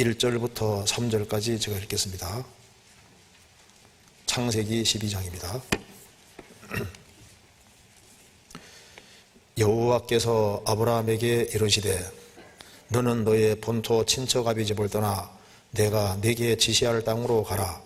1절부터 3절까지 제가 읽겠습니다. 창세기 12장입니다. 여호와께서 아브라함에게 이르시되 너는 너의 본토 친척 아비 집을 떠나 내가 네게 지시할 땅으로 가라.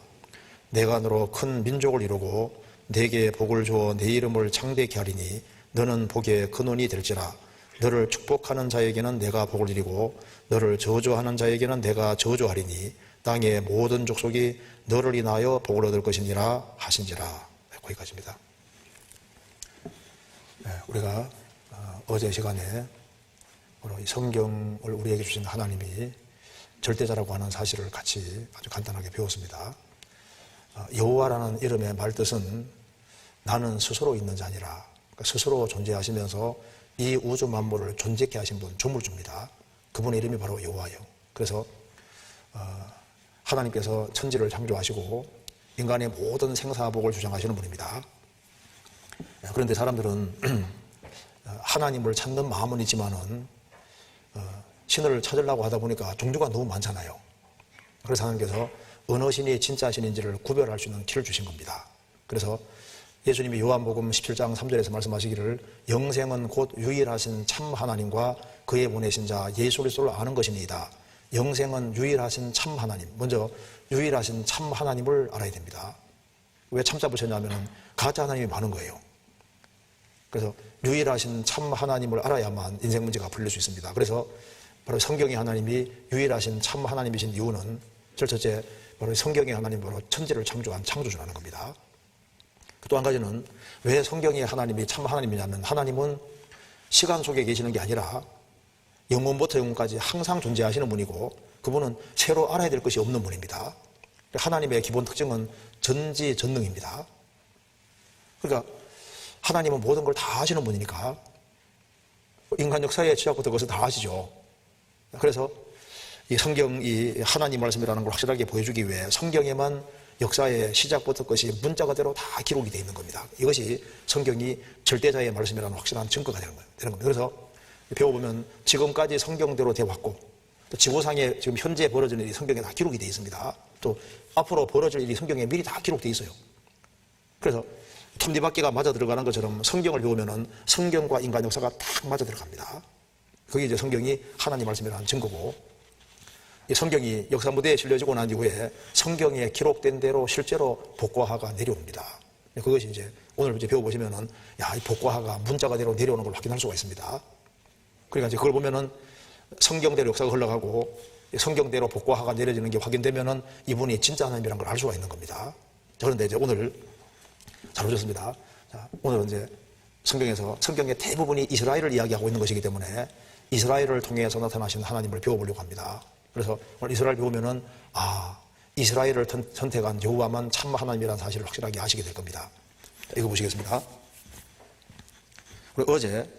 내가 너로 큰 민족을 이루고 네게 복을 주어 네 이름을 창대케 하리니 너는 복의 근원이 될지라. 너를 축복하는 자에게는 내가 복을 이루고 너를 저주하는 자에게는 내가 저주하리니 땅의 모든 족속이 너를 인하여 복을 얻을 것이니라 하신지라. 거기까지입니다. 우리가 어제 시간에 성경을 우리에게 주신 하나님이 절대자라고 하는 사실을 같이 아주 간단하게 배웠습니다. 여호와라는 이름의 말뜻은 나는 스스로 있는 자니라. 그러니까 스스로 존재하시면서 이 우주 만물을 존재케 하신 분, 조물주입니다. 그분의 이름이 바로 여호와예요. 그래서 하나님께서 천지를 창조하시고 인간의 모든 생사복을 주장하시는 분입니다. 그런데 사람들은 하나님을 찾는 마음은 있지만은 신을 찾으려고 하다 보니까 종류가 너무 많잖아요. 그래서 하나님께서 어느 신이 진짜 신인지를 구별할 수 있는 키를 주신 겁니다. 그래서 예수님이 요한복음 17장 3절에서 말씀하시기를 영생은 곧 유일하신 참 하나님과 그의 보내신 자 예수 그리스도를 아는 것이니이다. 영생은 유일하신 참 하나님, 먼저 유일하신 참 하나님을 알아야 됩니다. 왜 참자 붙였냐면 가짜 하나님이 많은 거예요. 그래서 유일하신 참 하나님을 알아야만 인생 문제가 풀릴 수 있습니다. 그래서 바로 성경의 하나님이 유일하신 참 하나님이신 이유는 첫째 바로 성경의 하나님, 바로 천지를 창조한 창조주라는 겁니다. 또 한 가지는 왜 성경의 하나님이 참 하나님이냐면 하나님은 시간 속에 계시는 게 아니라 영원부터 영원까지 항상 존재하시는 분이고 그분은 새로 알아야 될 것이 없는 분입니다. 하나님의 기본 특징은 전지전능입니다. 그러니까 하나님은 모든 걸 다 아시는 분이니까 인간 역사의 시작부터 그것을 다 아시죠. 그래서 이 성경이 하나님 말씀이라는 걸 확실하게 보여주기 위해 성경에만 역사의 시작부터 것이 문자 그대로 다 기록이 되어 있는 겁니다. 이것이 성경이 절대자의 말씀이라는 확실한 증거가 되는 겁니다. 그래서 배워보면 지금까지 성경대로 되어 왔고 또 지구상에 지금 현재 벌어지는 일이 성경에 다 기록이 되어 있습니다. 또 앞으로 벌어질 일이 성경에 미리 다 기록되어 있어요. 그래서 톱니바퀴가 맞아 들어가는 것처럼 성경을 배우면 성경과 인간 역사가 딱 맞아 들어갑니다. 그게 이제 성경이 하나님 말씀이라는 증거고, 이 성경이 역사 무대에 실려지고 난 이후에 성경에 기록된 대로 실제로 복과화가 내려옵니다. 그것이 이제 오늘 이제 배워보시면은 이 복과화가 문자 그대로 내려오는 걸 확인할 수가 있습니다. 그러니까 이제 그걸 보면은 성경대로 역사가 흘러가고 성경대로 복과화가 내려지는 게 확인되면은 이분이 진짜 하나님이라는 걸 알 수가 있는 겁니다. 그런데 이제 오늘 잘 오셨습니다. 자, 오늘은 이제 성경의 대부분이 이스라엘을 이야기하고 있는 것이기 때문에 이스라엘을 통해서 나타나신 하나님을 배워보려고 합니다. 그래서 오늘 이스라엘 배우면은 이스라엘을 선택한 여호와만 참 하나님이라는 사실을 확실하게 아시게 될 겁니다. 이거 보시겠습니다. 우리 어제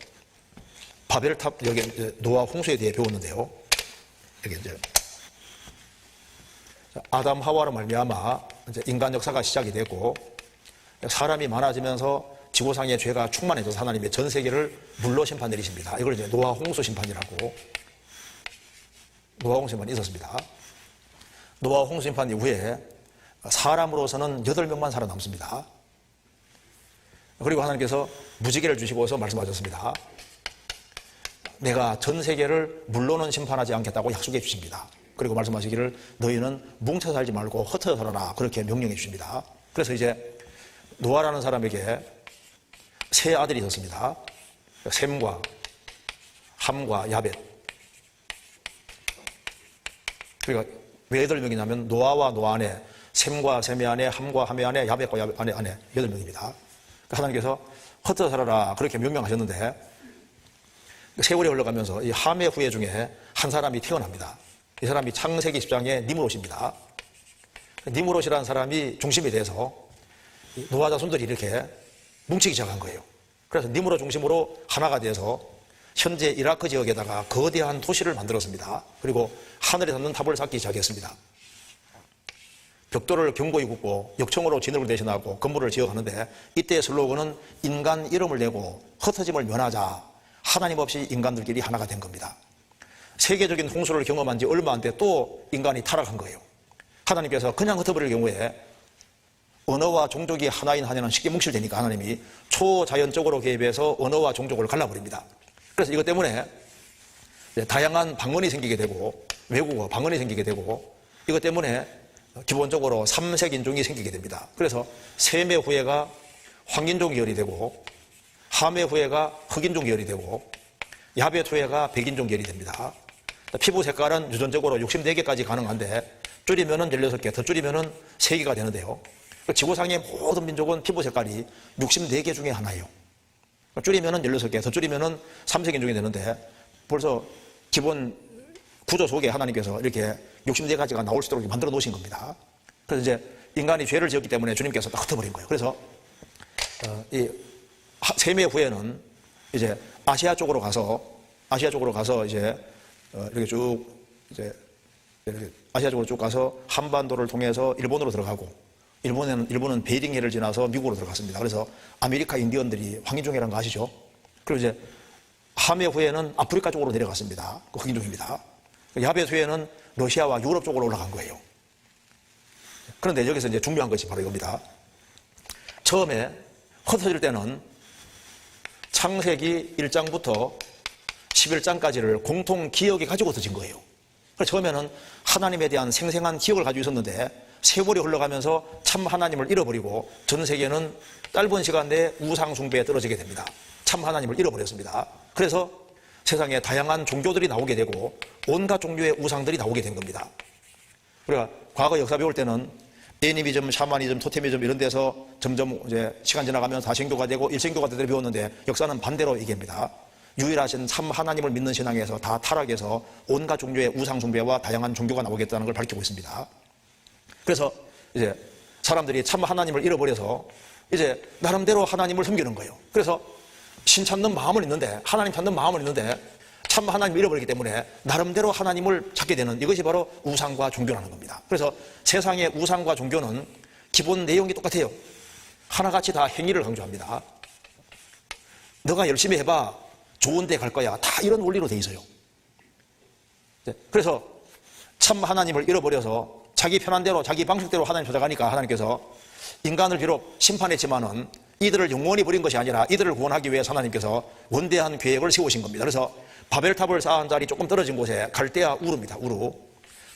바벨탑 여기 이제 노아 홍수에 대해 배웠는데요. 여기 이제 아담 하와로 말미암아 이제 인간 역사가 시작이 됐고 사람이 많아지면서 지구상의 죄가 충만해져서 하나님의 전 세계를 물로 심판 내리십니다. 이걸 이제 노아 홍수 심판이라고. 노아 홍수 심판이 있었습니다. 노아 홍수 심판 이후에 사람으로서는 8명만 살아남습니다. 그리고 하나님께서 무지개를 주시고서 말씀하셨습니다. 내가 전 세계를 물로는 심판하지 않겠다고 약속해 주십니다. 그리고 말씀하시기를 너희는 뭉쳐 살지 말고 흩어져 살아라, 그렇게 명령해 주십니다. 그래서 이제 노아라는 사람에게 세 아들이 있었습니다. 셈과 함과 야벳. 그러니까 왜 8명이냐면 노아와 노아 안에, 셈과 셈의 안에, 함과 함의 안에, 야벳과 야벳 안에 8명입니다. 하나님께서 흩어져 살아라, 그렇게 명령하셨는데 세월이 흘러가면서 이 함의 후예 중에 한 사람이 태어납니다. 이 사람이 창세기 10장의 니므롯입니다. 니므롯이라는 사람이 중심이 돼서 노아 자손들이 이렇게 뭉치기 시작한 거예요. 그래서 니므롯 중심으로 하나가 돼서 현재 이라크 지역에다가 거대한 도시를 만들었습니다. 그리고 하늘에 닿는 탑을 쌓기 시작했습니다. 벽돌을 견고히 굽고 역청으로 진흙을 대신하고 건물을 지어가는데 이때 슬로건은 인간 이름을 내고 흩어짐을 면하자. 하나님 없이 인간들끼리 하나가 된 겁니다. 세계적인 홍수를 경험한 지 얼마 안 돼 또 인간이 타락한 거예요. 하나님께서 그냥 흩어버릴 경우에 언어와 종족이 하나인 한에는 쉽게 뭉칠되니까 하나님이 초자연적으로 개입해서 언어와 종족을 갈라버립니다. 그래서 이것 때문에 다양한 방언이 생기게 되고 외국어 방언이 생기게 되고 이것 때문에 기본적으로 삼색 인종이 생기게 됩니다. 그래서 세매 후에가 황인종 계열이 되고 하매 후에가 흑인종 계열이 되고 야벳 후에가 백인종 계열이 됩니다. 피부 색깔은 유전적으로 64개까지 가능한데 줄이면은 16개, 더 줄이면은 3개가 되는데요. 지구상의 모든 민족은 피부 색깔이 64개 중에 하나예요. 줄이면은 16개, 더 줄이면은 삼색인종이 되는데 벌써 기본 구조 속에 하나님께서 이렇게 64가지가 나올 수 있도록 만들어 놓으신 겁니다. 그래서 이제 인간이 죄를 지었기 때문에 주님께서 딱 흩어버린 거예요. 그래서 이 세매 후에는 이제 아시아 쪽으로 가서 이제 이렇게 쭉 이제 이렇게 아시아 쪽으로 쭉 가서 한반도를 통해서 일본으로 들어가고 일본은 베이링해를 지나서 미국으로 들어갔습니다. 그래서 아메리카 인디언들이 황인종이라는 거 아시죠? 그리고 이제 하매 후에는 아프리카 쪽으로 내려갔습니다. 그 흑인종입니다. 야벳 후에는 러시아와 유럽 쪽으로 올라간 거예요. 그런데 여기서 이제 중요한 것이 바로 이겁니다. 처음에 흩어질 때는 창세기 1장부터 11장까지를 공통 기억에 가지고 흩어진 거예요. 그래서 처음에는 하나님에 대한 생생한 기억을 가지고 있었는데 세월이 흘러가면서 참 하나님을 잃어버리고 전 세계는 짧은 시간 내에 우상 숭배에 떨어지게 됩니다. 참 하나님을 잃어버렸습니다. 그래서 세상에 다양한 종교들이 나오게 되고 온갖 종류의 우상들이 나오게 된 겁니다. 우리가 과거 역사 배울 때는 애니미즘, 샤머니즘, 토테미즘 이런 데서 점점 이제 시간 지나가면서 다신교가 되고 일신교가 되도록 배웠는데 역사는 반대로 얘기합니다. 유일하신 참 하나님을 믿는 신앙에서 다 타락해서 온갖 종류의 우상 숭배와 다양한 종교가 나오겠다는 걸 밝히고 있습니다. 그래서 이제 사람들이 참 하나님을 잃어버려서 이제 나름대로 하나님을 섬기는 거예요. 그래서 신 찾는 마음은 있는데 하나님 찾는 마음은 있는데 참 하나님을 잃어버리기 때문에 나름대로 하나님을 찾게 되는 이것이 바로 우상과 종교라는 겁니다. 그래서 세상의 우상과 종교는 기본 내용이 똑같아요. 하나같이 다 행위를 강조합니다. 너가 열심히 해봐 좋은 데 갈 거야. 다 이런 원리로 돼 있어요. 그래서 참 하나님을 잃어버려서 자기 편한 대로 자기 방식대로 하나님 찾아가니까 하나님께서 인간을 비록 심판했지만은 이들을 영원히 버린 것이 아니라 이들을 구원하기 위해서 하나님께서 원대한 계획을 세우신 겁니다. 그래서 바벨탑을 쌓은 자리 조금 떨어진 곳에 갈대아 우르입니다. 우르.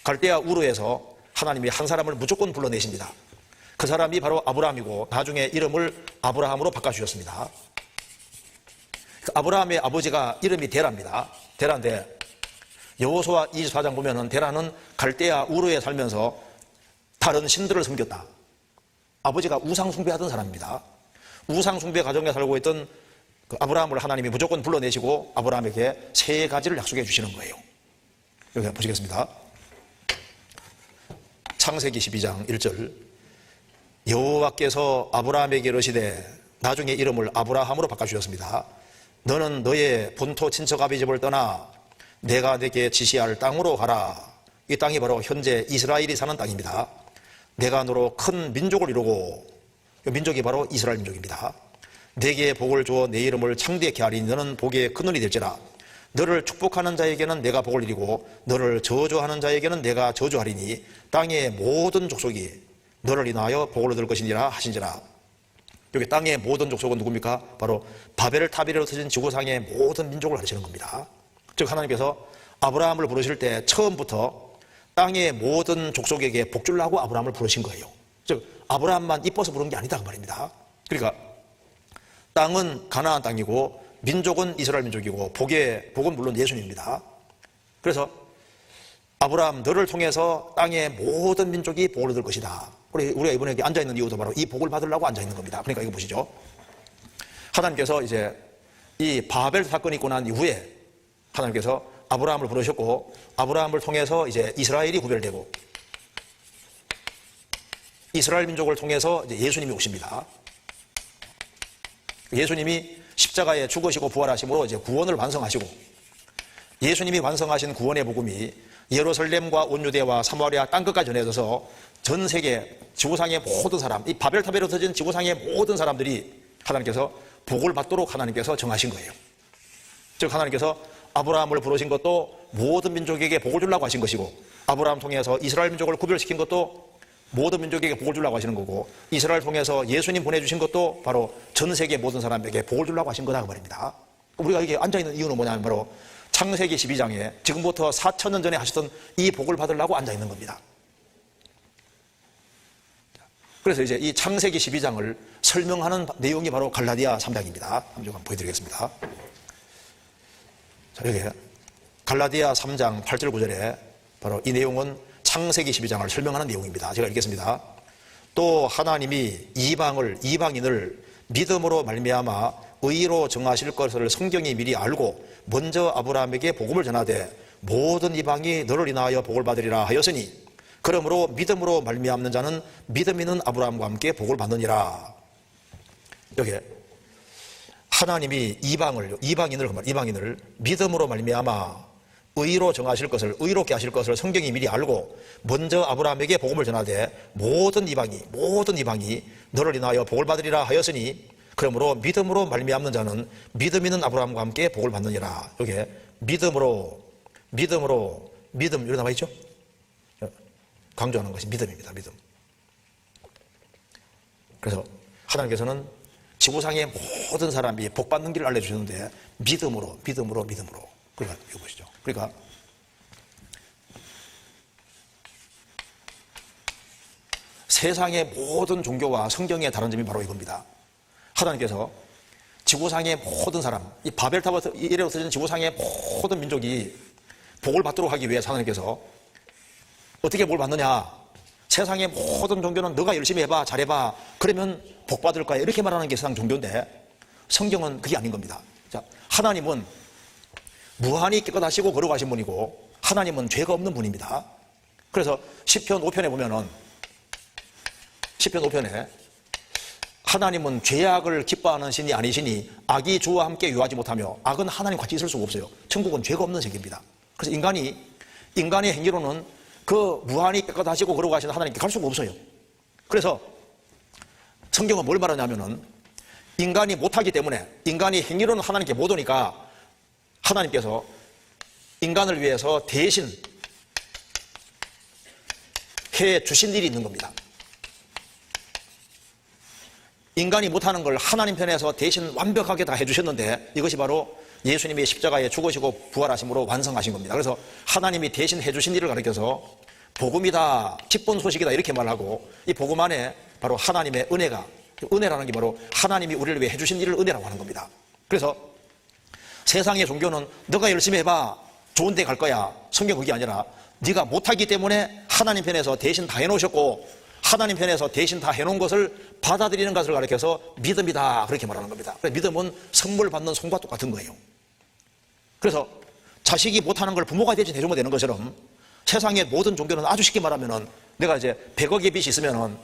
갈대아 우르에서 하나님이 한 사람을 무조건 불러내십니다. 그 사람이 바로 아브라함이고 나중에 이름을 아브라함으로 바꿔주셨습니다. 아브라함의 아버지가 이름이 데라입니다. 데라인데 여호수아 24장 보면은 데라는 갈대아 우르에 살면서 다른 신들을 섬겼다. 아버지가 우상 숭배하던 사람입니다. 우상 숭배 가정에 살고 있던 그 아브라함을 하나님이 무조건 불러내시고 아브라함에게 3가지를 약속해 주시는 거예요. 여기 보시겠습니다. 창세기 12장 1절 여호와께서 아브라함에게 이르시되 나중에 이름을 아브라함으로 바꿔주셨습니다. 너는 너의 본토 친척 아비 집을 떠나 내가 네게 지시할 땅으로 가라. 이 땅이 바로 현재 이스라엘이 사는 땅입니다. 내가 너로 큰 민족을 이루고 이 민족이 바로 이스라엘 민족입니다. 네게 복을 주어 내 이름을 창대케 하리니 너는 복의 근원이 될지라. 너를 축복하는 자에게는 내가 복을 이루고 너를 저주하는 자에게는 내가 저주하리니 땅의 모든 족속이 너를 인하여 복을 얻을 것이니라 하신지라. 여기 땅의 모든 족속은 누굽니까? 바로 바벨탑이라고 터진 지구상의 모든 민족을 가르치는 겁니다. 즉 하나님께서 아브라함을 부르실 때 처음부터 땅의 모든 족속에게 복 주려고 아브라함을 부르신 거예요. 즉 아브라함만 이뻐서 부른 게 아니다 그 말입니다. 그러니까 땅은 가나안 땅이고 민족은 이스라엘 민족이고 복은 물론 예수님입니다. 그래서 아브라함 너를 통해서 땅의 모든 민족이 복을 얻을 것이다. 우리가 이번에 여기 앉아있는 이유도 바로 이 복을 받으려고 앉아있는 겁니다. 그러니까 이거 보시죠. 하나님께서 이제 이 바벨 사건이 있고 난 이후에 하나님께서 아브라함을 부르셨고 아브라함을 통해서 이제 이스라엘이 구별되고 이스라엘 민족을 통해서 이제 예수님이 오십니다. 예수님이 십자가에 죽으시고 부활하심으로 이제 구원을 완성하시고 예수님이 완성하신 구원의 복음이 예루살렘과 온 유대와 사마리아 땅끝까지 전해져서 전 세계 지구상의 모든 사람, 이 바벨탑에 터진 지구상의 모든 사람들이 하나님께서 복을 받도록 하나님께서 정하신 거예요. 즉 하나님께서 아브라함을 부르신 것도 모든 민족에게 복을 주려고 하신 것이고, 아브라함 통해서 이스라엘 민족을 구별시킨 것도 모든 민족에게 복을 주려고 하시는 거고, 이스라엘 통해서 예수님 보내주신 것도 바로 전 세계 모든 사람에게 복을 주려고 하신 거다 그 말입니다. 우리가 여기 앉아있는 이유는 뭐냐면 바로 창세기 12장에 지금부터 4,000년 전에 하셨던 이 복을 받으려고 앉아있는 겁니다. 그래서 이제 이 창세기 12장을 설명하는 내용이 바로 갈라디아 3장입니다. 한번 보여드리겠습니다. 자, 여기 갈라디아 3장 8절 9절에 바로 이 내용은 창세기 12장을 설명하는 내용입니다. 제가 읽겠습니다. 또 하나님이 이방인을 믿음으로 말미암아 의로 정하실 것을 성경이 미리 알고 먼저 아브라함에게 복음을 전하되 모든 이방이 너를 인하여 복을 받으리라 하였으니, 그러므로 믿음으로 말미암는 자는 믿음 있는 아브라함과 함께 복을 받느니라. 여기 하나님이 이방인을 믿음으로 말미암아 의로 정하실 것을, 의롭게 하실 것을 성경이 미리 알고 먼저 아브라함에게 복음을 전하되 모든 이방이 너를 인하여 복을 받으리라 하였으니, 그러므로 믿음으로 말미암는 자는 믿음 있는 아브라함과 함께 복을 받느니라. 여기 믿음 이렇게 나와 있죠? 강조하는 것이 믿음입니다. 믿음. 그래서 하나님께서는 지구상의 모든 사람이 복 받는 길을 알려주셨는데 믿음으로. 그러니까 이거 보시죠. 그러니까 세상의 모든 종교와 성경의 다른 점이 바로 이겁니다. 하나님께서 지구상의 모든 사람, 이 바벨탑에서 이래부터진 지구상의 모든 민족이 복을 받도록 하기 위해 하나님께서 어떻게 복을 받느냐? 세상의 모든 종교는 너가 열심히 해봐, 잘해봐, 그러면 복 받을 거야, 이렇게 말하는 게 세상 종교인데 성경은 그게 아닌 겁니다. 자, 하나님은 무한히 깨끗하시고 거룩하신 분이고 하나님은 죄가 없는 분입니다. 그래서 시편 5편에 보면은 시편 5편에 하나님은 죄악을 기뻐하는 신이 아니시니 악이 주와 함께 유하지 못하며, 악은 하나님 같이 있을 수가 없어요. 천국은 죄가 없는 세계입니다. 그래서 인간의 행위로는 그 무한히 깨끗하시고 거룩하신 하나님께 갈 수가 없어요. 그래서 성경은 뭘 말하냐면은 인간이 못하기 때문에, 인간이 행위로는 하나님께 못 오니까 하나님께서 인간을 위해서 대신 해 주신 일이 있는 겁니다. 인간이 못하는 걸 하나님 편에서 대신 완벽하게 다 해주셨는데, 이것이 바로 예수님이 십자가에 죽으시고 부활하심으로 완성하신 겁니다. 그래서 하나님이 대신 해주신 일을 가리켜서 복음이다, 기쁜 소식이다 이렇게 말하고, 이 복음 안에 바로 하나님의 은혜라는 게 바로 하나님이 우리를 위해 해주신 일을 은혜라고 하는 겁니다. 그래서 세상의 종교는 너가 열심히 해봐, 좋은 데 갈 거야. 성경 그게 아니라 네가 못하기 때문에 하나님 편에서 대신 다 해놓으셨고, 하나님 편에서 대신 다 해놓은 것을 받아들이는 것을 가리켜서 믿음이다, 그렇게 말하는 겁니다. 믿음은 선물 받는 손과 똑같은 거예요. 그래서 자식이 못하는 걸 부모가 대신 해주면 되는 것처럼 세상의 모든 종교는 아주 쉽게 말하면은, 내가 이제 100억의 빚이 있으면은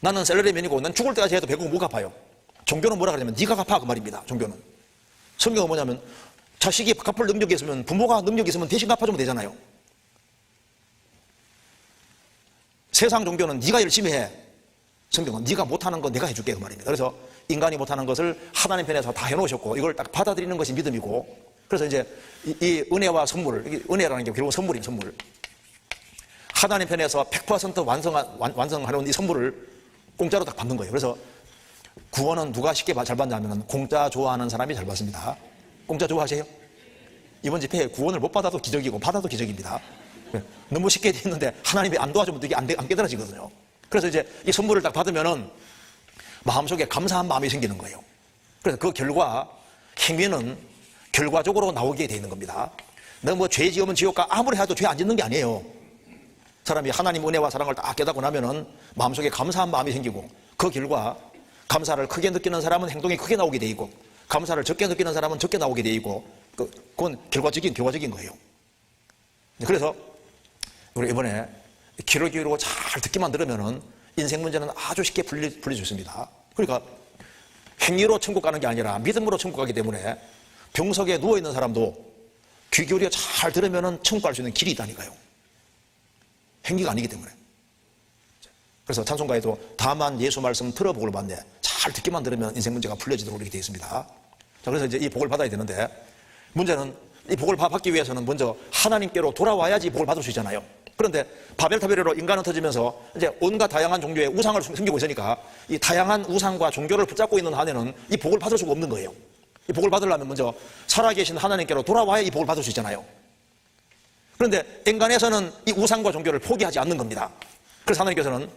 나는 셀러리맨이고 난 죽을 때까지 해도 100억 못 갚아요. 종교는 뭐라 그러냐면 네가 갚아, 그 말입니다. 종교는. 성경은 뭐냐면 자식이 갚을 능력이 있으면, 부모가 능력이 있으면 대신 갚아주면 되잖아요. 세상 종교는 네가 열심히 해. 성경은 네가 못하는 건 내가 해줄게, 그 말입니다. 그래서 인간이 못하는 것을 하나님 편에서 다 해놓으셨고 이걸 딱 받아들이는 것이 믿음이고, 그래서 이제 이 은혜와 선물, 은혜라는 게 결국 선물입니다. 선물. 하나님 편에서 100% 완성하는 이 선물을 공짜로 딱 받는 거예요. 그래서 구원은 누가 쉽게 잘 받냐면 공짜 좋아하는 사람이 잘 받습니다. 공짜 좋아하세요? 이번 집회에 구원을 못 받아도 기적이고 받아도 기적입니다. 너무 쉽게 돼 있는데 하나님이 안 도와주면 이게 안 깨달아지거든요. 그래서 이제 이 선물을 딱 받으면은 마음속에 감사한 마음이 생기는 거예요. 그래서 그 결과, 행위는 결과적으로 나오게 돼 있는 겁니다. 너 뭐 죄 지으면 지옥 가, 아무리 해도 죄 안 짓는 게 아니에요. 사람이 하나님 은혜와 사랑을 딱 깨닫고 나면은 마음속에 감사한 마음이 생기고, 그 결과 감사를 크게 느끼는 사람은 행동이 크게 나오게 돼 있고, 감사를 적게 느끼는 사람은 적게 나오게 돼 있고, 그건 결과적인 거예요. 그래서 우리 이번에 귀를 기울이고 잘 듣기만 들으면은 인생 문제는 아주 쉽게 풀릴 수 있습니다. 그러니까 행위로 천국 가는 게 아니라 믿음으로 천국 가기 때문에 병석에 누워있는 사람도 귀 기울여 잘 들으면은 천국 갈 수 있는 길이 있다니까요. 행위가 아니기 때문에. 그래서 찬송가에도 다만 예수 말씀 들어 복을 받네, 잘 듣기만 들으면 인생 문제가 풀려지도록 이렇게 되어 있습니다. 자, 그래서 이제 이 복을 받아야 되는데, 문제는 이 복을 받기 위해서는 먼저 하나님께로 돌아와야지 복을 받을 수 있잖아요. 그런데 바벨탑이래로 인간은 터지면서 이제 온갖 다양한 종류의 우상을 섬기고 있으니까 이 다양한 우상과 종교를 붙잡고 있는 한에는 이 복을 받을 수가 없는 거예요. 이 복을 받으려면 먼저 살아계신 하나님께로 돌아와야 이 복을 받을 수 있잖아요. 그런데 인간에서는 이 우상과 종교를 포기하지 않는 겁니다. 그래서 하나님께서는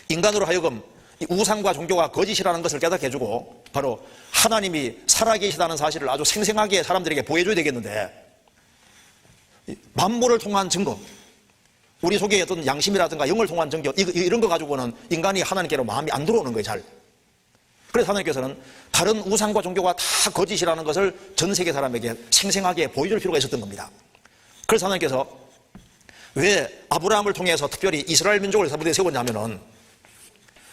인간으로 하여금 이 우상과 종교가 거짓이라는 것을 깨닫게 해주고 바로 하나님이 살아계시다는 사실을 아주 생생하게 사람들에게 보여줘야 되겠는데, 만물을 통한 증거, 우리 속에 어떤 양심이라든가 영을 통한 증거, 이런 거 가지고는 인간이 하나님께로 마음이 안 들어오는 거예요, 잘. 그래서 하나님께서는 다른 우상과 종교가 다 거짓이라는 것을 전 세계 사람에게 생생하게 보여줄 필요가 있었던 겁니다. 그래서 하나님께서 왜 아브라함을 통해서 특별히 이스라엘 민족을 무대에 세웠냐면은,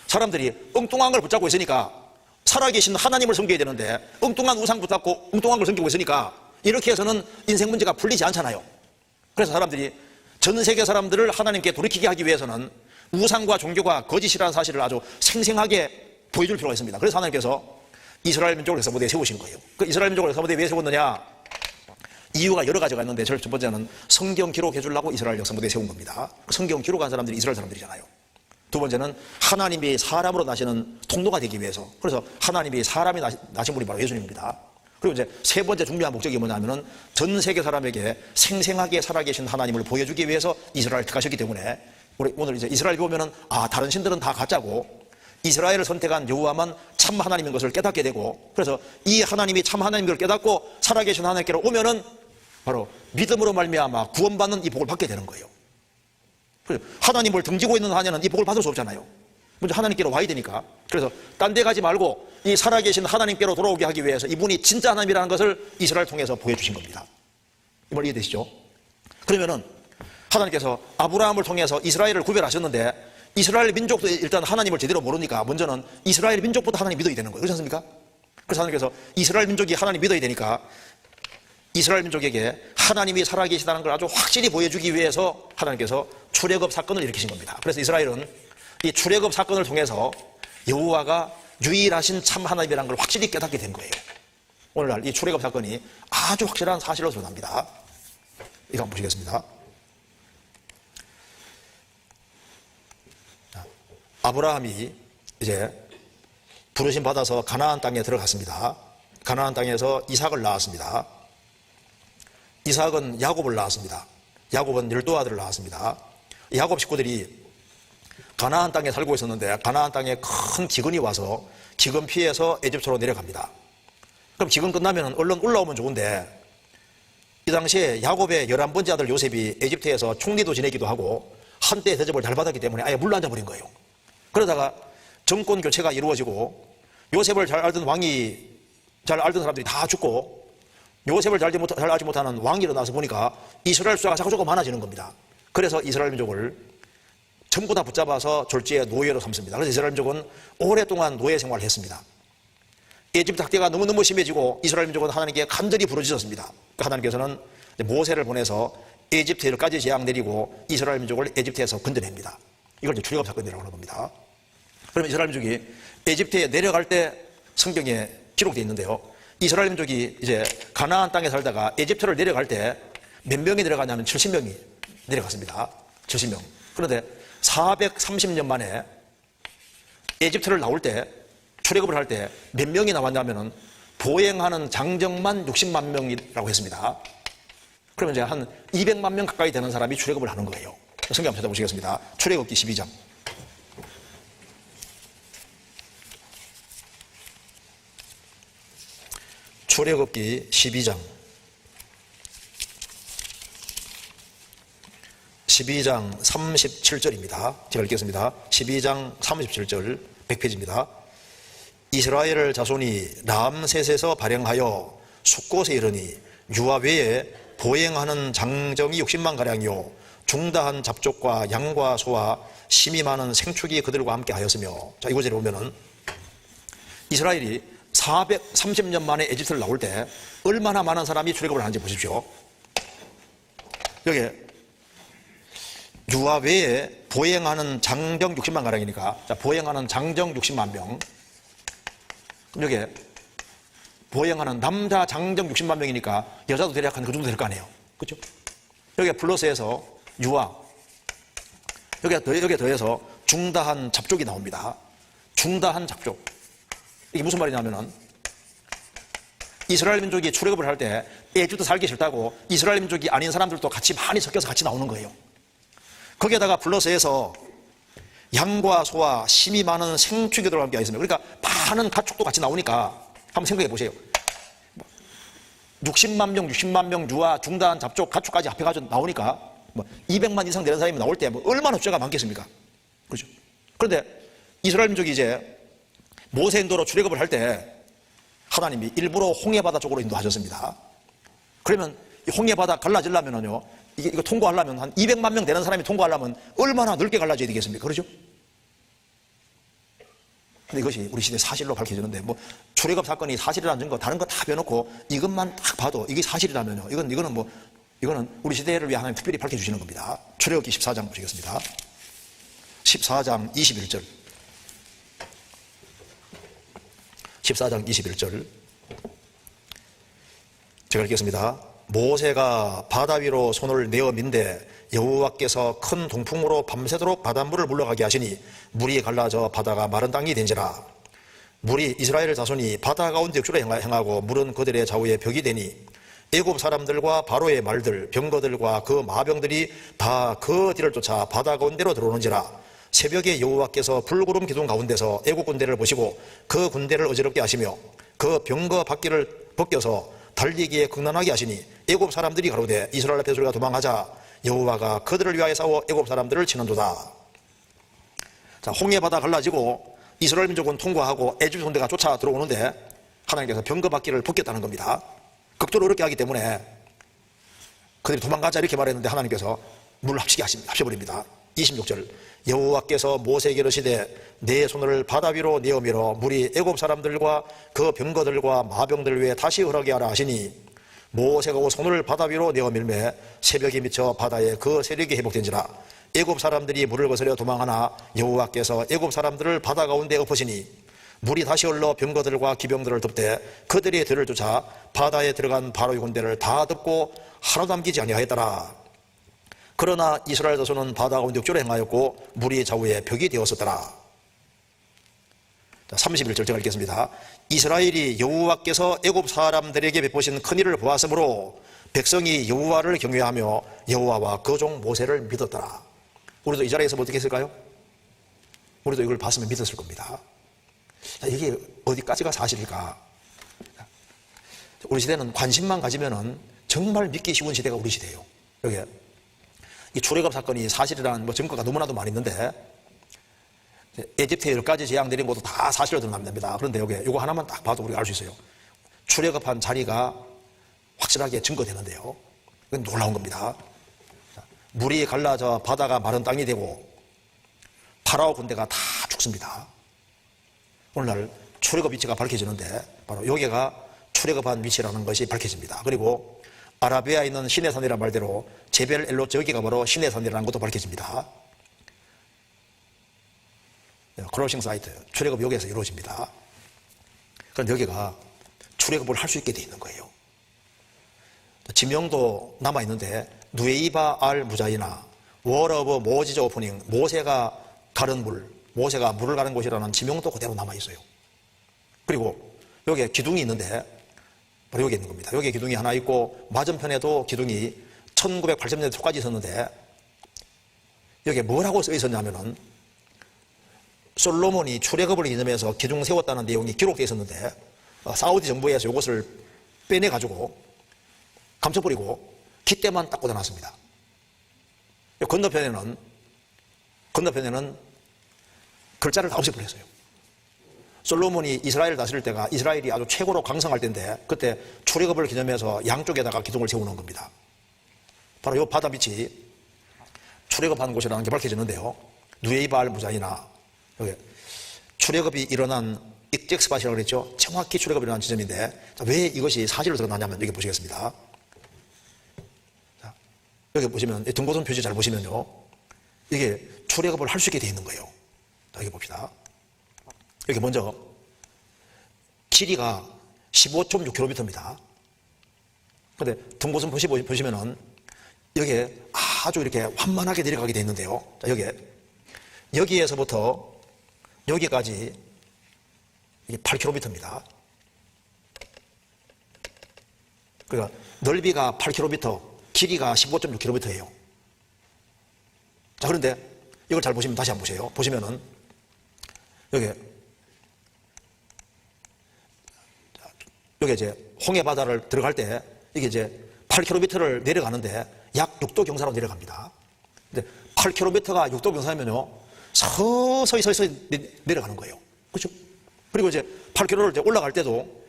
사람들이 엉뚱한 걸 붙잡고 있으니까, 살아계신 하나님을 섬겨야 되는데 엉뚱한 우상 붙잡고 엉뚱한 걸 섬기고 있으니까 이렇게 해서는 인생 문제가 풀리지 않잖아요. 그래서 사람들이 전 세계 사람들을 하나님께 돌이키게 하기 위해서는 우상과 종교가 거짓이라는 사실을 아주 생생하게 보여줄 필요가 있습니다. 그래서 하나님께서 이스라엘 민족을 해서무대에 세우신 거예요. 그 이스라엘 민족을 해서무대에 왜 세웠느냐? 이유가 여러 가지가 있는데, 첫 번째는 성경 기록해 주려고 이스라엘 역사무대에 세운 겁니다. 성경 기록한 사람들이 이스라엘 사람들이잖아요. 두 번째는 하나님이 사람으로 나시는 통로가 되기 위해서, 그래서 하나님이 사람이 나신 분이 바로 예수님입니다. 그리고 이제 세 번째 중요한 목적이 뭐냐면은 전 세계 사람에게 생생하게 살아계신 하나님을 보여주기 위해서 이스라엘을 택하셨기 때문에, 우리 오늘 이제 이스라엘 보면은 다른 신들은 다 가짜고 이스라엘을 선택한 여호와만 참 하나님인 것을 깨닫게 되고, 그래서 이 하나님이 참 하나님인 걸 깨닫고 살아계신 하나님께로 오면은 바로 믿음으로 말미암아 구원받는 이 복을 받게 되는 거예요. 하나님을 등지고 있는 한에는 이 복을 받을 수 없잖아요. 먼저 하나님께로 와야 되니까. 그래서 딴 데 가지 말고 이 살아계신 하나님께로 돌아오게 하기 위해서 이분이 진짜 하나님이라는 것을 이스라엘 통해서 보여주신 겁니다. 이 말 이해되시죠? 그러면은 하나님께서 아브라함을 통해서 이스라엘을 구별하셨는데, 이스라엘 민족도 일단 하나님을 제대로 모르니까 먼저는 이스라엘 민족부터 하나님 믿어야 되는 거예요. 그렇지 않습니까? 그래서 하나님께서 이스라엘 민족이 하나님 믿어야 되니까 이스라엘 민족에게 하나님이 살아계시다는 걸 아주 확실히 보여주기 위해서 하나님께서 출애굽 사건을 일으키신 겁니다. 그래서 이스라엘은 이 출애굽 사건을 통해서 여호와가 유일하신 참 하나님이라는 걸 확실히 깨닫게 된 거예요. 오늘날 이 출애굽 사건이 아주 확실한 사실로 드러납니다. 이거 한번 보시겠습니다. 아브라함이 이제 부르심 받아서 가나안 땅에 들어갔습니다. 가나안 땅에서 이삭을 낳았습니다. 이삭은 야곱을 낳았습니다. 야곱은 12아들을 낳았습니다. 야곱 식구들이 가나안 땅에 살고 있었는데 가나안 땅에 큰 기근이 와서 기근 피해서 에집트로 내려갑니다. 그럼 기근 끝나면 얼른 올라오면 좋은데, 이 당시에 야곱의 11번째 아들 요셉이 에집트에서 총리도 지내기도 하고 한때 대접을 잘 받았기 때문에 아예 물러앉아 버린 거예요. 그러다가 정권 교체가 이루어지고 요셉을 잘 알던 사람들이 다 죽고 요셉을 잘 알지 못하는 왕이 일어나서 보니까 이스라엘 숫자가 자꾸 많아지는 겁니다. 그래서 이스라엘 민족을 전부 다 붙잡아서 졸지에 노예로 삼습니다. 그래서 이스라엘 민족은 오랫동안 노예 생활을 했습니다. 에집트 학대가 너무너무 심해지고 이스라엘 민족은 하나님께 간절히 부르짖었습니다. 하나님께서는 모세를 보내서 에집트까지 재앙 내리고 이스라엘 민족을 에집트에서 건져냅니다. 이걸 이제 출애굽 사건이라고 하는 겁니다. 그러면 이스라엘 민족이 에집트에 내려갈 때 성경에 기록되어 있는데요. 이스라엘 민족이 이제 가나안 땅에 살다가 에집트를 내려갈 때 몇 명이 내려가냐면 70명이 내려갔습니다. 70명. 그런데 430년 만에 에집트를 나올 때, 출애굽을 할 때 몇 명이 나왔냐면은 보행하는 장정만 60만 명이라고 했습니다. 그러면 이제 한 200만 명 가까이 되는 사람이 출애굽을 하는 거예요. 성경 한번 찾아보시겠습니다. 출애굽기 12장. 출애굽기 12장 37절입니다. 제가 읽겠습니다. 12장 37절 100페이지입니다. 이스라엘 자손이 람셋에서 발행하여 숫곳에 이르니 유아 외에 보행하는 장정이 60만 가량이요 중다한 잡족과 양과 소와 심이 많은 생축이 그들과 함께 하였으며, 자, 이곳에 보면은 이스라엘이 430년 만에 에집트를 나올 때 얼마나 많은 사람이 출애굽을 하는지 보십시오. 여기 유아 외에 보행하는 장정 60만 가량이니까, 자, 보행하는 장정 60만 명. 그럼 여기 보행하는 남자 장정 60만 명이니까 여자도 대략 한 그 정도 될 거 아니에요. 그렇죠? 여기에 플러스해서 유아, 여기에 더해서 중다한 잡족이 나옵니다. 중다한 잡족. 이게 무슨 말이냐면은 이스라엘 민족이 출애굽을 할 때 애굽도 살기 싫다고 이스라엘 민족이 아닌 사람들도 같이 많이 섞여서 같이 나오는 거예요. 거기에다가 플러스해서 양과 소와 심이 많은 생축이들과 함께 있습니다. 그러니까 많은 가축도 같이 나오니까 한번 생각해 보세요. 60만 명 유아, 중다한 잡족, 가축까지 합해가지고 나오니까 200만 이상 되는 사람이 나올 때 얼마나 숫자가 많겠습니까? 그렇죠? 그런데 이스라엘 민족이 이제 모세 인도로 출애굽을 할 때 하나님이 일부러 홍해바다 쪽으로 인도하셨습니다. 그러면 이 홍해바다 갈라지려면요, 이거 통과하려면 한 200만 명 되는 사람이 통과하려면 얼마나 넓게 갈라져야 되겠습니까? 그렇죠? 근데 이것이 우리 시대 사실로 밝혀지는데, 출애굽 사건이 사실이라는 증거, 다른 거 다 빼놓고 이것만 딱 봐도 이게 사실이라면요, 이거는 우리 시대를 위해 하나님 특별히 밝혀주시는 겁니다. 출애굽기 14장 보시겠습니다. 14장 21절. 14장 21절. 제가 읽겠습니다. 모세가 바다 위로 손을 내어 민데 여호와께서 큰 동풍으로 밤새도록 바닷물을 물러가게 하시니 물이 갈라져 바다가 마른 땅이 된지라. 물이 이스라엘 자손이 바다 가운데 역주로 행하고 물은 그들의 좌우에 벽이 되니 애굽 사람들과 바로의 말들, 병거들과 그 마병들이 다 그 뒤를 쫓아 바다 가운데로 들어오는지라. 새벽에 여호와께서 불구름 기둥 가운데서 애국 군대를 보시고 그 군대를 어지럽게 하시며 그 병거 바퀴를 벗겨서 달리기에 극난하게 하시니 애국 사람들이 가로되 이스라엘 앞에서 우리가 도망하자. 여호와가 그들을 위하여 싸워 애국 사람들을 치는도다. 자, 홍해바다 갈라지고 이스라엘 민족은 통과하고 애굽 군대가 쫓아 들어오는데 하나님께서 병거 바퀴를 벗겼다는 겁니다. 극도로 어렵게 하기 때문에 그들이 도망가자 이렇게 말했는데 하나님께서 물을 합치게 합쳐버립니다. 26절. 여호와께서 모세에게 이르시되 내 손을 바다 위로 내어 밀어 물이 애굽 사람들과 그 병거들과 마병들 위에 다시 흐르게 하라 하시니 모세가 손을 바다 위로 내어 밀매 새벽이 미쳐 바다에 그 세력이 회복된지라. 애굽 사람들이 물을 거스려 도망하나 여호와께서 애굽 사람들을 바다 가운데 엎으시니 물이 다시 흘러 병거들과 기병들을 덮되 그들이 들을 쫓아 바다에 들어간 바로의 군대를 다 덮고 하나도 남기지 아니하였더라. 그러나 이스라엘 자손은 바다 가운데 역주로 행하였고 물이 좌우에 벽이 되었었더라. 31절 제가 읽겠습니다. 이스라엘이 여호와께서 애굽 사람들에게 베푸신 큰 일을 보았으므로 백성이 여호와를 경외하며 여호와와 그 종 모세를 믿었더라. 우리도 이 자리에서 어떻게 했을까요? 우리도 이걸 봤으면 믿었을 겁니다. 이게 어디까지가 사실일까? 우리 시대는 관심만 가지면은 정말 믿기 쉬운 시대가 우리 시대예요. 여기 이 출애굽 사건이 사실이라는 증거가 너무나도 많이 있는데 에집트에 10가지 재앙 내린 것도 다 사실로 드러납니다. 그런데 여기 이거 하나만 딱 봐도 우리가 알 수 있어요. 출애굽한 자리가 확실하게 증거되는데요. 이건 놀라운 겁니다. 물이 갈라져 바다가 마른 땅이 되고 파라오 군대가 다 죽습니다. 오늘날 출애굽 위치가 밝혀지는데 바로 여기가 출애굽한 위치라는 것이 밝혀집니다. 그리고 아라비아에 있는 시내산이라는 말대로 제벨 엘로트 여기가 바로 시내산이라는 것도 밝혀집니다. 크로싱 사이트, 출애굽 여기에서 이루어집니다. 그런데 여기가 출애굽을 할 수 있게 되어 있는 거예요. 지명도 남아있는데 누에이바 알 무자이나 월 오브 모지저 오프닝, 모세가 가른 물, 모세가 물을 가른 곳이라는 지명도 그대로 남아있어요. 그리고 여기에 기둥이 있는데 바로 여기 있는 겁니다. 여기에 기둥이 하나 있고 맞은편에도 기둥이 1980년대 초까지 있었는데 여기에 뭐라고 써 있었냐면은 솔로몬이 출애굽을 기념해서 기둥 세웠다는 내용이 기록되어 있었는데 사우디 정부에서 이것을 빼내가지고 감춰버리고 깃대만 딱 꽂아놨습니다. 건너편에는 글자를 다 없애버렸어요. 솔로몬이 이스라엘을 다스릴 때가 이스라엘이 아주 최고로 강성할 때인데 그때 출애굽을 기념해서 양쪽에다가 기둥을 세워놓은 겁니다. 바로 이 바다 밑이 출애굽하는 곳이라는 게 밝혀지는데요. 누에이바알 무자이나 여기 출애굽이 일어난 익젝스팟이라고 그랬죠. 정확히 출애굽이 일어난 지점인데 왜 이것이 사실로 드러나냐면 여기 보시겠습니다. 자, 여기 보시면 등고선 표시 잘 보시면요. 이게 출애굽을 할 수 있게 되어 있는 거예요. 자, 여기 봅시다. 여기 먼저 길이가 15.6km입니다. 그런데 등고선 보시면은 여기에 아주 이렇게缓慢하게 내려가게 되어 있는데요. 자, 여기에서부터 여기까지 이게 8km입니다. 그러니까 넓이가 8km, 길이가 15.6km예요. 자, 그런데 이걸 잘 보시면 다시 한번 보세요. 보시면은 여기 이제 홍해 바다를 들어갈 때 이게 이제 8km를 내려가는데 약 6도 경사로 내려갑니다. 근데 8km가 6도 경사면요, 서서히 내려가는 거예요. 그렇죠? 그리고 이제 8km를 이제 올라갈 때도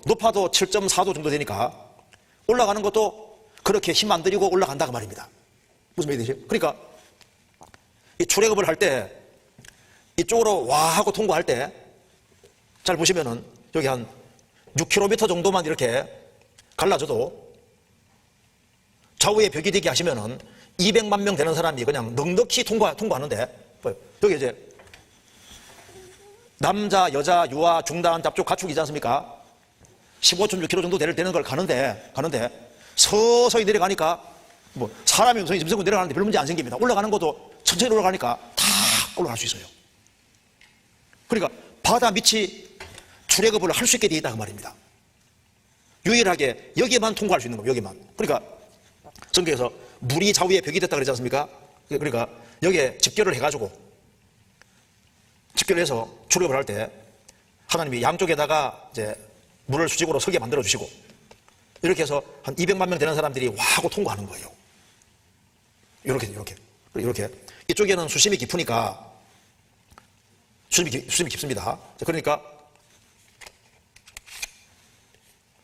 높아도 7.4도 정도 되니까 올라가는 것도 그렇게 힘 안 들이고 올라간다고 말입니다. 무슨 말이 되죠? 그러니까 이 출애굽을 할 때 이쪽으로 와 하고 통과할 때 잘 보시면은 여기 한 6km 정도만 이렇게 갈라져도 좌우에 벽이 되게 하시면은 200만 명 되는 사람이 그냥 넉넉히 통과하는데, 여기 이제 남자, 여자, 유아, 중단, 잡족, 가축이지 않습니까? 15.6km 정도 되는 걸 가는데 서서히 내려가니까 뭐 사람이 우선 짐승고 내려가는데 별 문제 안 생깁니다. 올라가는 것도 천천히 올라가니까 다 올라갈 수 있어요. 그러니까 바다 밑이 출애굽을 할 수 있게 되어 있다고 말입니다. 유일하게 여기에만 통과할 수 있는 거예요. 여기만. 그러니까 성경에서 물이 좌우에 벽이 됐다 그러지 않습니까? 그러니까 여기에 집결을 해가지고 집결해서 출애굽을 할 때 하나님이 양쪽에다가 이제 물을 수직으로 서게 만들어 주시고 이렇게 해서 한 200만 명 되는 사람들이 와 하고 통과하는 거예요. 이렇게 이쪽에는 수심이 깊으니까 수심이 깊습니다. 그러니까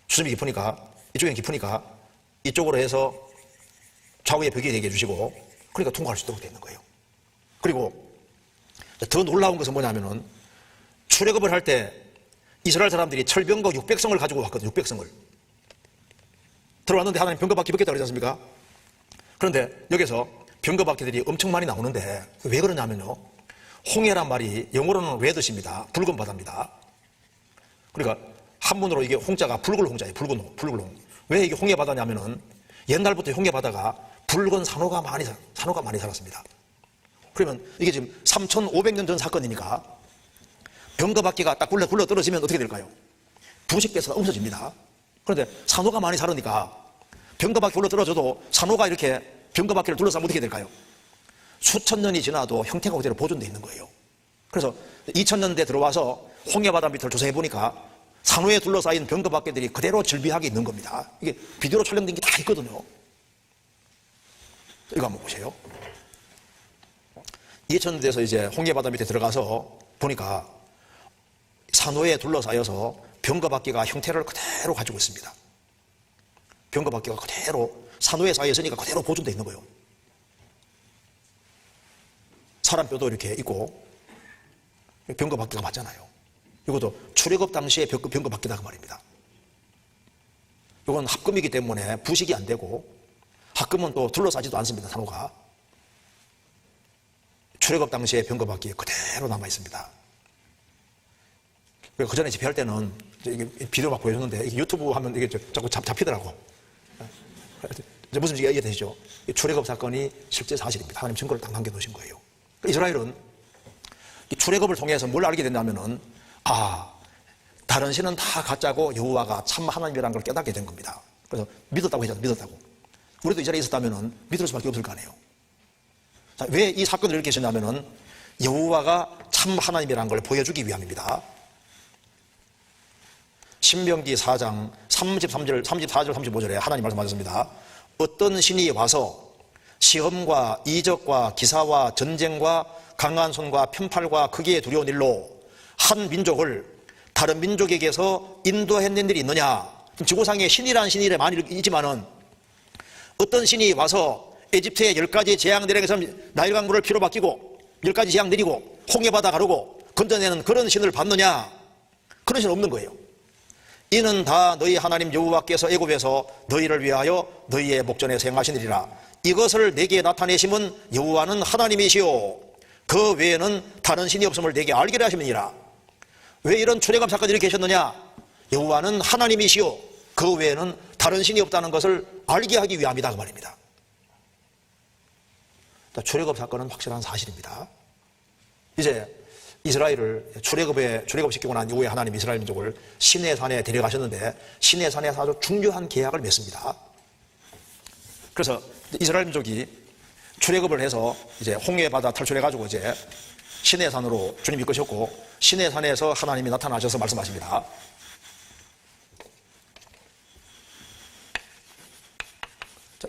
수심이 깊으니까 이쪽에는 깊으니까 이쪽으로 해서 좌우에 벽이 되게 해주시고 그러니까 통과할 수 있도록 되어 있는 거예요. 그리고 더 놀라운 것은 뭐냐면은 출애굽을 할 때 이스라엘 사람들이 철병거 600성을 가지고 왔거든요. 600성을 들어왔는데 하나님 병거바퀴 입었겠다 그러지 않습니까? 그런데 여기서 병거바퀴들이 엄청 많이 나오는데 왜 그러냐면요, 홍해란 말이 영어로는 레드시입니다. 붉은 바다입니다. 그러니까 한문으로 이게 홍자가 붉은 홍자예요. 붉은 홍. 왜 이게 홍해 바다냐면은 옛날부터 홍해 바다가 붉은 산호가 많이 살았습니다. 그러면 이게 지금 3,500년 전 사건이니까 병거바퀴가 딱 굴러 떨어지면 어떻게 될까요? 부식돼서 없어집니다. 그런데 산호가 많이 살으니까 병거바퀴 굴러 떨어져도 산호가 이렇게 병거바퀴를 둘러싸면 어떻게 될까요? 수천 년이 지나도 형태가 그대로 보존되어 있는 거예요. 그래서 2000년대 들어와서 홍해 바다 밑을 조사해 보니까 산호에 둘러싸인 병거바퀴들이 그대로 즐비하게 있는 겁니다. 이게 비디오로 촬영된 게 다 있거든요. 이거 한번 보세요. 2000년대에서 이제 홍해 바다 밑에 들어가서 보니까 산호에 둘러싸여서 병거바퀴가 형태를 그대로 가지고 있습니다. 병거바퀴가 그대로 산호에 쌓여 있으니까 그대로 보존되어 있는 거예요. 사람 뼈도 이렇게 있고 병거바퀴가 맞잖아요. 이것도 출애굽 당시에 병거바퀴다 그 말입니다. 이건 합금이기 때문에 부식이 안 되고 합금은 또 둘러싸지도 않습니다. 산호가. 출애굽 당시에 병거바퀴에 그대로 남아 있습니다. 그 전에 집회할 때는 이게 비디오 막 보여줬는데 이게 유튜브 하면 이게 자꾸 잡히더라고. 무슨 얘기가 이해되시죠? 출애굽 사건이 실제 사실입니다. 하나님 증거를 딱 남겨놓으신 거예요. 이스라엘은 이 출애굽을 통해서 뭘 알게 됐냐면은 다른 신은 다 가짜고 여호와가 참 하나님이라는 걸 깨닫게 된 겁니다. 그래서 믿었다고 했잖아요. 믿었다고. 우리도 이 자리에 있었다면은 믿을 수밖에 없을 거 아니에요. 자, 왜 이 사건을 이렇게 하셨냐면은 여호와가 참 하나님이라는 걸 보여주기 위함입니다. 신명기 4장 33절, 34절, 35절에 하나님 말씀하셨습니다. 어떤 신이 와서 시험과 이적과 기사와 전쟁과 강한 손과 편팔과 크기에 두려운 일로 한 민족을 다른 민족에게서 인도했는 일이 있느냐. 지구상에 신이라는 신이 많이 있지만은 어떤 신이 와서 에집트의 10가지 재앙 내려서 나일 강물을 피로 바뀌고 10가지 재앙 내리고 홍해바다 가르고 건져내는 그런 신을 봤느냐. 그런 신은 없는 거예요. 이는 다 너희 하나님 여호와께서 애굽에서 너희를 위하여 너희의 목전에서 행하시느니라. 이것을 내게 나타내심은 여호와는 하나님이시오. 그 외에는 다른 신이 없음을 내게 알게 하심이니라. 왜 이런 출애굽 사건이 이렇게 하셨느냐? 여호와는 하나님이시요 그 외에는 다른 신이 없다는 것을 알게 하기 위함이다 그 말입니다. 출애굽 사건은 확실한 사실입니다. 이제 이스라엘을 출애굽시키고 난 이후에 하나님 이스라엘 민족을 시내산에 데려가셨는데 시내산에서 아주 중요한 계약을 맺습니다. 그래서 이스라엘 민족이 출애굽을 해서 이제 홍해 바다 탈출해가지고 이제 시내산으로 주님이 이끄셨고 시내산에서 하나님이 나타나셔서 말씀하십니다.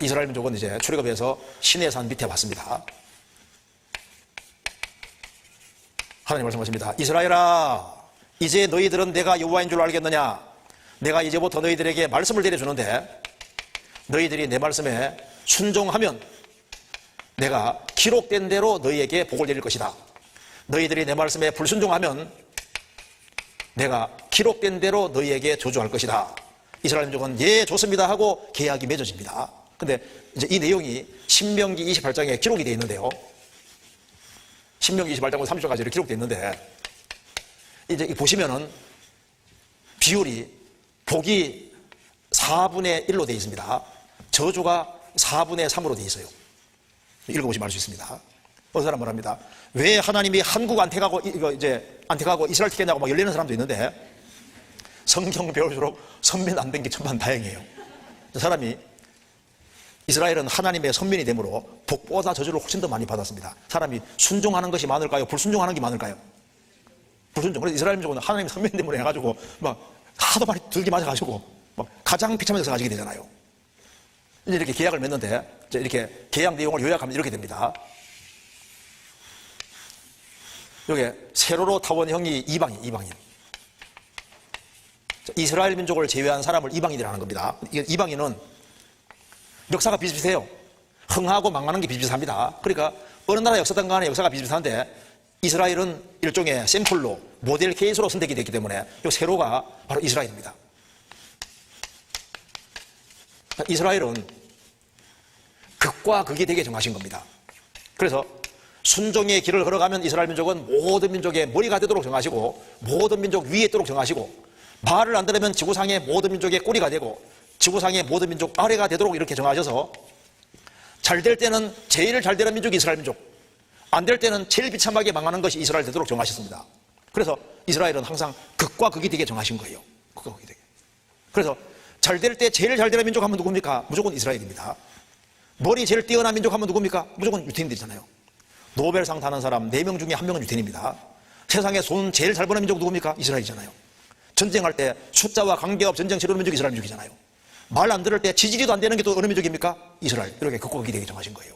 이스라엘 민족은 이제 출애굽해서 시내산 밑에 왔습니다. 하나님 말씀하십니다. 이스라엘아, 이제 너희들은 내가 여호와인 줄 알겠느냐? 내가 이제부터 너희들에게 말씀을 내려주는데 너희들이 내 말씀에 순종하면 내가 기록된 대로 너희에게 복을 내릴 것이다. 너희들이 내 말씀에 불순종하면 내가 기록된 대로 너희에게 저주할 것이다. 이스라엘 민족은 예 좋습니다 하고 계약이 맺어집니다. 근데 이제 이 내용이 신명기 28장에 기록이 되어 있는데요. 신명기 28장부터 30절까지 이렇게 기록되어 있는데 이제 보시면은 비율이 복이 4분의 1로 되어 있습니다. 저주가 4분의 3으로 되어 있어요. 읽어보시면 알 수 있습니다. 어떤 사람 말합니다. 왜 하나님이 한국 안택하고 이스라엘 택했냐고 막 열리는 사람도 있는데 성경 배울수록 선민 안 된 게 천만 다행이에요. 사람이 이스라엘은 하나님의 선민이 되므로 복보다 저주를 훨씬 더 많이 받았습니다. 사람이 순종하는 것이 많을까요? 불순종하는 게 많을까요? 불순종. 그래서 이스라엘 민족은 하나님의 선민 때문에 해가지고 막 하도 많이 들게 맞아가지고 막 가장 비참해서 가지게 되잖아요. 이제 이렇게 계약을 맺는데 이렇게 계약 내용을 요약하면 이렇게 됩니다. 여기 세로로 타원 형이 이방인. 이스라엘 민족을 제외한 사람을 이방인이라는 겁니다. 이방인은 역사가 비슷비슷해요. 흥하고 망하는 게 비슷비슷합니다. 그러니까 어느 나라 역사든 간에 역사가 비슷비슷한데 이스라엘은 일종의 샘플로 모델 케이스로 선택이 됐기 때문에 이 세로가 바로 이스라엘입니다. 이스라엘은 극과 극이 되게 정하신 겁니다. 그래서 순종의 길을 걸어가면 이스라엘 민족은 모든 민족의 머리가 되도록 정하시고 모든 민족 위에 있도록 정하시고 말을 안 들으면 지구상의 모든 민족의 꼬리가 되고 지구상의 모든 민족 아래가 되도록 이렇게 정하셔서 잘 될 때는 제일 잘 되는 민족이 이스라엘 민족, 안 될 때는 제일 비참하게 망하는 것이 이스라엘 되도록 정하셨습니다. 그래서 이스라엘은 항상 극과 극이 되게 정하신 거예요. 극과 극이 되게. 그래서 잘 될 때 제일 잘 되는 민족 하면 누굽니까? 무조건 이스라엘입니다. 머리 제일 뛰어난 민족 하면 누굽니까? 무조건 유태인들이잖아요. 노벨상 타는 사람 4명 중에 1명은 유태인입니다. 세상에 돈 제일 잘 버는 민족 누굽니까? 이스라엘이잖아요. 전쟁할 때 숫자와 관계없이 전쟁 치르는 민족이 이스라엘 민족이잖아요. 말 안 들을 때 지지리도 안 되는 게 또 어느 민족입니까? 이스라엘. 이렇게 극과 극이 되게 정하신 거예요.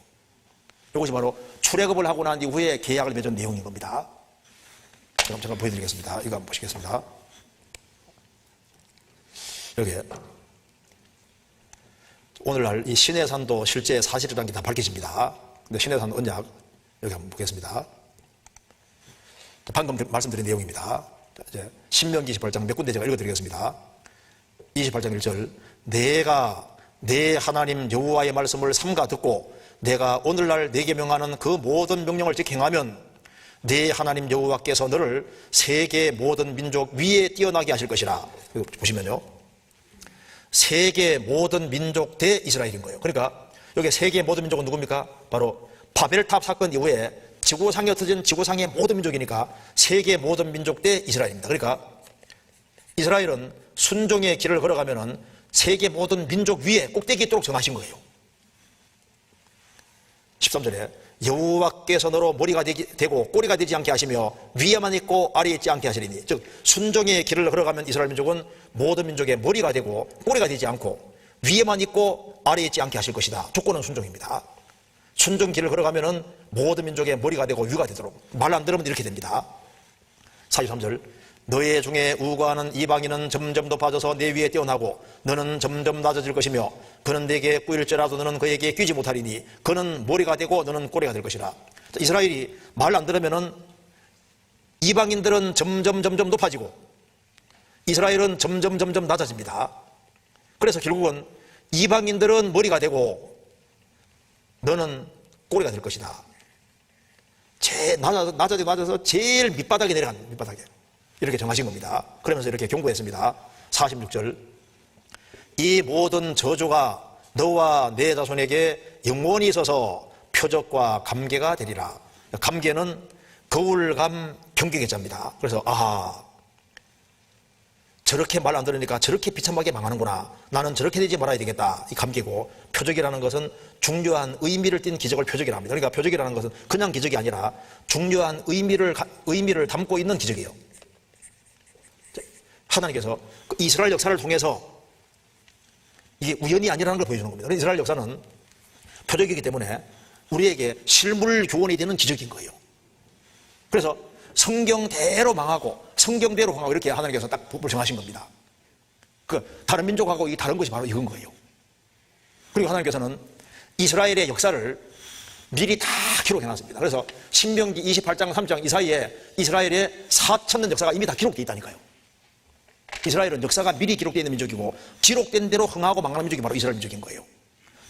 이것이 바로 출애굽을 하고 난 이후에 계약을 맺은 내용인 겁니다. 그럼 제가 보여드리겠습니다. 이거 한번 보시겠습니다. 여기 오늘날 이 시내산도 실제 사실이라는 게 다 밝혀집니다. 근데 시내산 언약 여기 한번 보겠습니다. 방금 말씀드린 내용입니다. 이제 신명기 28장 몇 군데 제가 읽어드리겠습니다. 28장 1절 내가 내 하나님 여호와의 말씀을 삼가 듣고 내가 오늘날 내게 명하는 그 모든 명령을 지켜 행하면 내 하나님 여호와께서 너를 세계 모든 민족 위에 뛰어나게 하실 것이라. 이거 보시면요, 세계 모든 민족 대 이스라엘인 거예요. 그러니까 여기 세계 모든 민족은 누굽니까? 바로 바벨탑 사건 이후에 지구상에 흩어진 지구상의 모든 민족이니까 세계 모든 민족 대 이스라엘입니다. 그러니까 이스라엘은 순종의 길을 걸어가면은 세계 모든 민족 위에 꼭대기에 있도록 정하신 거예요. 13절에 여호와께서 너로 머리가 되고 꼬리가 되지 않게 하시며 위에만 있고 아래에 있지 않게 하시리니, 즉 순종의 길을 걸어가면 이스라엘 민족은 모든 민족의 머리가 되고 꼬리가 되지 않고 위에만 있고 아래에 있지 않게 하실 것이다. 조건은 순종입니다. 순종 길을 걸어가면은 모든 민족의 머리가 되고 위가 되도록. 말 안 들으면 이렇게 됩니다. 43절 너희 중에 우고하는 이방인은 점점 높아져서 내 위에 뛰어나고 너는 점점 낮아질 것이며 그는 내게 꾸일지라도 너는 그에게 끼지 못하리니 그는 머리가 되고 너는 꼬리가 될 것이라. 이스라엘이 말 안 들으면은 이방인들은 점점 높아지고 이스라엘은 점점 낮아집니다. 그래서 결국은 이방인들은 머리가 되고 너는 꼬리가 될 것이다. 제일 낮아서 제일 밑바닥에 내려간 밑바닥에 이렇게 정하신 겁니다. 그러면서 이렇게 경고했습니다. 46절 이 모든 저주가 너와 내 자손에게 영원히 있어서 표적과 감개가 되리라. 감개는 거울감 경계계자입니다. 그래서 저렇게 말 안 들으니까 저렇게 비참하게 망하는구나. 나는 저렇게 되지 말아야 되겠다. 이 감개고, 표적이라는 것은 중요한 의미를 띈 기적을 표적이라 합니다. 그러니까 표적이라는 것은 그냥 기적이 아니라 중요한 의미를 담고 있는 기적이에요. 하나님께서 이스라엘 역사를 통해서 이게 우연이 아니라는 걸 보여주는 겁니다. 이스라엘 역사는 표적이기 때문에 우리에게 실물 교훈이 되는 기적인 거예요. 그래서 성경대로 망하고 성경대로 망하고 이렇게 하나님께서 딱 법을 정하신 겁니다. 다른 민족하고 이 다른 것이 바로 이건 거예요. 그리고 하나님께서는 이스라엘의 역사를 미리 다 기록해놨습니다. 그래서 신명기 28장 3장 이 사이에 이스라엘의 4,000년 역사가 이미 다 기록되어 있다니까요. 이스라엘은 역사가 미리 기록되어 있는 민족이고 기록된 대로 흥하고 망하는 민족이 바로 이스라엘 민족인 거예요.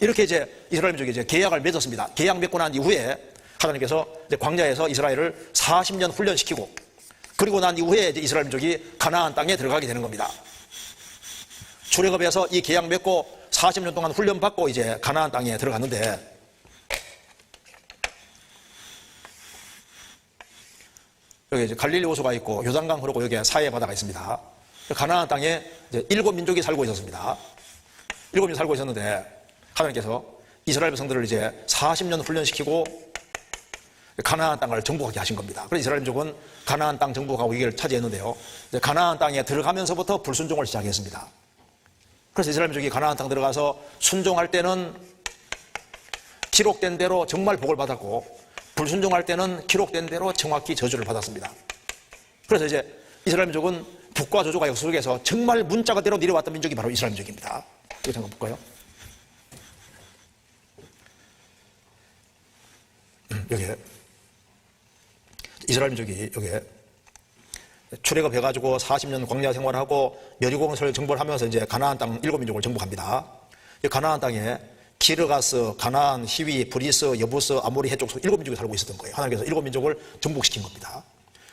이렇게 이제 이스라엘 민족이 이제 계약을 맺었습니다. 계약 맺고 난 이후에 하나님께서 이제 광야에서 이스라엘을 40년 훈련시키고 그리고 난 이후에 이제 이스라엘 민족이 가나안 땅에 들어가게 되는 겁니다. 출애굽에서 이 계약 맺고 40년 동안 훈련받고 이제 가나안 땅에 들어갔는데 여기 이제 갈릴리 호수가 있고 요단강 흐르고 여기에 사해 바다가 있습니다. 가나안 땅에 이제 7민족이 살고 있었습니다. 7민족이 살고 있었는데 하나님께서 이스라엘 백성들을 이제 40년 훈련시키고 가나안 땅을 정복하게 하신 겁니다. 그래서 이스라엘 민족은 가나안 땅 정복하고 위기를 차지했는데요. 이제 가나안 땅에 들어가면서부터 불순종을 시작했습니다. 그래서 이스라엘 민족이 가나안 땅 들어가서 순종할 때는 기록된 대로 정말 복을 받았고 불순종할 때는 기록된 대로 정확히 저주를 받았습니다. 그래서 이제 이스라엘 민족은 북과 저주가 역사 속에서 정말 문자 그대로 내려왔던 민족이 바로 이스라엘 민족입니다. 이거 잠깐 볼까요? 여기 이스라엘 민족이 여기 출애굽해가지고 40년 광야 생활하고 여리고성을 정복을 하면서 이제 가나안 땅 7민족을 정복합니다. 이 가나안 땅에 기르가스, 가나안, 히위, 브리스, 여부스, 아모리, 해족 7민족이 살고 있었던 거예요. 하나님께서 7민족을 정복시킨 겁니다.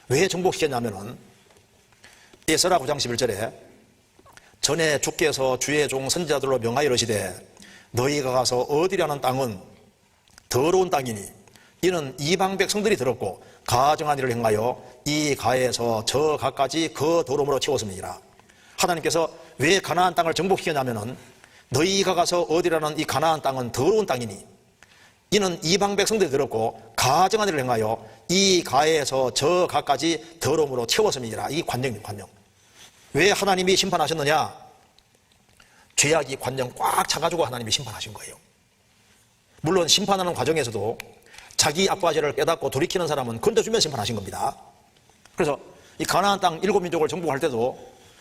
왜 정복시켰냐면은 에스라 9장 11절에 전에 주께서 주의 종 선지자들로 명하여 이르시되 너희가 가서 얻으려는 땅은 더러운 땅이니 이는 이방 백성들이 들었고 가증한 일을 행하여 이 가에서 저 가까지 그 더러움으로 채웠음이니라. 하나님께서 왜 가나안 땅을 정복시켰냐면은 너희가 가서 얻으려는 이 가나안 땅은 더러운 땅이니 이는 이방 백성들이 들었고 가증한 일을 행하여 이 가에서 저 가까지 더러움으로 채웠음이니라. 이 관령입니다. 관령. 왜 하나님이 심판하셨느냐? 죄악이 관령 꽉 차가지고 하나님이 심판하신 거예요. 물론 심판하는 과정에서도 자기 악과 죄를 깨닫고 돌이키는 사람은 건져주면 심판하신 겁니다. 그래서 이 가나안 땅 7민족을 정복할 때도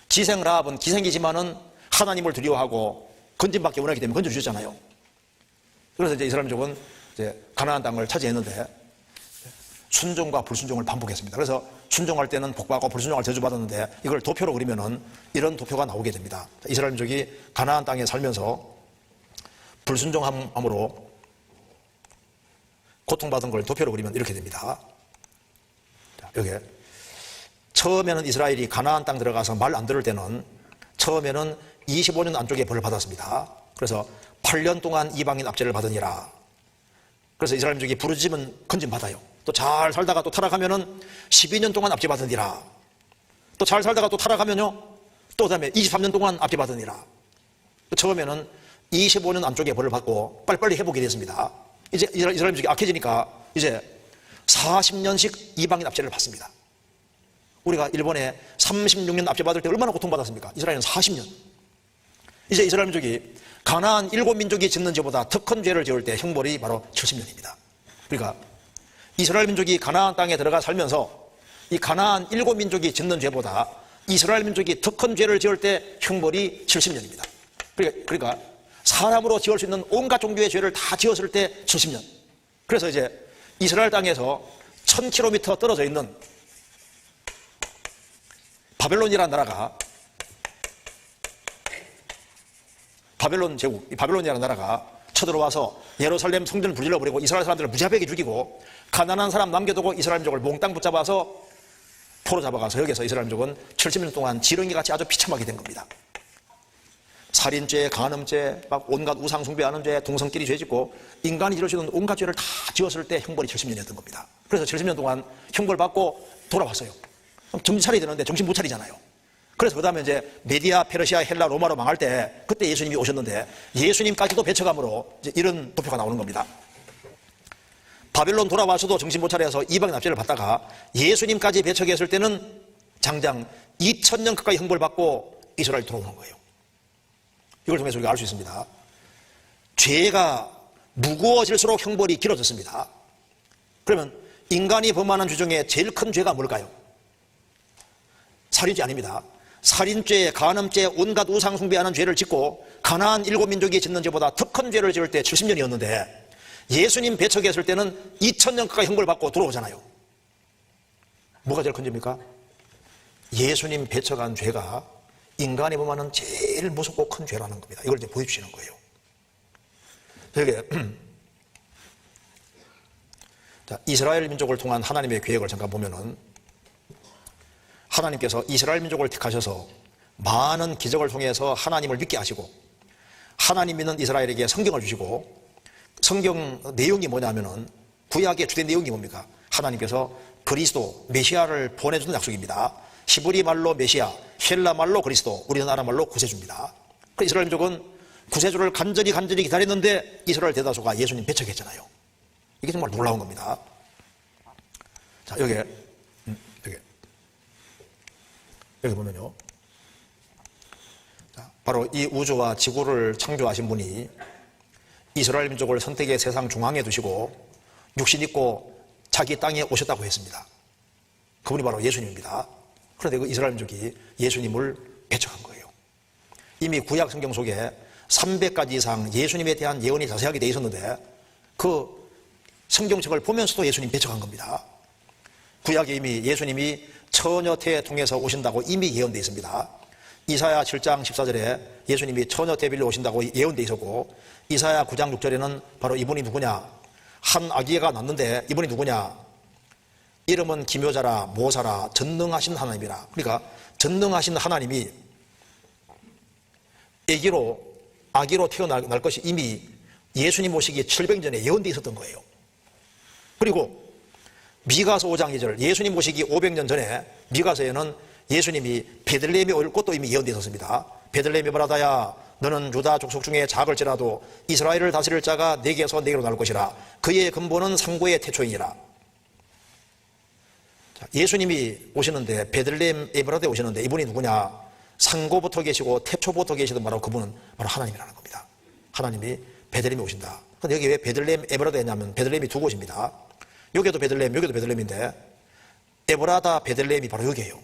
기생 라합은 기생이지만은 하나님을 두려워하고 건짐받기 원하기 때문에 건져주셨잖아요. 그래서 이제 이스라엘 민족은 이제 가나안 땅을 차지했는데 순종과 불순종을 반복했습니다. 그래서 순종할 때는 복받고 불순종할 저주받았는데 이걸 도표로 그리면은 이런 도표가 나오게 됩니다. 이스라엘 민족이 가나안 땅에 살면서 불순종함으로 고통받은 걸 도표로 그리면 이렇게 됩니다. 여기 처음에는 이스라엘이 가나안 땅 들어가서 말 안 들을 때는 처음에는 25년 안쪽에 벌을 받았습니다. 그래서 8년 동안 이방인 압제를 받으니라. 그래서 이스라엘 민족이 부르짖으면 건짐 받아요. 또 잘 살다가 또 타락하면은 12년 동안 압제 받으니라. 또 잘 살다가 또 타락하면요, 또 그다음에 23년 동안 압제 받으니라. 처음에는 25년 안쪽에 벌을 받고 빨리빨리 회복이 됐습니다. 이제 이스라엘 민족이 악해지니까 이제 40년씩 이방인 압제를 받습니다. 우리가 일본에 36년 압제 받을 때 얼마나 고통받았습니까? 이스라엘은 40년. 이제 이스라엘 민족이 가나안 7민족이 짓는 죄보다 더 큰 죄를 지을 때 형벌이 바로 70년입니다. 그러니까 이스라엘 민족이 가나안 땅에 들어가 살면서 이 가나안 7민족이 짓는 죄보다 이스라엘 민족이 더 큰 죄를 지을 때 형벌이 70년입니다. 그러니까 사람으로 지을 수 있는 온갖 종교의 죄를 다 지었을 때 70년. 그래서 이제 이스라엘 땅에서 1000km 떨어져 있는 바벨론이라는 나라가, 바벨론 제국, 이 바벨론이라는 나라가 쳐들어와서 예루살렘 성전을 불질러버리고 이스라엘 사람들을 무자비하게 죽이고 가난한 사람 남겨두고 이스라엘 민족을 몽땅 붙잡아서 포로 잡아가서 여기서 이스라엘 민족은 70년 동안 지렁이같이 아주 비참하게 된 겁니다. 살인죄, 간음죄, 막 온갖 우상 숭배하는 죄, 동성끼리 죄 짓고 인간이 지을 수 있는 온갖 죄를 다 지었을 때 형벌이 70년이었던 겁니다. 그래서 70년 동안 형벌 받고 돌아왔어요. 그럼 정신 차려야 되는데 정신 못 차리잖아요. 그래서 그 다음에 이제 메디아, 페르시아, 헬라, 로마로 망할 때 그때 예수님이 오셨는데 예수님까지도 배척함으로 이제 이런 도표가 나오는 겁니다. 바벨론 돌아와서도 정신 못 차려서 이방인 납치를 받다가 예수님까지 배척했을 때는 장장 2000년 가까이 형벌 받고 이스라엘 들어오는 거예요. 이걸 통해서 우리가 알 수 있습니다. 죄가 무거워질수록 형벌이 길어졌습니다. 그러면 인간이 범하는 죄 중에 제일 큰 죄가 뭘까요? 살인죄 아닙니다. 살인죄, 간음죄, 온갖 우상 숭배하는 죄를 짓고 가나안 7민족이 짓는 죄보다 더 큰 죄를 지을 때 70년이었는데 예수님 배척했을 때는 2000년 가까이 형벌 받고 들어오잖아요. 뭐가 제일 큰 죄입니까? 예수님 배척한 죄가 인간이 범하는 제일 무섭고 큰 죄라는 겁니다. 이걸 이제 보여주시는 거예요. 여기 자, 이스라엘 민족을 통한 하나님의 계획을 잠깐 보면은 하나님께서 이스라엘 민족을 택하셔서 많은 기적을 통해서 하나님을 믿게 하시고 하나님 믿는 이스라엘에게 성경을 주시고 성경 내용이 뭐냐면은 구약의 주된 내용이 뭡니까? 하나님께서 그리스도 메시아를 보내주는 약속입니다. 히브리 말로 메시아, 헬라 말로 그리스도, 우리나라 말로 구세주입니다. 그 이스라엘 민족은 구세주를 간절히 기다렸는데 이스라엘 대다수가 예수님 배척했잖아요. 이게 정말 놀라운 겁니다. 자, 여기 보면요. 자, 바로 이 우주와 지구를 창조하신 분이 이스라엘 민족을 선택의 세상 중앙에 두시고 육신 입고 자기 땅에 오셨다고 했습니다. 그분이 바로 예수님입니다. 그런데 그 이스라엘 민족이 예수님을 배척한 거예요. 이미 구약 성경 속에 300가지 이상 예수님에 대한 예언이 자세하게 되어 있었는데 그 성경책을 보면서도 예수님 배척한 겁니다. 구약에 이미 예수님이 처녀태에 통해서 오신다고 이미 예언되어 있습니다. 이사야 7장 14절에 예수님이 처녀태비로 오신다고 예언되어 있었고 이사야 9장 6절에는 바로 이분이 누구냐? 한 아기가 낳는데 이분이 누구냐? 이름은 기묘자라 모사라 전능하신 하나님이라. 그러니까 전능하신 하나님이 아기로 태어날 것이 이미 예수님 오시기 700년 전에 예언되어 있었던 거예요. 그리고 미가서 5장 2절 예수님 오시기 500년 전에 미가서에는 예수님이 베들레헴에 올 것도 이미 예언되어 있었습니다. 베들레헴 에브라다야 너는 유다 족속 중에 작을지라도 이스라엘을 다스릴 자가 내게서 내게로 나올 것이라. 그의 근본은 상고의 태초이니라. 예수님이 오시는데 베들레헴 에브라다에 오시는데 이분이 누구냐? 상고부터 계시고 태초부터 계시던 바로 그분은 바로 하나님이라는 겁니다. 하나님이 베들레헴에 오신다. 근데 여기 왜 베들레헴 에브라다에 있냐면 베들레헴이 두 곳입니다. 여기도 베들레헴, 여기도 베들레헴인데 에브라다 베들레헴이 바로 여기예요.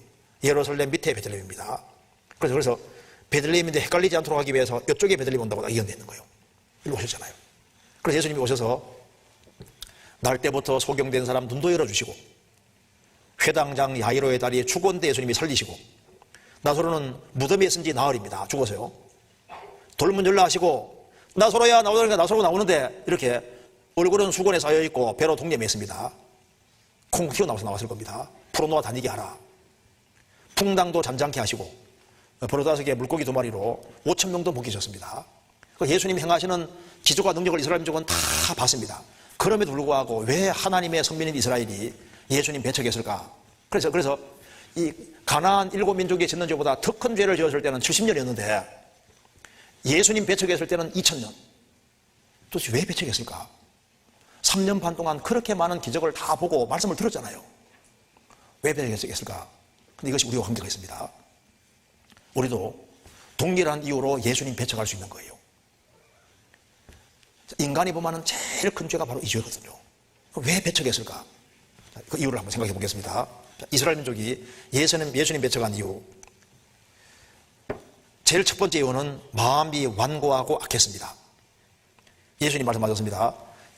예루살렘 밑에 베들레헴입니다. 그래서 베들레헴인데 헷갈리지 않도록 하기 위해서 이쪽에 베들레헴 온다고 예언되어 있는 거예요. 일로 오셨잖아요. 그래서 예수님이 오셔서 날 때부터 소경된 사람 눈도 열어주시고 회당장 야이로의 다리에 죽었는데 예수님이 살리시고 나사로는 무덤에 있은 지 나흘입니다. 죽어서요. 돌문 열라 하시고 나사로야 나오니까 나사로 나오는데 이렇게 얼굴은 수건에 쌓여있고 배로 독념했습니다. 콩 튀어나와서 나왔을 겁니다. 풀어놓아 다니게 하라. 풍당도 잠잠케 하시고 버릇다섯개 물고기 2마리로 5,000명도 먹이셨습니다. 예수님이 행하시는 기적과 능력을 이스라엘 민족은 다 봤습니다. 그럼에도 불구하고 왜 하나님의 선민인 이스라엘이 예수님 배척했을까? 그래서 이 가나안 7민족이 짓는 죄보다 더 큰 죄를 지었을 때는 70년이었는데 예수님 배척했을 때는 2000년. 도대체 왜 배척했을까? 3년 반 동안 그렇게 많은 기적을 다 보고 말씀을 들었잖아요. 왜 배척했을까? 근데 이것이 우리와 관계가 있습니다. 우리도 동일한 이유로 예수님 배척할 수 있는 거예요. 인간이 범하는 제일 큰 죄가 바로 이 죄거든요. 왜 배척했을까? 그 이유를 한번 생각해 보겠습니다. 이스라엘 민족이 예수님 배척한 이유. 제일 첫 번째 이유는 마음이 완고하고 악했습니다. 예수님 말씀하셨습니다.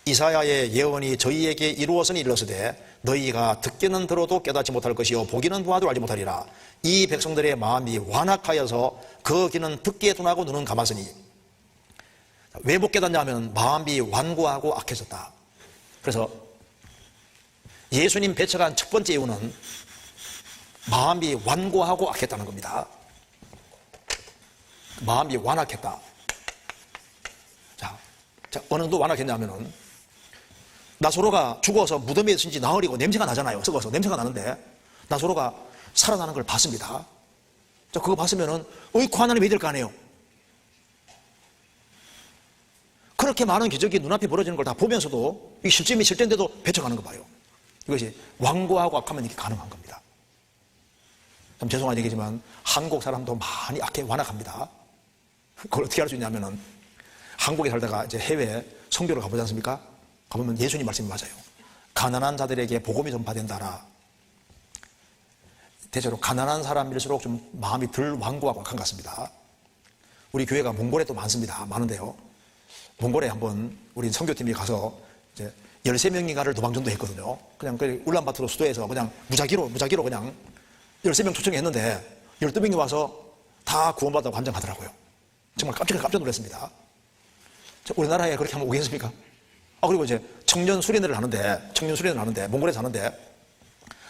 이사야의 예언이 저희에게 이루어서는 이르렀으되 너희가 듣기는 들어도 깨닫지 못할 것이요 보기는 보아도 알지 못하리라. 이 백성들의 마음이 완악하여서 그 귀는 듣기에 둔하고 눈은 감았으니. 왜 못 깨닫냐 하면 마음이 완고하고 악해졌다. 그래서 예수님 배척한 첫 번째 이유는 마음이 완고하고 악했다는 겁니다. 마음이 완악했다. 자, 어느 정도 완악했냐면은, 나소로가 죽어서 무덤에 있은지 나흘이고 냄새가 나잖아요. 썩어서 냄새가 나는데 나소로가 살아나는 걸 봤습니다. 자, 그거 봤으면은 어이쿠 하나님 왜 이럴 거 아니에요. 그렇게 많은 기적이 눈앞에 벌어지는 걸 다 보면서도 이 실점이 실제인데도 배척하는 거 봐요. 이것이 완고하고 악하면 이게 가능한 겁니다. 좀 죄송한 얘기지만 한국 사람도 많이 악해 완악합니다. 그걸 어떻게 할 수 있냐면은 한국에 살다가 이제 해외 선교를 가보지 않습니까? 가보면 예수님 말씀이 맞아요. 가난한 자들에게 복음이 전파된다라. 대체로 가난한 사람일수록 좀 마음이 덜 완고하고 악한 것 같습니다. 우리 교회가 몽골에 또 많습니다. 많은데요. 몽골에 한번 우리 선교팀이 가서 이제 13명인가를 도망전도 했거든요. 그냥 그 울란바토르 수도에서 그냥 무작위로 그냥 13명 초청했는데 12명이 와서 다 구원받아 환장하더라고요. 정말 깜짝 놀랐습니다. 우리나라에 그렇게 하면 오겠습니까? 그리고 이제 청년 수련회를 하는데 몽골에 사는데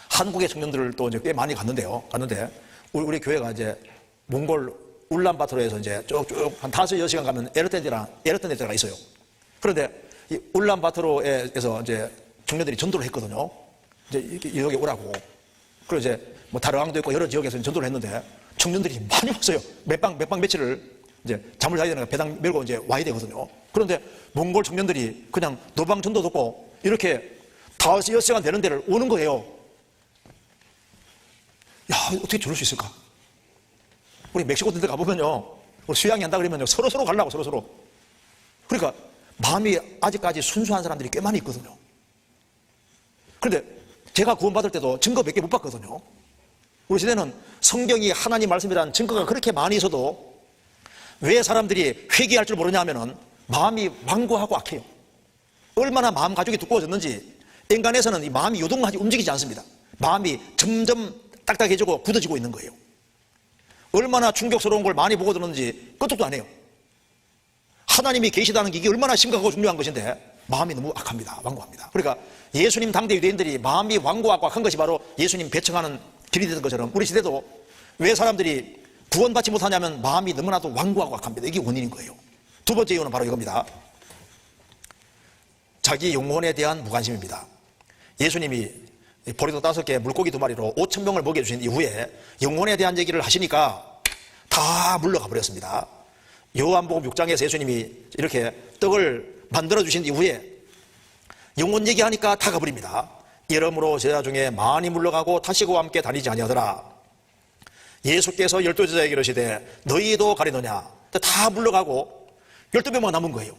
한국의 청년들을 또 이제 꽤 많이 갔는데 우리 교회가 이제 몽골 울란바토르에서 이제 쭉쭉 한 5-6시간 가면 에르탄 데가 있어요. 그런데 이 울란바토르에서 이제 청년들이 전도를 했거든요. 이제 여기 오라고. 그리고 이제 뭐 다르강도 있고 여러 지역에서 전도를 했는데 청년들이 많이 왔어요. 몇 방 며칠을 이제 잠을 자야 되니까 배당 메고 이제 와야 되거든요. 그런데 몽골 청년들이 그냥 노방 전도 듣고 이렇게 5-6시간 되는 데를 오는 거예요. 야, 어떻게 저럴 수 있을까? 우리 멕시코 들 가보면요. 우리 수양이 한다 그러면요. 서로 가려고 서로. 그러니까 마음이 아직까지 순수한 사람들이 꽤 많이 있거든요. 그런데 제가 구원받을 때도 증거 몇 개 못 봤거든요. 우리 시대는 성경이 하나님 말씀이라는 증거가 그렇게 많이 있어도 왜 사람들이 회개할 줄 모르냐 하면은 마음이 완고하고 악해요. 얼마나 마음 가죽이 두꺼워졌는지 인간에서는 이 마음이 요동하지 움직이지 않습니다. 마음이 점점 딱딱해지고 굳어지고 있는 거예요. 얼마나 충격스러운 걸 많이 보고 들었는지 끄떡도 안 해요. 하나님이 계시다는 게 이게 얼마나 심각하고 중요한 것인데 마음이 너무 악합니다. 완고합니다. 그러니까 예수님 당대 유대인들이 마음이 완고하고 악한 것이 바로 예수님 배척하는 길이 되는 것처럼 우리 시대도 왜 사람들이 구원받지 못하냐면 마음이 너무나도 완고하고 악합니다. 이게 원인인 거예요. 두 번째 이유는 바로 이겁니다. 자기 영혼에 대한 무관심입니다. 예수님이 보리도 5개 물고기 2마리로 5,000명을 먹여주신 이후에 영혼에 대한 얘기를 하시니까 다 물러가 버렸습니다. 요한복음 6장에서 예수님이 이렇게 떡을 만들어주신 이후에 영혼 얘기하니까 다 가버립니다. 이러므로 제자 중에 많이 물러가고 다시 그와 함께 다니지 아니하더라. 예수께서 12제자에게 이르시되 너희도 가리느냐. 다 물러가고 12명만 남은 거예요.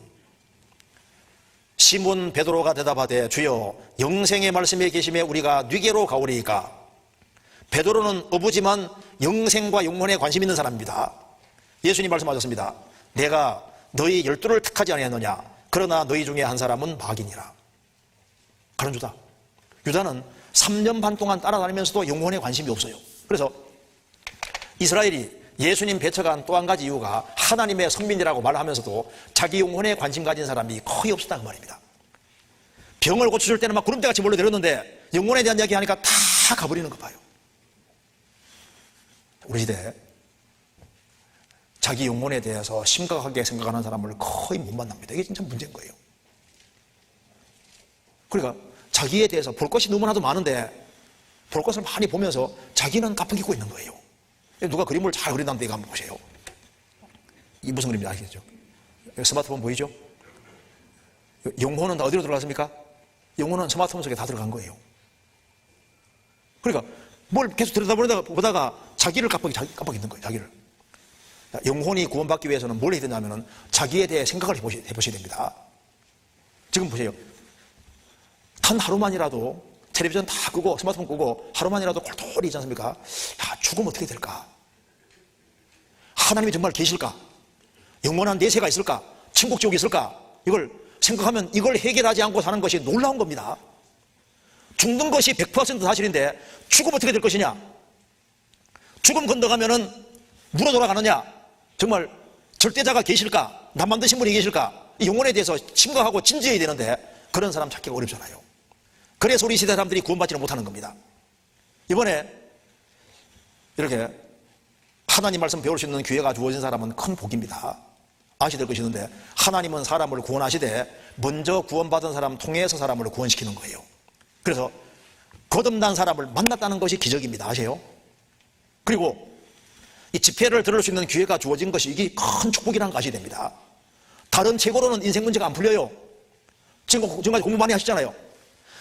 시몬 베드로가 대답하되 주여 영생의 말씀에 계심에 우리가 뉘게로 가오리이까. 베드로는 어부지만 영생과 영혼에 관심 있는 사람입니다. 예수님 말씀하셨습니다. 내가 너희 12를 택하지 아니하느냐. 그러나 너희 중에 한 사람은 마귀니라. 가룟 유다는 3년 반 동안 따라다니면서도 영혼에 관심이 없어요. 그래서 이스라엘이 예수님 배척한 또 한 가지 이유가 하나님의 선민이라고 말하면서도 자기 영혼에 관심 가진 사람이 거의 없었다는 말입니다. 병을 고쳐줄 때는 막 구름대같이 몰려들었는데 영혼에 대한 이야기 하니까 다 가버리는 거 봐요. 우리 시대에 자기 영혼에 대해서 심각하게 생각하는 사람을 거의 못 만납니다. 이게 진짜 문제인 거예요. 그러니까 자기에 대해서 볼 것이 너무나도 많은데 볼 것을 많이 보면서 자기는 깜빡이고 있는 거예요. 누가 그림을 잘 그린다는데 이거 한번 보세요. 이 무슨 그림인지 아시겠죠? 스마트폰 보이죠? 영혼은 다 어디로 들어갔습니까? 영혼은 스마트폰 속에 다 들어간 거예요. 그러니까 뭘 계속 들여다보다가 자기를 깜빡이는 거예요. 자기를. 영혼이 구원받기 위해서는 뭘 해야 되냐면 자기에 대해 생각을 해보셔야 됩니다. 지금 보세요. 단 하루만이라도 텔레비전 다 끄고 스마트폰 끄고 하루만이라도 골똘히 있지 않습니까? 야, 죽으면 어떻게 될까? 하나님이 정말 계실까? 영원한 내세가 있을까? 천국지옥이 있을까? 이걸 생각하면 이걸 해결하지 않고 사는 것이 놀라운 겁니다. 죽는 것이 100% 사실인데 죽으면 어떻게 될 것이냐? 죽음 건너가면은 물어 돌아가느냐? 정말 절대자가 계실까? 남 만드신 분이 계실까? 이 영혼에 대해서 심각하고 진지해야 되는데 그런 사람 찾기가 어렵잖아요. 그래서 우리 시대 사람들이 구원받지는 못하는 겁니다. 이번에 이렇게 하나님 말씀 배울 수 있는 기회가 주어진 사람은 큰 복입니다. 아셔야 될 것이 있는데, 하나님은 사람을 구원하시되 먼저 구원받은 사람 통해서 사람을 구원시키는 거예요. 그래서 거듭난 사람을 만났다는 것이 기적입니다. 아세요? 그리고 이 집회를 들을 수 있는 기회가 주어진 것이 이게 큰 축복이라는 거 아셔야 됩니다. 다른 책으로는 인생 문제가 안 풀려요. 지금까지 공부 많이 하시잖아요.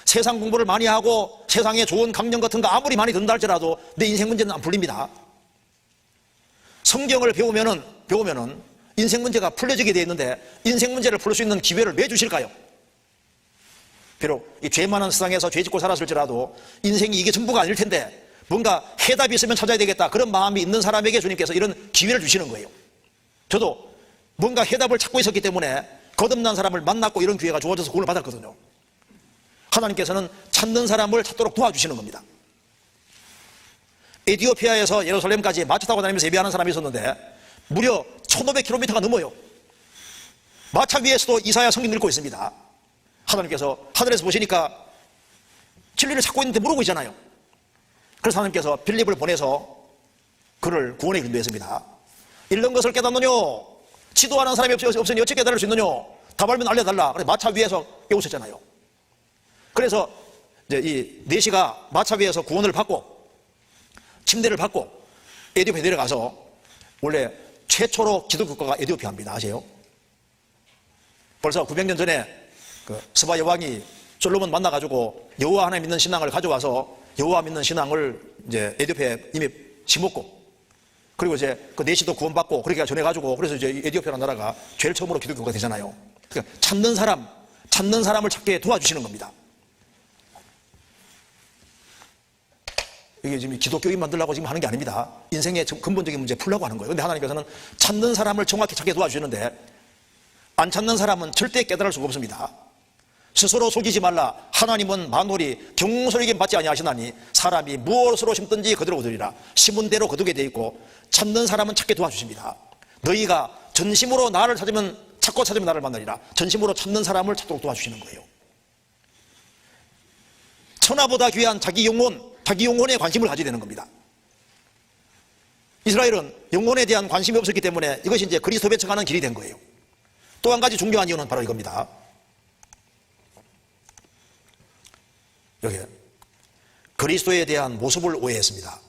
세상 공부를 많이 하고 세상에 좋은 강령 같은 거 아무리 많이 듣는다 할지라도 내 인생 문제는 안 풀립니다. 성경을 배우면은 인생 문제가 풀려지게 되어 있는데, 인생 문제를 풀 수 있는 기회를 왜 주실까요? 비록 이 죄 많은 세상에서 죄 짓고 살았을지라도 인생이 이게 전부가 아닐 텐데 뭔가 해답이 있으면 찾아야 되겠다, 그런 마음이 있는 사람에게 주님께서 이런 기회를 주시는 거예요. 저도 뭔가 해답을 찾고 있었기 때문에 거듭난 사람을 만났고 이런 기회가 주어져서 구원을 받았거든요. 하나님께서는 찾는 사람을 찾도록 도와주시는 겁니다. 에티오피아에서 예루살렘까지 마차 타고 다니면서 예배하는 사람이 있었는데 무려 1500km가 넘어요. 마차 위에서도 이사야 성경 읽고 있습니다. 하나님께서 하늘에서 보시니까 진리를 찾고 있는데 모르고 있잖아요. 그래서 하나님께서 빌립을 보내서 그를 구원에 인도했습니다. 읽는 것을 깨닫느뇨? 지도하는 사람이 없으니 어찌 깨달을 수 있느뇨? 답 알면 알려달라. 그래서 마차 위에서 깨우쳤잖아요. 그래서 이제 이 내시가 마차 위에서 구원을 받고 침대를 받고 에티오피아에 내려가서, 원래 최초로 기독교가 에티오피아입니다. 아세요? 벌써 900년 전에 그 스바 여왕이 솔로몬 만나가지고 여호와 하나님 믿는 신앙을 가져와서 여호와 믿는 신앙을 이제 에티오피아에 이미 심었고, 그리고 이제 그 내시도 구원받고 그렇게 전해가지고, 그래서 이제 에티오피아라는 나라가 제일 처음으로 기독교가 되잖아요. 그러니까 찾는 사람을 찾게 도와주시는 겁니다. 이게 지금 기독교인 만들려고 지금 하는 게 아닙니다. 인생의 근본적인 문제 풀려고 하는 거예요. 그런데 하나님께서는 찾는 사람을 정확히 찾게 도와주시는데, 안 찾는 사람은 절대 깨달을 수가 없습니다. 스스로 속이지 말라. 하나님은 만홀히 경솔에게 받지 아니하시나니 사람이 무엇으로 심든지 그대로 거두리라. 심은 대로 거두게 돼 있고, 찾는 사람은 찾게 도와주십니다. 너희가 전심으로 나를 찾고 찾으면 나를 만나리라. 전심으로 찾는 사람을 찾도록 도와주시는 거예요. 천하보다 귀한 자기 영혼에 관심을 가지게 되는 겁니다. 이스라엘은 영혼에 대한 관심이 없었기 때문에 이것이 이제 그리스도 배척하는 길이 된 거예요. 또 한 가지 중요한 이유는 바로 이겁니다. 여기 그리스도에 대한 모습을 오해했습니다.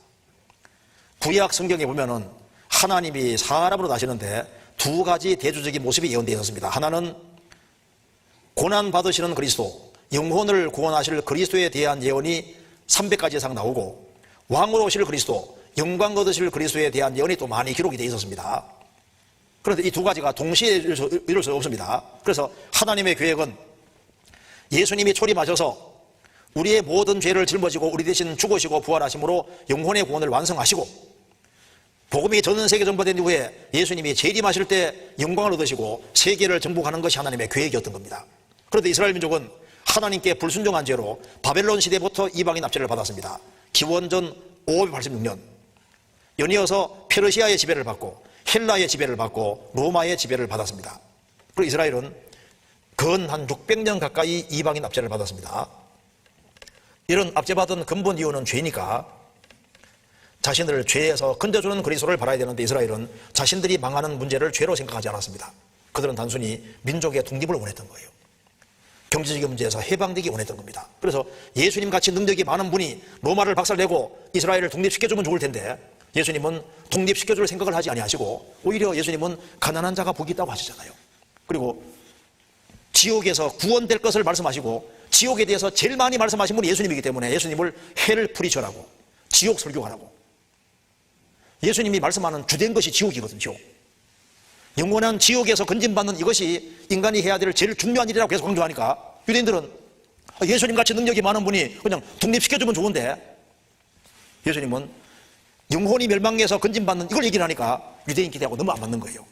구약 성경에 보면은 하나님이 사람으로 나시는데 두 가지 대조적인 모습이 예언되어 있었습니다. 하나는 고난 받으시는 그리스도, 영혼을 구원하실 그리스도에 대한 예언이 300가지 이상 나오고, 왕으로 오실 그리스도, 영광 얻으실 그리스도에 대한 예언이 또 많이 기록이 되어 있었습니다. 그런데 이 두 가지가 동시에 이룰 수 없습니다. 그래서 하나님의 계획은 예수님이 초림하셔서 우리의 모든 죄를 짊어지고 우리 대신 죽으시고 부활하심으로 영혼의 구원을 완성하시고, 복음이 전 세계 전파된 이후에 예수님이 재림하실 때 영광을 얻으시고 세계를 정복하는 것이 하나님의 계획이었던 겁니다. 그런데 이스라엘 민족은 하나님께 불순종한 죄로 바벨론 시대부터 이방인 납치를 받았습니다. 기원전 586년 연이어서 페르시아의 지배를 받고 헬라의 지배를 받고 로마의 지배를 받았습니다. 그리고 이스라엘은 근 한 600년 가까이 이방인 납치를 받았습니다. 이런 압제받은 근본 이유는 죄니까 자신들을 죄에서 건져주는 그리스도를 바라야 되는데, 이스라엘은 자신들이 망하는 문제를 죄로 생각하지 않았습니다. 그들은 단순히 민족의 독립을 원했던 거예요. 경제적인 문제에서 해방되기 원했던 겁니다. 그래서 예수님 같이 능력이 많은 분이 로마를 박살내고 이스라엘을 독립시켜주면 좋을 텐데, 예수님은 독립시켜줄 생각을 하지 아니하시고 오히려 예수님은 가난한 자가 복이 있다고 하시잖아요. 그리고 지옥에서 구원될 것을 말씀하시고, 지옥에 대해서 제일 많이 말씀하신 분이 예수님이기 때문에 예수님을 헬 프리처라고, 지옥 설교하라고. 예수님이 말씀하는 주된 것이 지옥이거든요. 영원한 지옥에서 건진받는 이것이 인간이 해야 될 제일 중요한 일이라고 계속 강조하니까 유대인들은 예수님같이 능력이 많은 분이 그냥 독립시켜주면 좋은데, 예수님은 영혼이 멸망해서 건진받는 이걸 얘기를 하니까 유대인 기대하고 너무 안 맞는 거예요.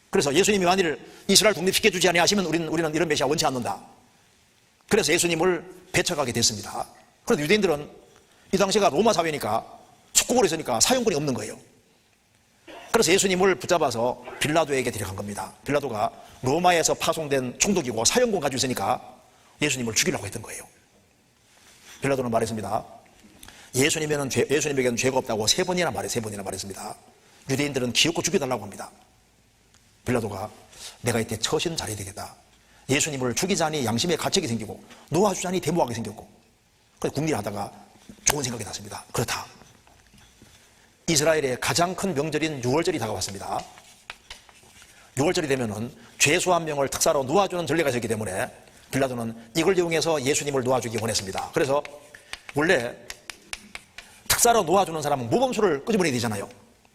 그래서 예수님이 만일 이스라엘 독립시켜주지 아니하시면 우리는 이런 메시아 원치 않는다. 그래서 예수님을 배척하게 됐습니다. 그런데 유대인들은 이 당시가 로마 사회니까 속국으로 있으니까 사용권이 없는 거예요. 그래서 예수님을 붙잡아서 빌라도에게 데려간 겁니다. 빌라도가 로마에서 파송된 총독이고 사형권 가지고 있으니까 예수님을 죽이려고 했던 거예요. 빌라도는 말했습니다. 예수님에게는 죄가 없다고 세 번이나 말했습니다. 유대인들은 기웃고 죽여달라고 합니다. 빌라도가 내가 이때 처신 잘해야 되겠다. 예수님을 죽이자니 양심의 가책이 생기고 놓아주자니 대모하게 생겼고, 그래서 궁리하다가 좋은 생각이 났습니다. 그렇다. 이스라엘의 가장 큰 명절인 유월절이 다가왔습니다. 유월절이 되면은 죄수 한 명을 특사로 놓아주는 전례가 있었기 때문에 빌라도는 이걸 이용해서 예수님을 놓아주기 원했습니다. 그래서 원래 특사로 놓아주는 사람은 모범수를 끄집어내야 되잖아요.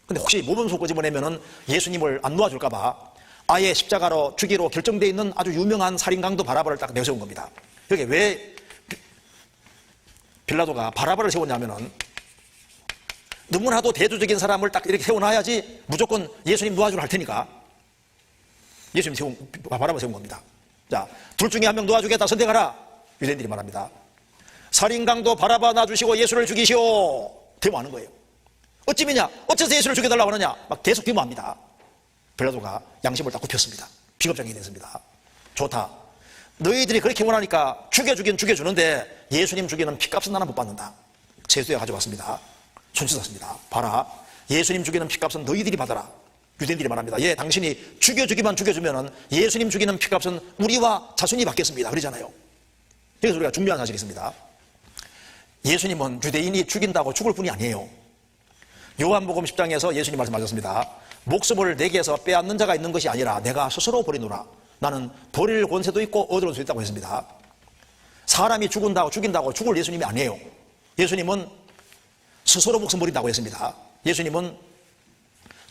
근데 혹시 모범수 끄집어내면은 예수님을 안 놓아줄까봐 아예 십자가로 주기로 결정되어 있는 아주 유명한 살인강도 바라바를 딱 내세운 겁니다. 여기 왜 빌라도가 바라바를 세웠냐면은 너무나도 대조적인 사람을 딱 이렇게 세워놔야지 무조건 예수님 놓아주라 할 테니까 예수님 바라바 세운 겁니다. 자, 둘 중에 한 명 놓아주겠다 선택하라. 유대인들이 말합니다. 살인강도 바라바 놔주시고 예수를 죽이시오. 데모하는 거예요. 어찌미냐? 어째서 예수를 죽여달라고 하느냐? 막 계속 데모합니다. 빌라도가 양심을 딱 굽혔습니다. 비겁장이 됐습니다. 좋다. 너희들이 그렇게 원하니까 죽여주긴 죽여주는데 예수님 죽이는 피값은 나는 못 받는다. 세수에 가져왔습니다. 손짓었습니다. 봐라. 예수님 죽이는 피값은 너희들이 받아라. 유대인들이 말합니다. 예, 당신이 죽여주기만 죽여주면은 예수님 죽이는 피값은 우리와 자손이 받겠습니다. 그러잖아요. 그래서 우리가 중요한 사실이 있습니다. 예수님은 유대인이 죽인다고 죽을 분이 아니에요. 요한복음 10장에서 예수님 말씀하셨습니다. 목숨을 내게서 빼앗는 자가 있는 것이 아니라 내가 스스로 버리노라. 나는 버릴 권세도 있고 얻을 권세도 있다고 했습니다. 사람이 죽인다고 죽을 예수님이 아니에요. 예수님은 스스로 목숨 버린다고 했습니다. 예수님은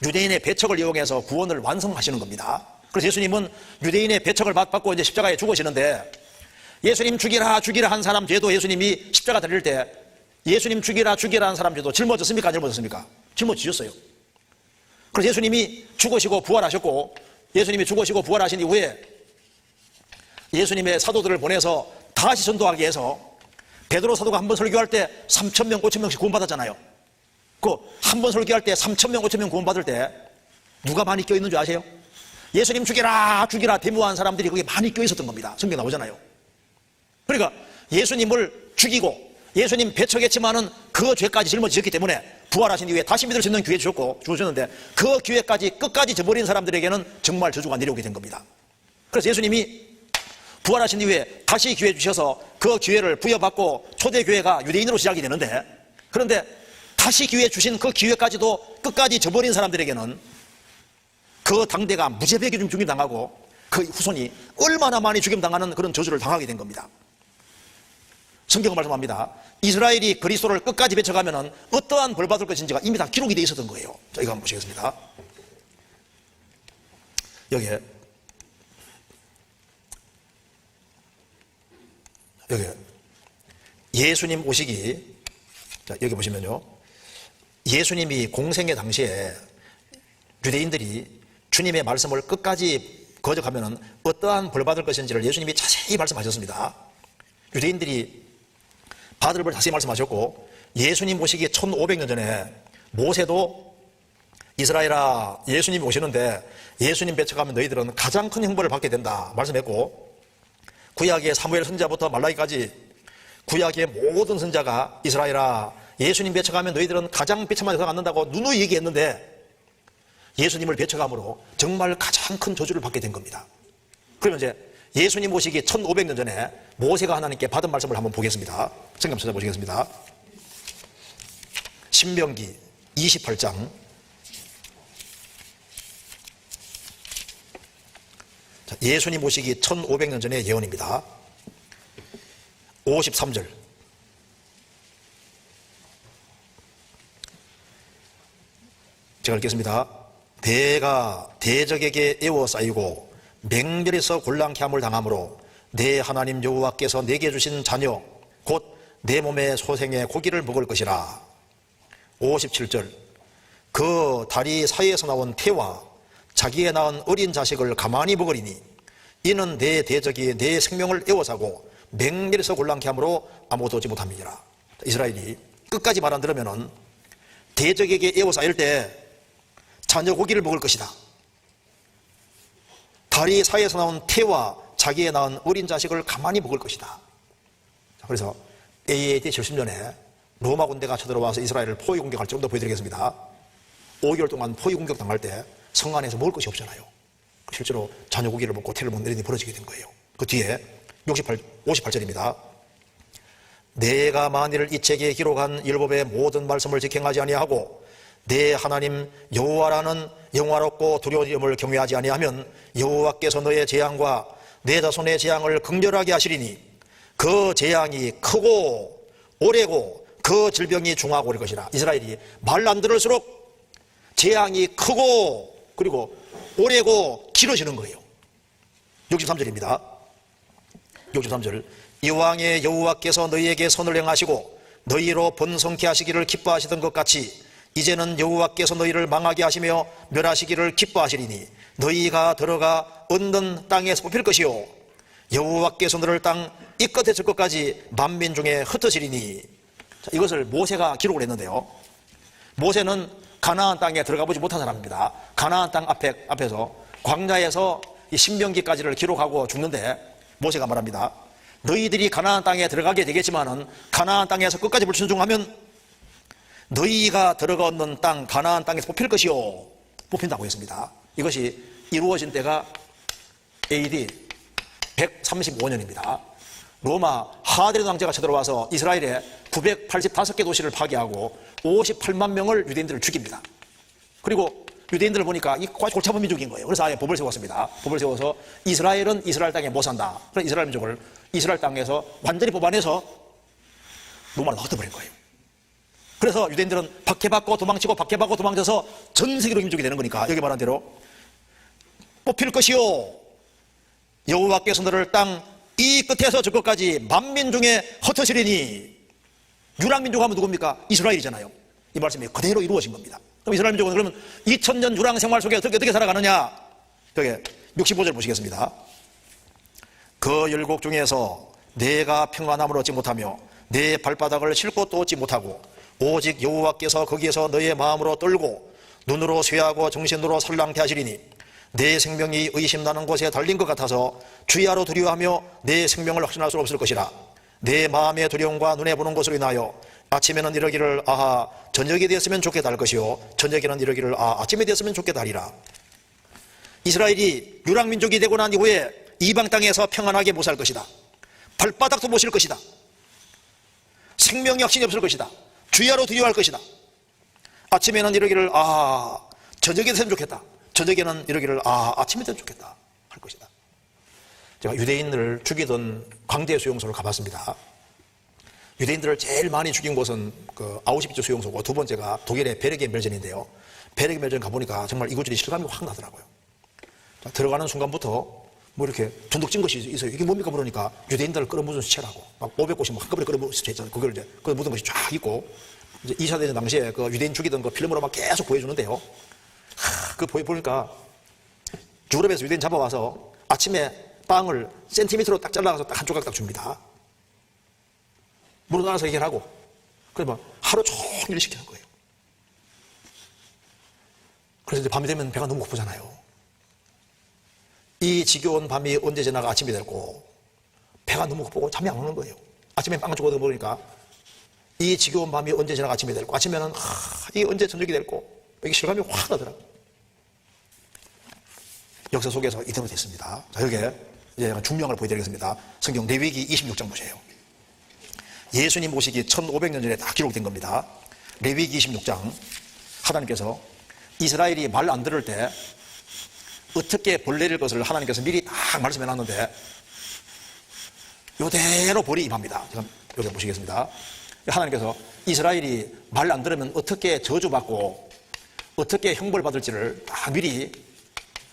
유대인의 배척을 이용해서 구원을 완성하시는 겁니다. 그래서 예수님은 유대인의 배척을 받고 이제 십자가에 죽으시는데 예수님 죽이라 한 사람 죄도 예수님이 십자가 달릴 때 예수님 죽이라 한 사람 죄도 짊어졌습니까? 안 짊어졌습니까? 짊어지셨어요. 그래서 예수님이 죽으시고 부활하셨고 예수님이 죽으시고 부활하신 이후에 예수님의 사도들을 보내서 다시 전도하기 위해서 베드로 사도가 한 번 설교할 때 3,000명, 5,000명씩 구원받았잖아요. 그 한 번 설교할 때 3,000명, 5,000명 구원받을 때 누가 많이 껴있는 줄 아세요? 예수님 죽이라 데모한 사람들이 거기에 많이 껴있었던 겁니다. 성경 나오잖아요. 그러니까 예수님을 죽이고 예수님 배척했지만은 그 죄까지 짊어지셨기 때문에 부활하신 이후에 다시 믿을 수 있는 기회 주셨는데 그 기회까지 끝까지 저버린 사람들에게는 정말 저주가 내려오게 된 겁니다. 그래서 예수님이 부활하신 이후에 다시 기회 주셔서 그 기회를 부여받고 초대교회가 유대인으로 시작이 되는데, 그런데 다시 기회 주신 그 기회까지도 끝까지 저버린 사람들에게는 그 당대가 무자비하게 죽임당하고 그 후손이 얼마나 많이 죽임당하는 그런 저주를 당하게 된 겁니다. 성경은 말씀합니다. 이스라엘이 그리스도를 끝까지 배척하면 어떠한 벌 받을 것인지가 이미 다 기록이 되어 있었던 거예요. 자, 이거 한번 보시겠습니다. 여기에 예수님 오시기, 자, 여기 보시면요. 예수님이 공생의 당시에 유대인들이 주님의 말씀을 끝까지 거역하면 어떠한 벌 받을 것인지를 예수님이 자세히 말씀하셨습니다. 유대인들이 받을 벌 자세히 말씀하셨고, 예수님 오시기 1500년 전에 모세도 이스라엘아 예수님이 오시는데 예수님 배척하면 너희들은 가장 큰 형벌을 받게 된다 말씀했고, 구약의 사무엘 선지자부터 말라기까지 구약의 모든 선지자가 이스라엘아 예수님 배척하면 너희들은 가장 비참한 영광을 갖는다고 누누이 얘기했는데 예수님을 배척함으로 정말 가장 큰 저주를 받게 된 겁니다. 그러면 이제 예수님 오시기 1500년 전에 모세가 하나님께 받은 말씀을 한번 보겠습니다. 성경 찾아보시겠습니다. 신명기 28장 예수님 오시기 1500년 전의 예언입니다. 53절 제가 읽겠습니다. 대가 대적에게 에워싸이고 맹렬에서 곤란케 함을 당하므로 내 하나님 여호와께서 내게 주신 자녀 곧 내 몸의 소생의 고기를 먹을 것이라. 57절 그 다리 사이에서 나온 태와 자기의 낳은 어린 자식을 가만히 먹으리니 이는 내 대적이 내 생명을 에워싸고 맹렬에서 곤란케 함으로 아무것도 얻지 못함이니라. 이스라엘이 끝까지 말 안 들으면은 대적에게 에워싸일 때 자녀 고기를 먹을 것이다. 다리 사이에서 나온 태와 자기의 낳은 어린 자식을 가만히 먹을 것이다. 그래서 AAD 70년에 로마 군대가 쳐들어와서 이스라엘을 포위 공격할 정도 보여드리겠습니다. 5개월 동안 포위 공격 당할 때 성 안에서 먹을 것이 없잖아요. 실제로 자녀 고기를 먹고 태를 먹는 일이 벌어지게 된 거예요. 그 뒤에 58절입니다. 내가 만일 이 책에 기록한 율법의 모든 말씀을 지행하지 아니하고 내 하나님 여호와라는 영화롭고 두려움을 경외하지 아니하면 여호와께서 너의 재앙과 내 자손의 재앙을 극렬하게 하시리니 그 재앙이 크고 오래고 그 질병이 중하고 올 것이라. 이스라엘이 말 안 들을수록 재앙이 크고 그리고 오래고 길어지는 거예요. 63절입니다. 63절. 이왕의 여호와께서 너희에게 선을 행하시고 너희로 번성케 하시기를 기뻐하시던 것 같이 이제는 여호와께서 너희를 망하게 하시며 멸하시기를 기뻐하시리니 너희가 들어가 얻는 땅에서 뽑힐 것이요 여호와께서 너를 땅 이 끝에 질 것까지 만민 중에 흩어지리니. 자, 이것을 모세가 기록을 했는데요. 모세는 가나안 땅에 들어가 보지 못한 사람입니다. 가나안 땅 앞에서 광야에서 이 신명기까지를 기록하고 죽는데 모세가 말합니다. 너희들이 가나안 땅에 들어가게 되겠지만은 가나안 땅에서 끝까지 불순종하면 너희가 들어가 얻는 땅 가나안 땅에서 뽑힐 것이요. 뽑힌다고 했습니다. 이것이 이루어진 때가 AD 135년입니다. 로마 하드레도 황제가 쳐들어와서 이스라엘에 985개 도시를 파괴하고 58만 명을 유대인들을 죽입니다. 그리고 유대인들을 보니까 이 골치 아픈 민족인 거예요. 그래서 아예 법을 세웠습니다. 법을 세워서 이스라엘은 이스라엘 땅에 못 산다. 그래서 이스라엘 민족을 이스라엘 땅에서 완전히 뽑아내서 로마로 흩어버린 거예요. 그래서 유대인들은 박해받고 도망치고 박해받고 도망쳐서 전 세계로 민족이 되는 거니까 여기 말한 대로 뽑힐 것이요 여호와께서 너를 땅 이 끝에서 저 끝까지 만민 중에 흩어지리니. 유랑민족 하면 누굽니까? 이스라엘이잖아요. 이 말씀이 그대로 이루어진 겁니다. 그럼 이스라엘 민족은 그러면 2000년 유랑 생활 속에 어떻게 살아가느냐? 여기 65절 보시겠습니다. 그 율곡 중에서 내가 평안함을 얻지 못하며 내 발바닥을 쉴 곳도 얻지 못하고 오직 여호와께서 거기에서 너의 마음으로 떨고 눈으로 쇠하고 정신으로 살랑케 하시리니 내 생명이 의심나는 곳에 달린 것 같아서 주야로 두려워하며 내 생명을 확신할 수 없을 것이라. 내 마음의 두려움과 눈에 보는 것으로 인하여 아침에는 이러기를 아하 저녁이 되었으면 좋겠다 할 것이요 저녁에는 이러기를 아침이 되었으면 좋겠다 하리라. 이스라엘이 유랑민족이 되고 난 이후에 이방 땅에서 평안하게 못 살 것이다. 발바닥도 못 쉴 것이다. 생명이 확신이 없을 것이다. 주야로 두려워할 것이다. 아침에는 이러기를 저녁이 됐으면 좋겠다. 저녁에는 이러기를 아침이 됐으면 좋겠다 할 것이다. 제가 유대인들을 죽이던 광대 수용소를 가봤습니다. 유대인들을 제일 많이 죽인 곳은 그 아우슈비츠 수용소고 두 번째가 독일의 베르겐 멜전인데요. 베르겐 멜전 가보니까 정말 이곳들이 실감이 확 나더라고요. 자, 들어가는 순간부터 뭐 이렇게 전독 찐 것이 있어요. 이게 뭡니까 그러니까 유대인들을 끌어묻은 시체라고 막 500곳이 뭐 한꺼번에 끌어묻은 시체 있잖아요. 그걸 이제 묻은 것이 쫙 있고 이제 2차 대전 당시에 그 유대인 죽이던 그 필름으로 막 계속 보여주는데요. 그 보니까 유럽에서 유대인 잡아와서 아침에 빵을 센티미터로 딱 잘라서 딱 한 조각 딱 줍니다. 물어 나와서 해결하고 그러면 하루 종일 시키는 거예요. 그래서 이제 밤이 되면 배가 너무 고프잖아요. 이 지겨운 밤이 언제 지나가 아침이 됐고 배가 너무 고프고 잠이 안 오는 거예요. 아침에 빵을 주고 먹으니까 이 지겨운 밤이 언제 지나가 아침이 됐고 아침에는 이게 언제 저녁이 됐고 여기 실감이 확 나더라고요. 역사 속에서 이대로 됐습니다. 자, 여기에 이제 중요한 걸 보여드리겠습니다. 성경 레위기 26장 보세요. 예수님 오시기 1500년 전에 다 기록된 겁니다. 레위기 26장 하나님께서 이스라엘이 말 안 들을 때 어떻게 벌 내릴 것을 하나님께서 미리 딱 말씀해 놨는데 이대로 벌이 임합니다. 지금 여기 보시겠습니다. 하나님께서 이스라엘이 말 안 들으면 어떻게 저주받고 어떻게 형벌 받을지를 다 미리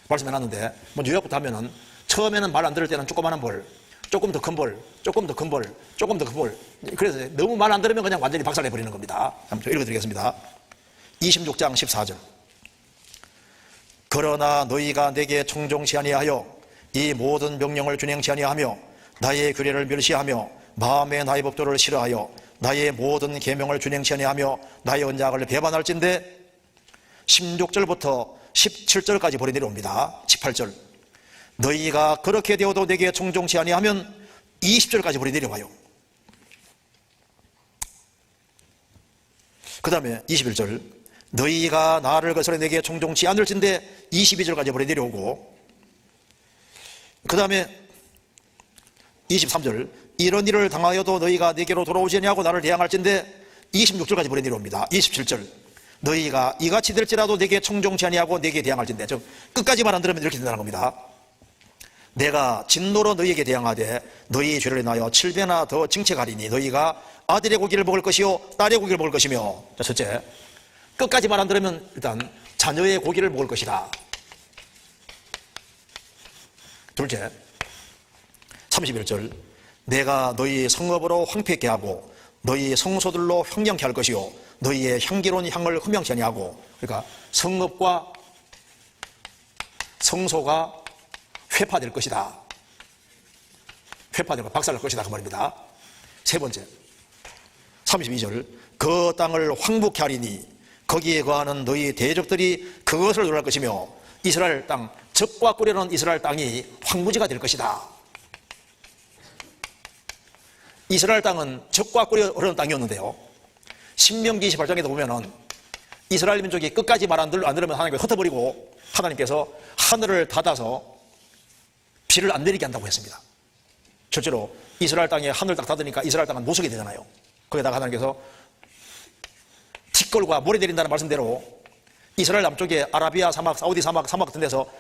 말씀해 놨는데 먼저 요약부터 하면은 처음에는 말 안 들을 때는 조그마한 벌, 조금 더 큰 벌, 조금 더 큰 벌, 조금 더 큰 벌. 그래서 너무 말 안 들으면 그냥 완전히 박살내 버리는 겁니다. 한번 읽어드리겠습니다. 26장 14절. 그러나 너희가 내게 청종치 아니하여 이 모든 명령을 준행치 아니하며 나의 규례를 멸시하며 마음의 나의 법도를 싫어하여 나의 모든 계명을 준행치 아니하며 나의 언약을 배반할진대 16절부터 17절까지 벌이 내려옵니다. 18절. 너희가 그렇게 되어도 내게 청종치 아니하면 20절까지 벌이 내려와요. 그 다음에 21절, 너희가 나를 거스려 내게 청종치 않을진대 22절까지 보내 내려오고, 그 다음에 23절, 이런 일을 당하여도 너희가 내게로 돌아오지 아니하고 나를 대항할진대 26절까지 보내 내려옵니다. 27절, 너희가 이같이 될지라도 내게 청종치 아니하고 내게 대항할진대. 즉 끝까지만 안 들으면 이렇게 된다는 겁니다. 내가 진노로 너희에게 대항하되 너희의 죄를 인하여 7배나 더 징책하리니 너희가 아들의 고기를 먹을 것이요 딸의 고기를 먹을 것이며. 자, 첫째, 끝까지만 안 들으면 일단 자녀의 고기를 먹을 것이다. 둘째, 31절, 내가 너희 성읍으로 황폐케 하고 너희 성소들로 횡령케 할 것이요 너희의 향기로운 향을 흠명치 아니하고. 그러니까 성읍과 성소가 회파될 것이다. 회파될 것, 박살날 것이다 그 말입니다. 세 번째, 32절, 그 땅을 황무케 하리니 거기에 거하는 너희 대적들이 그것을 노래할 것이며 이스라엘 땅, 적과 꿀이라는 이스라엘 땅이 황무지가 될 것이다. 이스라엘 땅은 적과 꿀이 흐르는 땅이었는데요, 신명기 28장에도 보면은 이스라엘 민족이 끝까지 말 안 들으면 하나님께서 흩어버리고 하나님께서 하늘을 닫아서 비를 안 내리게 한다고 했습니다. 실제로 이스라엘 땅에 하늘 딱 닫으니까 이스라엘 땅은 노숙이 되잖아요. 거기다가 하나님께서 티끌과 모래 내린다는 말씀대로 이스라엘 남쪽에 아라비아 사막, 사우디 사막 같은 데서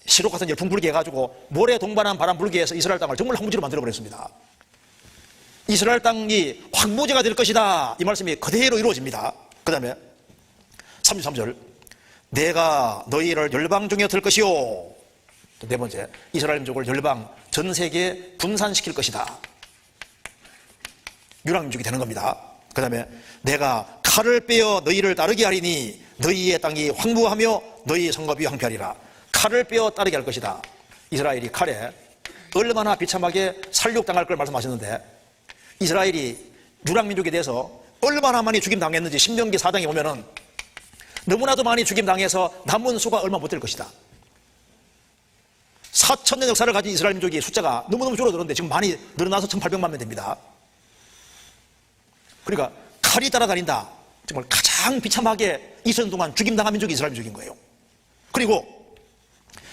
시록 같은 열풍 불게 해가지고 모래 동반한 바람 불게 해서 이스라엘 땅을 정말 황무지로 만들어버렸습니다. 이스라엘 땅이 황무지가 될 것이다, 이 말씀이 그대로 이루어집니다. 그 다음에 33절, 내가 너희를 열방 중에 들 것이요. 네 번째, 이스라엘 민족을 열방 전 세계에 분산시킬 것이다. 유랑민족이 되는 겁니다. 그 다음에 내가 칼을 빼어 너희를 따르게 하리니 너희의 땅이 황무하며 너희 성읍이 황폐하리라. 칼을 빼어 따르게 할 것이다. 이스라엘이 칼에 얼마나 비참하게 살육당할 걸 말씀하셨는데, 이스라엘이 유랑민족에 대해서 얼마나 많이 죽임당했는지 신명기 4장에 보면은 너무나도 많이 죽임당해서 남은 수가 얼마 못 될 것이다. 4,000년 역사를 가진 이스라엘 민족이 숫자가 너무너무 줄어들었는데 지금 많이 늘어나서 1,800만 명 됩니다. 그러니까 칼이 따라다닌다. 정말 가장 비참하게 2000년 동안 죽임당한 민족이 이스라엘 민족인 거예요. 그리고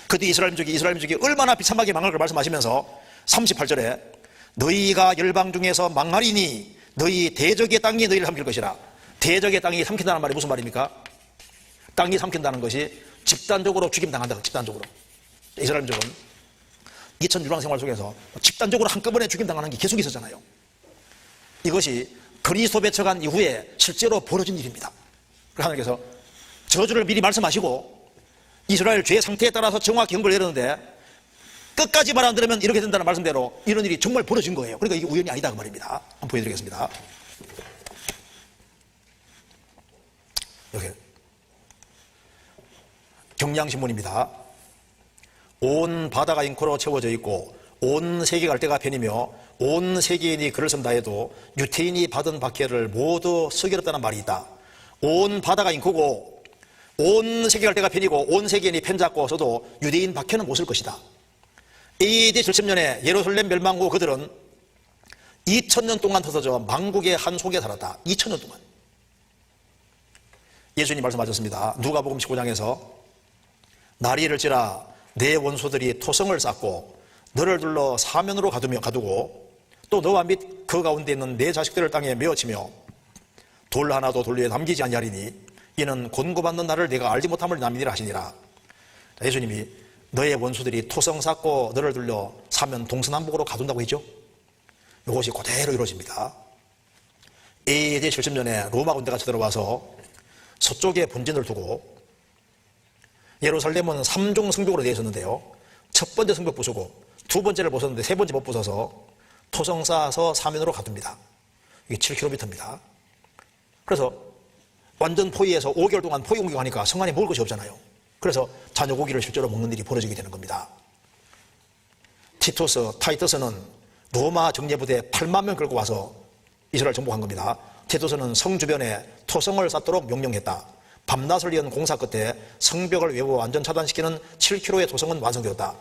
그때 이스라엘 민족이 얼마나 비참하게 망할 걸 말씀하시면서 38절에 너희가 열방 중에서 망하리니 너희 대적의 땅이 너희를 삼킬 것이라. 대적의 땅이 삼킨다는 말이 무슨 말입니까? 땅이 삼킨다는 것이 집단적으로 죽임당한다. 집단적으로. 이스라엘 민족은 2000 유랑 생활 속에서 집단적으로 한꺼번에 죽임당하는 게 계속 있었잖아요. 이것이 그리스도 배척한 이후에 실제로 벌어진 일입니다. 그래서 하나님께서 저주를 미리 말씀하시고 이스라엘 죄 상태에 따라서 정확히 형벌을 내렸는데 끝까지 말 안 들으면 이렇게 된다는 말씀대로 이런 일이 정말 벌어진 거예요. 그러니까 이게 우연이 아니다 그 말입니다. 한번 보여드리겠습니다. 여기 경향신문입니다. 온 바다가 잉코로 채워져 있고 온 세계가 갈대가 편이며 온 세계인이 글을 쓴다 해도 유태인이 받은 박해를 모두 쓰기롭다는 말이 있다. 온 바다가 잉코고 온 세계가 갈대가 편이고 온 세계인이 펜 잡고 써도 유대인 박해는 못 쓸 것이다. AD 70년에 예루살렘 멸망 후 그들은 2000년 동안 터져져 망국의 한 속에 살았다. 2000년 동안. 예수님 말씀하셨습니다. 누가복음 19장에서 날이 이를지라 내 원수들이 토성을 쌓고 너를 둘러 사면으로 가두고 또 너와 및 그 가운데 있는 내 자식들을 땅에 메어치며 돌 하나도 돌 위에 남기지 아니하리니 이는 곤고받는 나를 내가 알지 못함을 남이니라 하시니라. 예수님이 너의 원수들이 토성 쌓고 너를 둘러 사면 동서남북으로 가둔다고 했죠. 이것이 그대로 이루어집니다. AD 70년에 로마 군대가 쳐들어와서 서쪽에 본진을 두고 예루살렘은 3종 성벽으로 되어 있었는데요, 첫 번째 성벽 부수고 두 번째를 부쉈는데 세 번째 못 부숴서 토성 쌓아서 사면으로 가둡니다. 이게 7km입니다. 그래서 완전 포위해서 5개월 동안 포위 공격하니까 성 안에 먹을 것이 없잖아요. 그래서 자녀 고기를 실제로 먹는 일이 벌어지게 되는 겁니다. 타이터스는 로마 정예부대 8만 명 끌고 와서 이스라엘 정복한 겁니다. 티투스는 성 주변에 토성을 쌓도록 명령했다. 밤낮을 이은 공사 끝에 성벽을 외부 완전 차단시키는 7km의 토성은 완성되었다.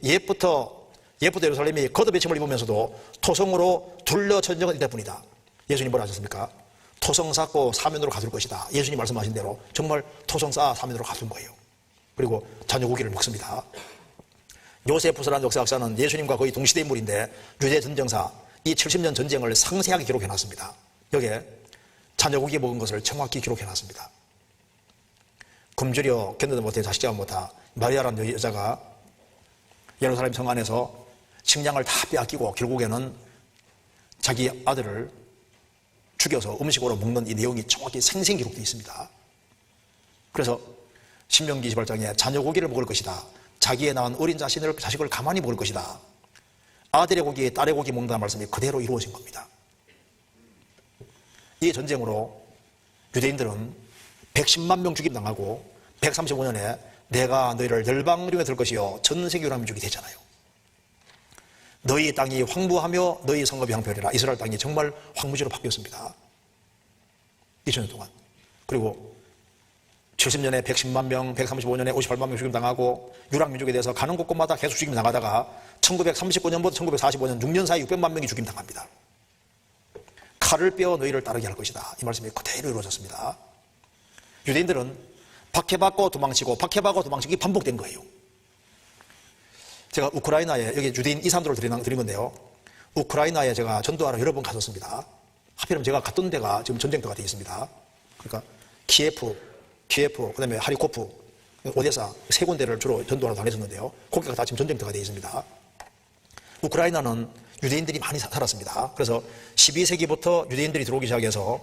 옛부터 예루살렘이 겉옷 배침을 입으면서도 토성으로 둘러쳐진 적은 이때뿐이다. 예수님 뭐라 하셨습니까? 토성 쌓고 사면으로 가둘 것이다. 예수님 말씀하신 대로 정말 토성 쌓아 사면으로 가둔 거예요. 그리고 자녀 고기를 먹습니다. 요세푸스라는 역사학자는 예수님과 거의 동시대 인물인데 유대 전쟁사 이 70년 전쟁을 상세하게 기록해놨습니다. 여기에 자녀 고기 먹은 것을 정확히 기록해놨습니다. 굶주려 견디도 못해 자식 잡아 못하 마리아라는 여자가 예루살렘 성 안에서 식량을 다 빼앗기고 결국에는 자기 아들을 죽여서 음식으로 먹는 이 내용이 정확히 생생 기록되어 있습니다. 그래서 신명기 28장에 자녀 고기를 먹을 것이다. 자기의 낳은 어린 자식을 가만히 먹을 것이다. 아들의 고기에 딸의 고기 먹는다는 말씀이 그대로 이루어진 겁니다. 이 전쟁으로 유대인들은 110만 명 죽임당하고 135년에 내가 너희를 열방중에 들 것이요 전 세계 유람민족이 되잖아요. 너희 땅이 황무하며 너희 성읍이 황폐하리라. 이스라엘 땅이 정말 황무지로 바뀌었습니다. 2000년 동안. 그리고 70년에 110만 명, 135년에 58만 명 죽임당하고 유랑민족에 대해서 가는 곳곳마다 계속 죽임당하다가 1939년부터 1945년 6년 사이 600만 명이 죽임당합니다. 칼을 빼어 너희를 따르게 할 것이다. 이 말씀이 그대로 이루어졌습니다. 유대인들은 박해받고 도망치고 박해받고 도망치기 반복된 거예요. 제가 우크라이나에 여기 유대인 이산도를 드린 건데요. 우크라이나에 제가 전도하러 여러 번 갔었습니다. 하필이면 제가 갔던 데가 지금 전쟁터가 되어 있습니다. 그러니까 키예프, 그다음에 하리코프, 오데사 세 군데를 주로 전도하러 다녔었는데요. 거기가 다 지금 전쟁터가 되어 있습니다. 우크라이나는 유대인들이 많이 살았습니다. 그래서 12세기부터 유대인들이 들어오기 시작해서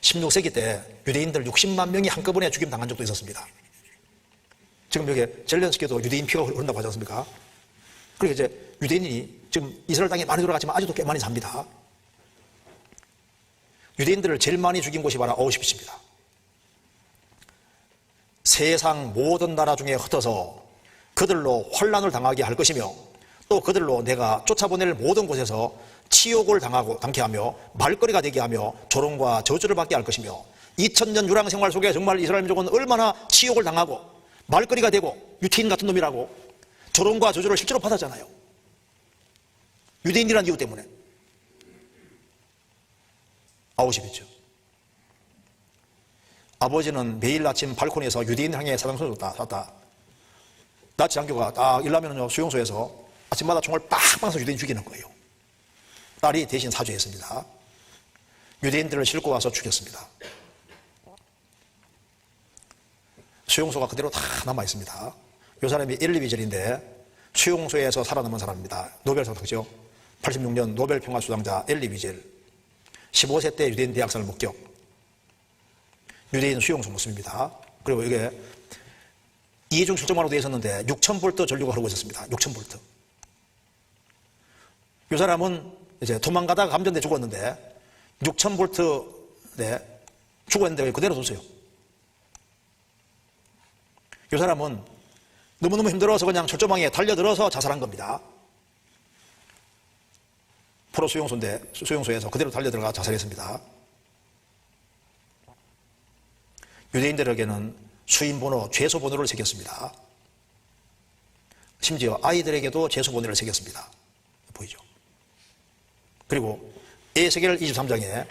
16세기 때 유대인들 60만 명이 한꺼번에 죽임당한 적도 있었습니다. 지금 여기 젤렌스키도 유대인 피가 흐른다고 하지 않습니까? 그리고 이제 유대인이 지금 이스라엘 땅에 많이 돌아갔지만 아직도 꽤 많이 삽니다. 유대인들을 제일 많이 죽인 곳이 바로 아우슈비츠입니다. 세상 모든 나라 중에 흩어서 그들로 환란을 당하게 할 것이며 또 그들로 내가 쫓아보낼 모든 곳에서 치욕을 당케 하며 말거리가 되게 하며 조롱과 저주를 받게 할 것이며 2000년 유랑 생활 속에 정말 이스라엘 민족은 얼마나 치욕을 당하고 말거리가 되고 유태인 같은 놈이라고 조롱과 저주를 실제로 받았잖아요. 유대인이라는 이유 때문에. 아우슈비츠. 아버지는 매일 아침 발코니에서 유대인 향해 사당son을 쐈다. 나치 장교가 딱 일하면은요 수용소에서 아침마다 총을 빵빵 쏴서 유대인 죽이는 거예요. 딸이 대신 사죄했습니다. 유대인들을 싣고 와서 죽였습니다. 수용소가 그대로 다 남아있습니다. 이 사람이 엘리 위젤인데 수용소에서 살아남은 사람입니다. 노벨상 타죠. 86년 노벨 평화수상자 엘리 위젤. 15세 때 유대인 대학살을 목격. 유대인 수용소 모습입니다. 그리고 이게 이중 실종으로 되어 있었는데 6000볼트 전류가 흐르고 있었습니다. 6000볼트. 이 사람은 이제 도망가다가 감전돼 죽었는데 6000볼트에 죽었는데 그대로 뒀어요. 이 사람은 너무너무 힘들어서 그냥 철조망에 달려들어서 자살한 겁니다. 포로 수용소에서 그대로 달려들어가 자살했습니다. 유대인들에게는 수인번호, 죄수번호를 새겼습니다. 심지어 아이들에게도 죄수번호를 새겼습니다. 보이죠? 그리고 에스겔 23장에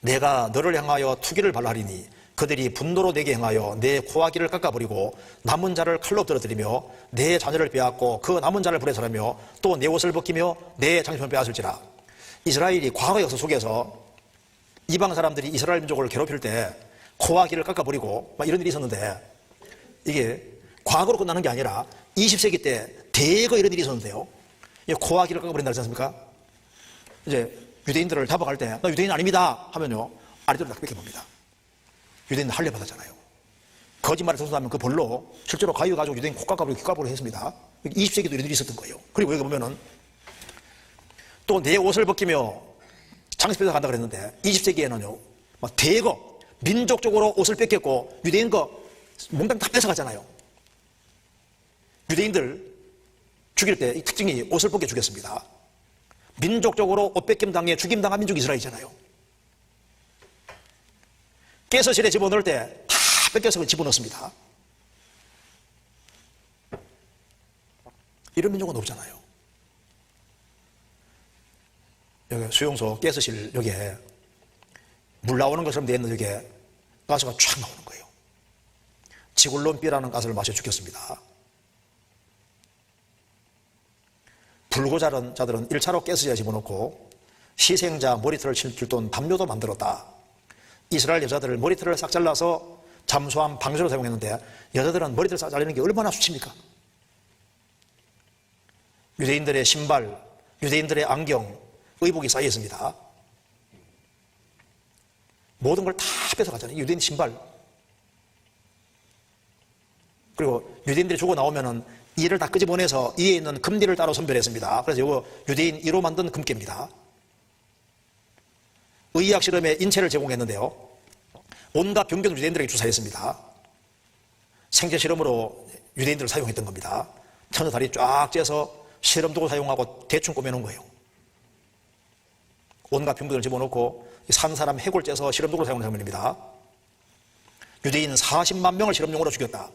내가 너를 향하여 투기를 발하리니 그들이 분노로 내게 행하여 내 코아기를 깎아버리고 남은 자를 칼로 떨어뜨리며 내 자녀를 빼앗고 그 남은 자를 불에 살하며 또 내 옷을 벗기며 내 장신을 빼앗을지라. 이스라엘이 과거 역사 속에서 이방 사람들이 이스라엘 민족을 괴롭힐 때 코아기를 깎아버리고 막 이런 일이 있었는데 이게 과거로 끝나는 게 아니라 20세기 때 대거 이런 일이 있었는데요. 코아기를 깎아버린다 그러지 않습니까? 이제 유대인들을 잡아갈 때 나 유대인 아닙니다 하면요 아래로 딱 뺏겨봅니다. 유대인은 할례 받았잖아요. 거짓말을 선수하면 그 벌로 실제로 가위를 가지고 유대인 코 깎아버리고 귀 깎아버리고 했습니다. 20세기도 이런 일이 있었던 거예요. 그리고 여기 보면은 또 내 옷을 벗기며 장식 뺏어 간다 그랬는데 20세기에는요 막 대거 민족적으로 옷을 뺏겼고 유대인 거 몽땅 다 뺏어갔잖아요. 유대인들 죽일 때 이 특징이 옷을 벗겨 죽였습니다. 민족적으로 옷 뺏김 당해 죽임당한 민족이 이스라엘이잖아요. 깨서실에 집어넣을 때 다 뺏겨서 집어넣습니다. 이런 민족은 없잖아요. 여기 수용소 깨서실 여기에 물 나오는 것처럼 되어 있는 여기에 가스가 쫙 나오는 거예요. 지굴론비라는 가스를 마셔 죽였습니다. 불구자들은 1차로 가스에 집어넣고 희생자 머리털을 칠돈 담요도 만들었다. 이스라엘 여자들을 머리털을 싹 잘라서 잠수함 방수로 사용했는데 여자들은 머리털 싹 자르는 게 얼마나 수치입니까? 유대인들의 신발, 유대인들의 안경, 의복이 쌓여 있습니다. 모든 걸 다 뺏어가잖아요. 유대인 신발. 그리고 유대인들이 죽어 나오면은 이를 다 끄집어내서 이에 있는 금리를 따로 선별했습니다. 그래서 이거 유대인 1호 만든 금괴입니다. 의학 실험에 인체를 제공했는데요. 온갖 병균을 유대인들에게 주사했습니다. 생체 실험으로 유대인들을 사용했던 겁니다. 천여 다리 쫙 째서 실험 도구 사용하고 대충 꾸며놓은 거예요. 온갖 병균을 집어넣고 산 사람 해골 째서 실험 도구를 사용하는 장면입니다. 유대인 40만 명을 실험용으로 죽였다.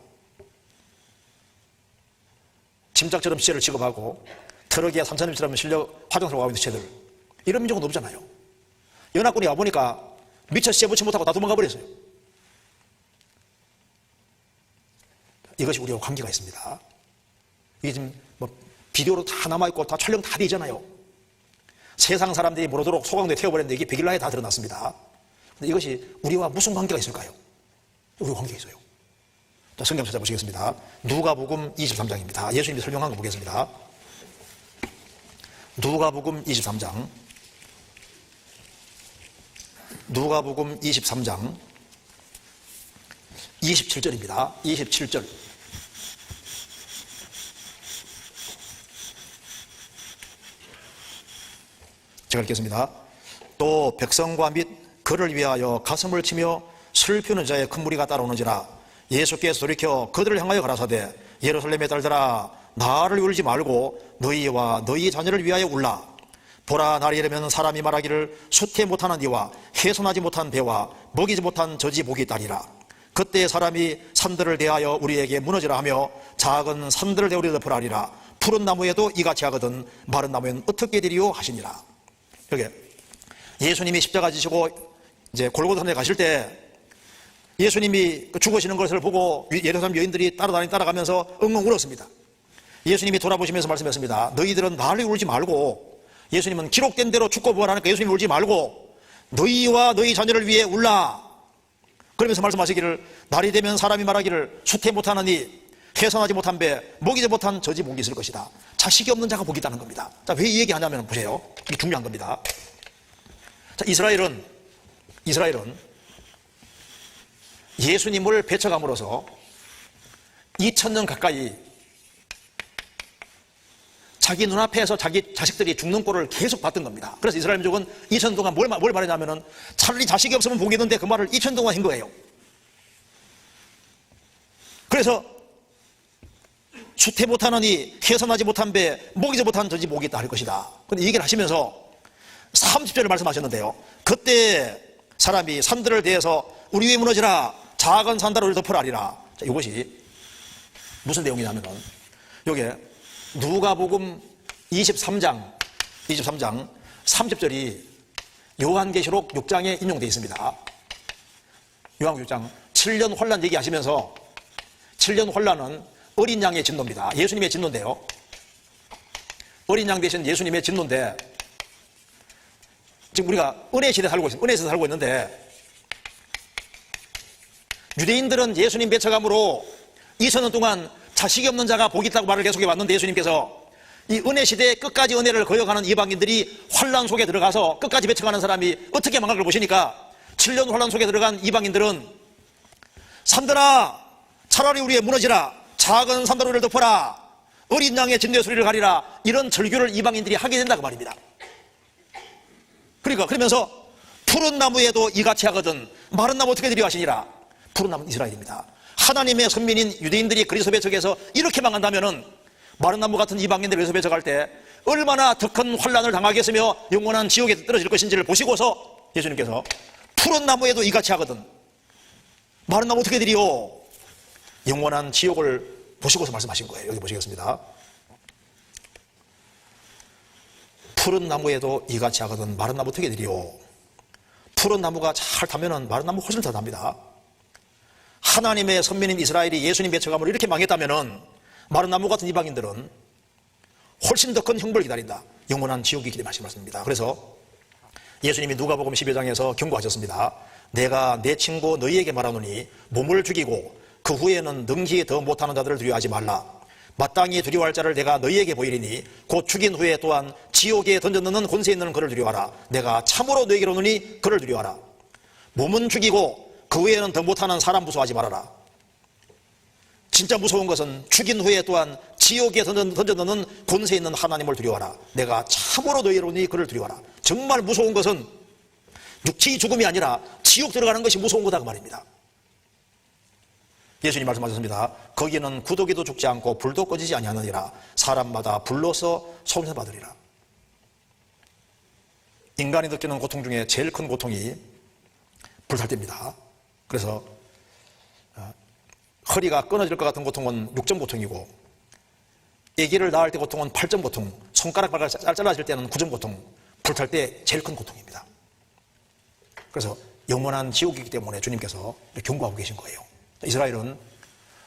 짐짝처럼 시체를 취급하고 트럭에 3,000명처럼 실려 화장실로 가고 있는 시체들, 이런 민족은 없잖아요. 연합군이 와보니까 미처 시체 붙지 못하고 다 도망가 버렸어요. 이것이 우리와 관계가 있습니다. 이게 지금 뭐 비디오로 다 남아있고 다 촬영 다 되잖아요. 세상 사람들이 모르도록 소강도에 태워버렸는데 이게 100일 나에 다 드러났습니다. 근데 이것이 우리와 무슨 관계가 있을까요? 우리와 관계가 있어요. 자, 성경 찾아보시겠습니다. 누가복음 23장입니다. 예수님이 설명한 거 보겠습니다. 누가복음 23장. 누가복음 23장 27절입니다. 27절. 제가 읽겠습니다. 또 백성과 및 그를 위하여 가슴을 치며 슬피는 자의 큰 무리가 따라오는지라 예수께서 돌이켜 그들을 향하여 가라사대 예루살렘의 딸들아 나를 울지 말고 너희와 너희 자녀를 위하여 울라. 보라 날이 이르면 사람이 말하기를 수태 못하는 이와 훼손하지 못한 배와 먹이지 못한 저지 목이 있다니라. 그때 사람이 산들을 대하여 우리에게 무너지라 하며 작은 산들을 대하여 우리를 덮으라리라. 푸른 나무에도 이같이 하거든 마른 나무에는 어떻게 되리요 하시니라. 여기 예수님이 십자가 지시고 이제 골고다 산에 가실 때 예수님이 죽으시는 것을 보고 예루살렘 여인들이 따라가면서 엉엉 울었습니다. 예수님이 돌아보시면서 말씀했습니다. 너희들은 나를 울지 말고, 예수님은 기록된 대로 죽고 부활하니까 예수님이 울지 말고 너희와 너희 자녀를 위해 울라. 그러면서 말씀하시기를 날이 되면 사람이 말하기를 수태 못하느니 훼손하지 못한 배 먹이지 못한 저지 목이 있을 것이다. 자식이 없는 자가 복이 있다는 겁니다. 자, 왜 이 얘기하냐면 보세요. 이게 중요한 겁니다. 자, 이스라엘은 예수님을 배척함으로써 2000년 가까이 자기 눈앞에서 자기 자식들이 죽는 꼴을 계속 봤던 겁니다. 그래서 이스라엘 민족은 2000년 동안 뭘 말했냐면은 차라리 자식이 없으면 복이 있는데 그 말을 2000년 동안 한 거예요. 그래서 수태 못하느니 훼손하지 못한 배 먹이지 못한 저지 목이 있다 할 것이다. 그런데 이 얘기를 하시면서 30절을 말씀하셨는데요. 그때 사람이 산들을 대해서 우리 위에 무너지라 작은 산들을 덮으라리라. 자, 이것이 무슨 내용이냐면 여기에 누가복음 23장 30절이 요한계시록 6장에 인용되어 있습니다. 요한계시록 6장 7년 환란 얘기하시면서 7년 환란은 어린 양의 진노입니다. 예수님의 진노인데요. 어린 양 대신 예수님의 진노인데 지금 우리가 은혜 시대에 살고 있습니다. 은혜 시대에 살고 있는데 유대인들은 예수님 배척함으로 2000년 동안 자식이 없는 자가 복이 있다고 말을 계속해 왔는데 예수님께서 이 은혜 시대에 끝까지 은혜를 거역하는 이방인들이 환란 속에 들어가서 끝까지 배척하는 사람이 어떻게 망할 걸 보시니까 7년 환란 속에 들어간 이방인들은 산들아 차라리 우리에 무너지라 작은 산더미를 덮어라 어린 양의 진노의 소리를 가리라 이런 절규를 이방인들이 하게 된다고 말입니다. 그러면서 푸른 나무에도 이같이 하거든 마른 나무 어떻게 되려 하시니라. 푸른 나무는 이스라엘입니다. 하나님의 선민인 유대인들이 그리스도 배척해서 이렇게 망한다면은 마른 나무 같은 이방인들이 그리스도 배척할 때 얼마나 더 큰 환란을 당하겠으며 영원한 지옥에 떨어질 것인지를 보시고서 예수님께서 푸른 나무에도 이같이 하거든 마른 나무 어떻게 되리요 영원한 지옥을 보시고서 말씀하신 거예요. 여기 보시겠습니다. 푸른 나무에도 이같이 하거든 마른 나무 어떻게 되리요 푸른 나무가 잘 타면은 마른 나무 훨씬 잘 탑니다. 하나님의 선민인 이스라엘이 예수님 배척함으로 이렇게 망했다면은 마른 나무 같은 이방인들은 훨씬 더 큰 형벌을 기다린다. 영원한 지옥이 기대 말씀하십니다. 그래서 예수님이 누가복음 12장에서 경고하셨습니다. 내가 내 친구 너희에게 말하노니 몸을 죽이고 그 후에는 능히 더 못하는 자들을 두려워하지 말라. 마땅히 두려워할 자를 내가 너희에게 보이리니 곧 죽인 후에 또한 지옥에 던져넣는 권세 있는 그를 두려워하라. 내가 참으로 너희에게 이르노니 그를 두려워하라. 몸은 죽이고 그 후에는 더 못하는 사람 무서워하지 말아라. 진짜 무서운 것은 죽인 후에 또한 지옥에 던져넣는 권세 있는 하나님을 두려워하라. 내가 참으로 너희에게 이르노니 그를 두려워하라. 정말 무서운 것은 육체의 죽음이 아니라 지옥 들어가는 것이 무서운 거다 그 말입니다. 예수님 말씀하셨습니다. 거기는 구더기도 죽지 않고 불도 꺼지지 아니하느니라. 사람마다 불로서 손해받으리라. 인간이 느끼는 고통 중에 제일 큰 고통이 불탈 때입니다. 그래서 허리가 끊어질 것 같은 고통은 6점 고통이고, 아기를 낳을 때 고통은 8점 고통, 손가락발가 잘라질 때는 9점 고통, 불탈 때 제일 큰 고통입니다. 그래서 영원한 지옥이기 때문에 주님께서 경고하고 계신 거예요. 이스라엘은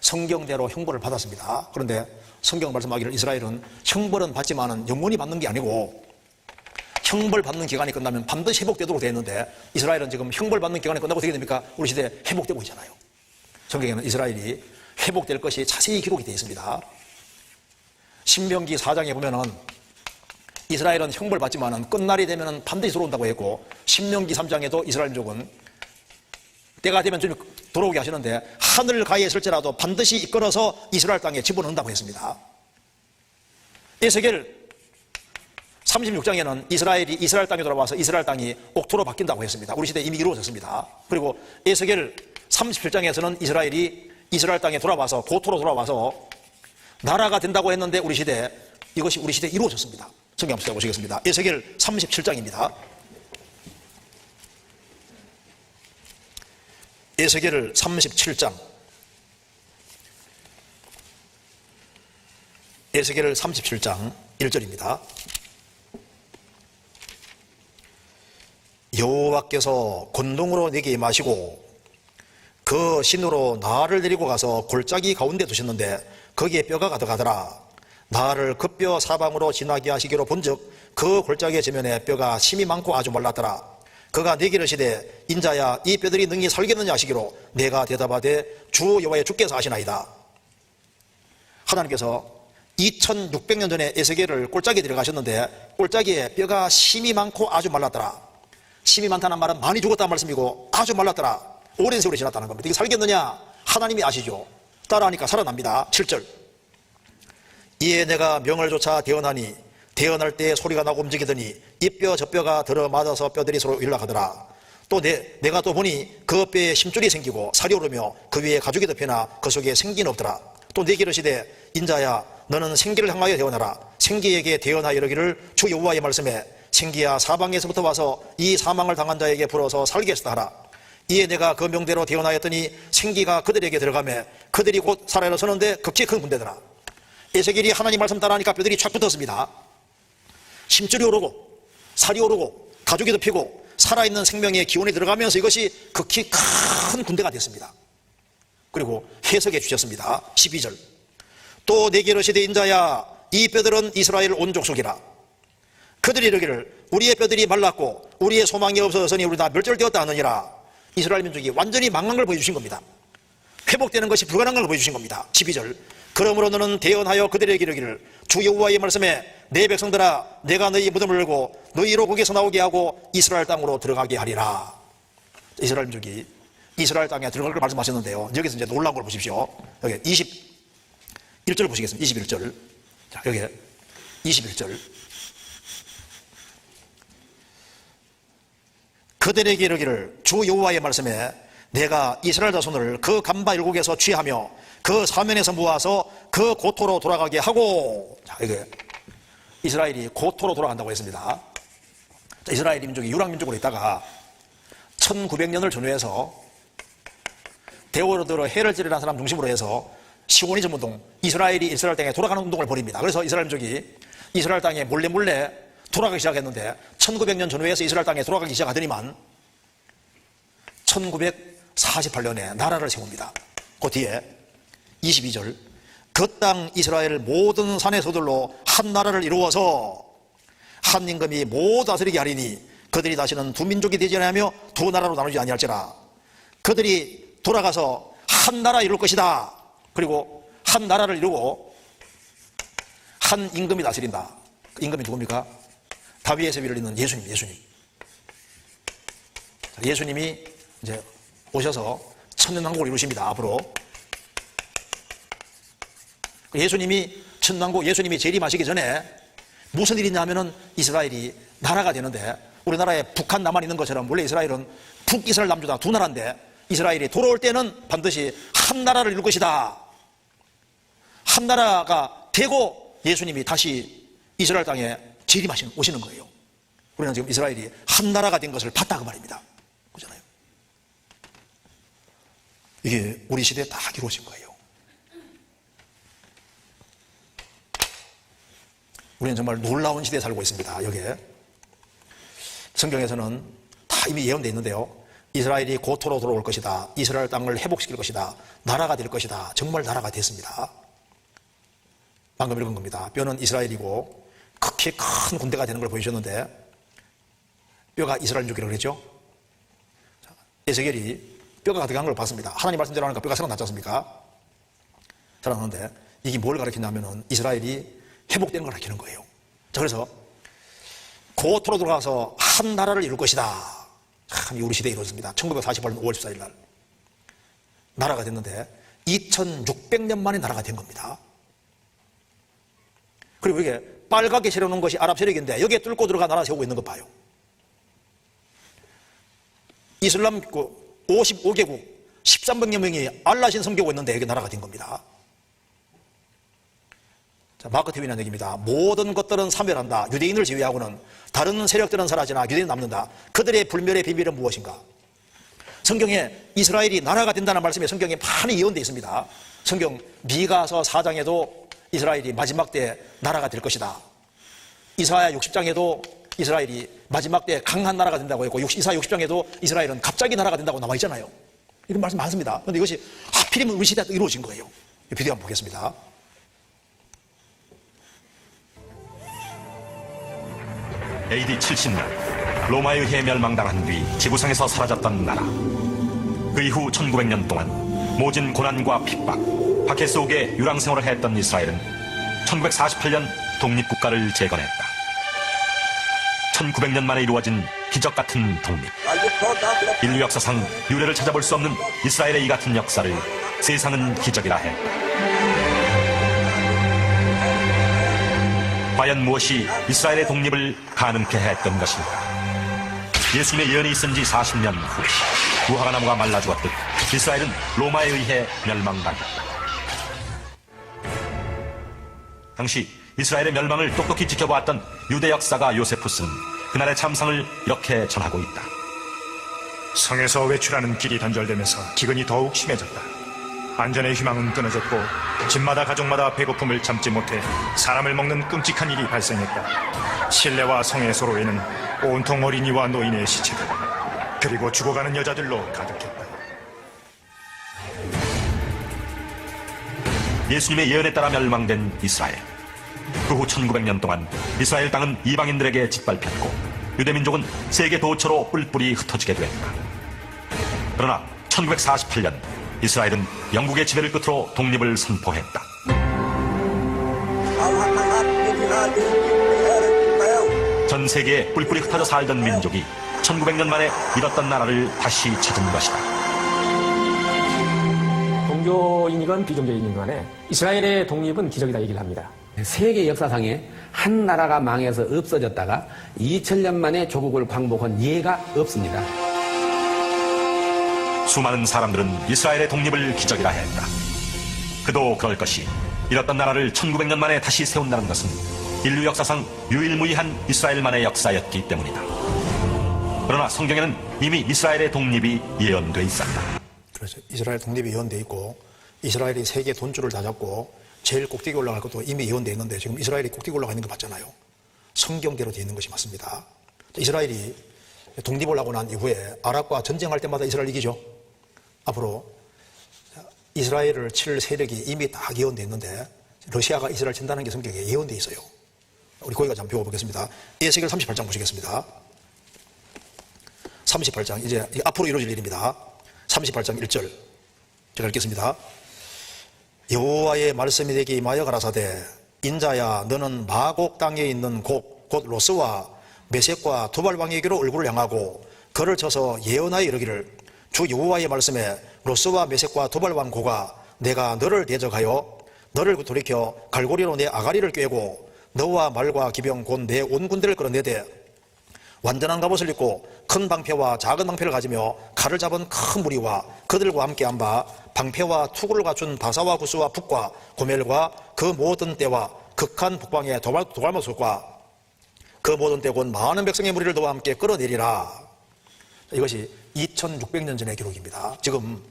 성경대로 형벌을 받았습니다. 그런데 성경 말씀하기를 이스라엘은 형벌은 받지만은 영원히 받는 게 아니고 형벌 받는 기간이 끝나면 반드시 회복되도록 되어 있는데, 이스라엘은 지금 형벌 받는 기간이 끝나고 어떻게 됩니까? 우리 시대에 회복되고 있잖아요. 성경에는 이스라엘이 회복될 것이 자세히 기록이 되어 있습니다. 신명기 4장에 보면은 이스라엘은 형벌 받지만은 끝날이 되면은 반드시 돌아온다고 했고, 신명기 3장에도 이스라엘 민족은 때가 되면 주님 돌아오게 하시는데 하늘 가에 있을지라도 반드시 이끌어서 이스라엘 땅에 집어넣는다고 했습니다. 에스겔 36장에는 이스라엘이 이스라엘 땅에 돌아와서 이스라엘 땅이 옥토로 바뀐다고 했습니다. 우리 시대에 이미 이루어졌습니다. 그리고 에스겔 37장에서는 이스라엘이 이스라엘 땅에 돌아와서 고토로 돌아와서 나라가 된다고 했는데 우리 시대에 이것이 우리 시대에 이루어졌습니다. 성경 한번 보시겠습니다. 에스겔 37장입니다. 에스겔 37장, 에스겔 37장 1절입니다. 여호와께서 권능으로 내게 임하시고 그 신으로 나를 데리고 가서 골짜기 가운데 두셨는데 거기에 뼈가 가득하더라. 나를 그 뼈 사방으로 지나게 하시기로 본즉 그 골짜기의 지면에 뼈가 심이 많고 아주 말랐더라. 그가 내게 이르시되 인자야 이 뼈들이 능히 살겠느냐 하시기로 내가 대답하되 주 여호와의 주께서 하시나이다. 하나님께서 2600년 전에 에스겔을 골짜기에 들어가셨는데 골짜기에 뼈가 심이 많고 아주 말랐더라. 심이 많다는 말은 많이 죽었다는 말씀이고 아주 말랐더라. 오랜 세월이 지났다는 겁니다. 이게 살겠느냐? 하나님이 아시죠. 따라하니까 살아납니다. 7절. 이에 내가 명을 조차 대언하니 대언할 때 소리가 나고 움직이더니 이 뼈 저 뼈가 들어맞아서 뼈들이 서로 일락하더라. 또 내가 또 보니 그 뼈에 심줄이 생기고 살이 오르며 그 위에 가죽이 덮여나 그 속에 생기는 없더라. 또 내게 이르시되 인자야 너는 생기를 향하여 대언하라. 생기에게 대언하여 이르기를 주 여호와의 말씀에 생기야 사방에서부터 와서 이 사망을 당한 자에게 불어서 살게 하시다 하라. 이에 내가 그 명대로 대언하였더니 생기가 그들에게 들어가매 그들이 곧 살아 일어서는데 극히 큰 군대더라. 에스겔이 하나님 말씀 따라하니까 뼈들이 쫙 붙었습니다. 심줄이 오르고 살이 오르고 가죽이 덮이고 살아있는 생명의 기운이 들어가면서 이것이 극히 큰 군대가 됐습니다. 그리고 해석해 주셨습니다. 12절. 또 내게 이르시되 인자야 이 뼈들은 이스라엘 온 족속이라. 그들이 이르기를 우리의 뼈들이 말랐고 우리의 소망이 없어서니 우리 다 멸절되었다 하느니라. 이스라엘 민족이 완전히 망한 걸 보여주신 겁니다. 회복되는 것이 불가능한 걸 보여주신 겁니다. 12절. 그러므로 너는 대언하여 그들에게 이르기를 주 여호와의 말씀에 내 백성들아 내가 너희 무덤을 열고 너희로 거기서 나오게 하고 이스라엘 땅으로 들어가게 하리라. 이스라엘 민족이 이스라엘 땅에 들어갈 걸 말씀하셨는데요. 여기서 이제 놀라운 걸 보십시오. 여기 21절 보시겠습니다. 21절. 자, 여기 21절. 그들에게 이르기를 주 여호와의 말씀에 내가 이스라엘 자손을 그 간바 일국에서 취하며 그 사면에서 모아서 그 고토로 돌아가게 하고. 자, 이게 이스라엘이 고토로 돌아간다고 했습니다. 자, 이스라엘 민족이 유랑민족으로 있다가 1900년을 전후해서 데오도르 헤럴질이라는 사람 중심으로 해서 시오니즘 운동, 이스라엘이 이스라엘 땅에 돌아가는 운동을 벌입니다. 그래서 이스라엘 민족이 이스라엘 땅에 몰래 돌아가기 시작했는데 1900년 전후에서 이스라엘 땅에 돌아가기 시작하더니만 1948년에 나라를 세웁니다. 그 뒤에 22절, 그 땅 이스라엘 모든 산에서들로 한 나라를 이루어서 한 임금이 모두 다스리게 하리니 그들이 다시는 두 민족이 되지 아니하며 두 나라로 나누지 아니할지라. 그들이 돌아가서 한 나라 이룰 것이다. 그리고 한 나라를 이루고 한 임금이 다스린다. 그 임금이 누굽니까? 다윗의 위를 잇는 예수님. 예수님이 이제 오셔서 천년왕국을 이루십니다. 앞으로 예수님이 천년왕국, 예수님이 재림하시기 전에 무슨 일이 있냐면은 이스라엘이 나라가 되는데, 우리나라에 북한 남한 있는 것처럼 원래 이스라엘은 북이스라엘 남주다 두 나라인데, 이스라엘이 돌아올 때는 반드시 한 나라를 이룰 것이다. 한 나라가 되고 예수님이 다시 이스라엘 땅에 오시는 거예요. 우리는 지금 이스라엘이 한 나라가 된 것을 봤다 그 말입니다. 그렇잖아요. 이게 우리 시대에 딱 이루어진 거예요. 우리는 정말 놀라운 시대에 살고 있습니다. 여기에 성경에서는 다 이미 예언되어 있는데요. 이스라엘이 고토로 돌아올 것이다. 이스라엘 땅을 회복시킬 것이다. 나라가 될 것이다. 정말 나라가 됐습니다. 방금 읽은 겁니다. 뼈는 이스라엘이고 극히 큰 군대가 되는 걸 보여주셨는데, 뼈가 이스라엘 민족이라고 그랬죠. 에스겔이 뼈가 가득한 걸 봤습니다. 하나님 말씀대로 하니까 뼈가 생각났지 않습니까? 살아나는데 이게 뭘 가르치냐면은 이스라엘이 회복되는 걸 가르치는 거예요. 자, 그래서 고토로 들어가서 한 나라를 이룰 것이다. 참, 우리 시대에 이루어졌습니다. 1948년 5월 14일 날 나라가 됐는데 2600년 만에 나라가 된 겁니다. 그리고 이게 빨갛게 세워놓은 것이 아랍 세력인데 여기에 뚫고 들어가 나라 세우고 있는 거 봐요. 이슬람 55개국 1300여 명이 알라신 섬기고 있는데 여기 나라가 된 겁니다. 자, 마크 트윈이라는 얘기입니다. 모든 것들은 사멸한다. 유대인을 제외하고는 다른 세력들은 사라지나 유대인은 남는다. 그들의 불멸의 비밀은 무엇인가? 성경에 이스라엘이 나라가 된다는 말씀이 성경에 많이 예언되어 있습니다. 성경 미가서 4장에도 이스라엘이 마지막 때 나라가 될 것이다. 이사야 60장에도 이스라엘이 마지막 때 강한 나라가 된다고 했고, 이사야 60장에도 이스라엘은 갑자기 나라가 된다고 나와 있잖아요. 이런 말씀 많습니다. 그런데 이것이 하필이면 우리 시대에 이루어진 거예요. 비디오 한번 보겠습니다. AD 70년 로마에 의해 멸망당한 뒤 지구상에서 사라졌던 나라. 그 이후 1900년 동안 모진 고난과 핍박, 박해 속에 유랑생활을 했던 이스라엘은 1948년 독립국가를 재건했다. 1900년 만에 이루어진 기적 같은 독립. 인류 역사상 유례를 찾아볼 수 없는 이스라엘의 이 같은 역사를 세상은 기적이라 했다. 과연 무엇이 이스라엘의 독립을 가능케 했던 것일까? 예수님의 예언이 있은 지 40년 후 무화과 나무가 말라 죽었듯 이스라엘은 로마에 의해 멸망당했다. 당시 이스라엘의 멸망을 똑똑히 지켜보았던 유대 역사가 요세푸스는 그날의 참상을 이렇게 전하고 있다. 성에서 외출하는 길이 단절되면서 기근이 더욱 심해졌다. 안전의 희망은 끊어졌고 집마다 가족마다 배고픔을 참지 못해 사람을 먹는 끔찍한 일이 발생했다. 실내와 성의 소로에는 온통 어린이와 노인의 시체들, 그리고 죽어가는 여자들로 가득했다. 예수님의 예언에 따라 멸망된 이스라엘. 그 후 1900년 동안 이스라엘 땅은 이방인들에게 짓밟혔고 유대민족은 세계 도처로 뿔뿔이 흩어지게 됐다. 그러나 1948년 이스라엘은 영국의 지배를 끝으로 독립을 선포했다. 전 세계에 뿔뿔이 흩어져 살던 민족이 1900년 만에 잃었던 나라를 다시 찾은 것이다. 종교인이건 비종교인이건 간에 이스라엘의 독립은 기적이다 얘기를 합니다. 세계 역사상에 한 나라가 망해서 없어졌다가 2000년 만에 조국을 광복한 예가 없습니다. 수많은 사람들은 이스라엘의 독립을 기적이라 했다. 그도 그럴 것이 잃었던 나라를 1900년 만에 다시 세운다는 것은 인류 역사상 유일무이한 이스라엘만의 역사였기 때문이다. 그러나 성경에는 이미 이스라엘의 독립이 예언돼 있었다. 그렇죠. 이스라엘 독립이 예언돼 있고 이스라엘이 세계 돈줄을 다 잡고 제일 꼭대기 올라갈 것도 이미 예언돼 있는데 지금 이스라엘이 꼭대기 올라가 있는 거 맞잖아요. 성경대로 되어 있는 것이 맞습니다. 이스라엘이 독립을 하고 난 이후에 아랍과 전쟁할 때마다 이스라엘 이기죠. 앞으로 이스라엘을 칠 세력이 이미 다 예언되어 있는데 러시아가 이스라엘 친다는 게 성경에 예언되어 있어요. 우리 거기까지 한번 배워보겠습니다. 에스겔 38장 보시겠습니다. 38장 이제 앞으로 이루어질 일입니다. 38장 1절 제가 읽겠습니다. 여호와의 말씀이 내게 임하여 가라사대 인자야 너는 마곡 땅에 있는 곧 로스와 메섹과 두발 왕에게로 얼굴을 향하고 걸을 쳐서 예언하여 이르기를 주 여호와의 말씀에 로스와 메섹과 두발 왕 고가 내가 너를 대적하여 너를 돌이켜 갈고리로 내 아가리를 꿰고 너와 말과 기병 곧 내 온 군대를 끌어내되 완전한 갑옷을 입고 큰 방패와 작은 방패를 가지며 칼을 잡은 큰 무리와 그들과 함께한 바 방패와 투구를 갖춘 바사와 구스와 북과 고멜과 그 모든 때와 극한 북방의 도갈모속과 그 모든 때 곧 많은 백성의 무리를 너와 함께 끌어내리라. 이것이 2600년 전의 기록입니다. 지금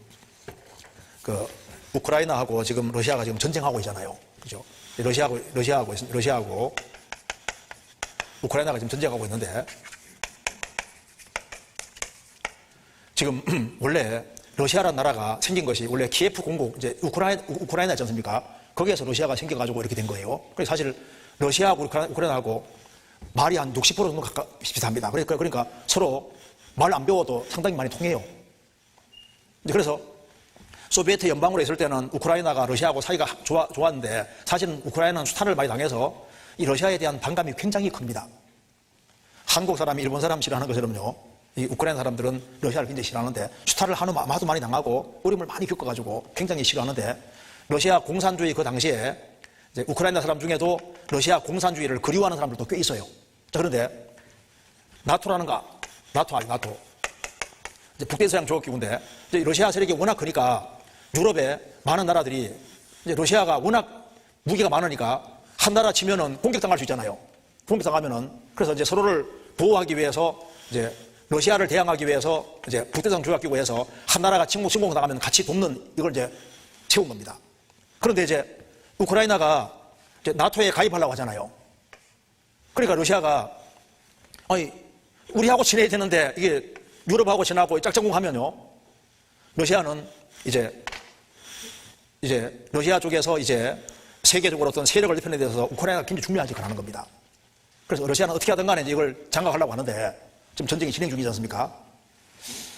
그 우크라이나하고 지금 러시아가 지금 전쟁하고 있잖아요. 그죠? 러시아하고 우크라이나가 지금 전쟁하고 있는데 지금 원래 러시아라는 나라가 생긴 것이 원래 키예프 공국 이제 우크라이나 있지 않습니까? 거기에서 러시아가 생겨가지고 이렇게 된 거예요. 그래서 사실 러시아하고 우크라이나하고 말이 한 60% 정도 비슷합니다. 그러니까 서로 말 안 배워도 상당히 많이 통해요. 그래서 소비에트 연방으로 있을 때는 우크라이나가 러시아하고 사이가 좋았는데 사실은 우크라이나는 수탈을 많이 당해서 이 러시아에 대한 반감이 굉장히 큽니다. 한국 사람이 일본 사람 싫어하는 것처럼요. 이 우크라이나 사람들은 러시아를 굉장히 싫어하는데 수탈을 하도 많이 당하고 어려움을 많이 겪어가지고 굉장히 싫어하는데 러시아 공산주의 그 당시에 이제 우크라이나 사람 중에도 러시아 공산주의를 그리워하는 사람들도 꽤 있어요. 자, 그런데 나토. 이제 북대서양 조약기구인데 이제 러시아 세력이 워낙 크니까 유럽의 많은 나라들이 이제 러시아가 워낙 무기가 많으니까 한 나라 치면은 공격당할 수 있잖아요. 공격당하면은 그래서 이제 서로를 보호하기 위해서 이제 러시아를 대항하기 위해서 이제 북대서양 조약기구에서 한 나라가 침공 당하면 같이 돕는 이걸 이제 채운 겁니다. 그런데 이제 우크라이나가 이제 나토에 가입하려고 하잖아요. 그러니까 러시아가 아니 우리하고 친해야 되는데 이게 유럽하고 친하고 짝짝꿍하면요. 러시아는 이제 러시아 쪽에서 이제 세계적으로 어떤 세력을 넓히는 데 있어서 우크라이나가 굉장히 중요한 역할을 하는 겁니다. 그래서 러시아는 어떻게 하든 간에 이걸 장악하려고 하는데 지금 전쟁이 진행 중이지 않습니까?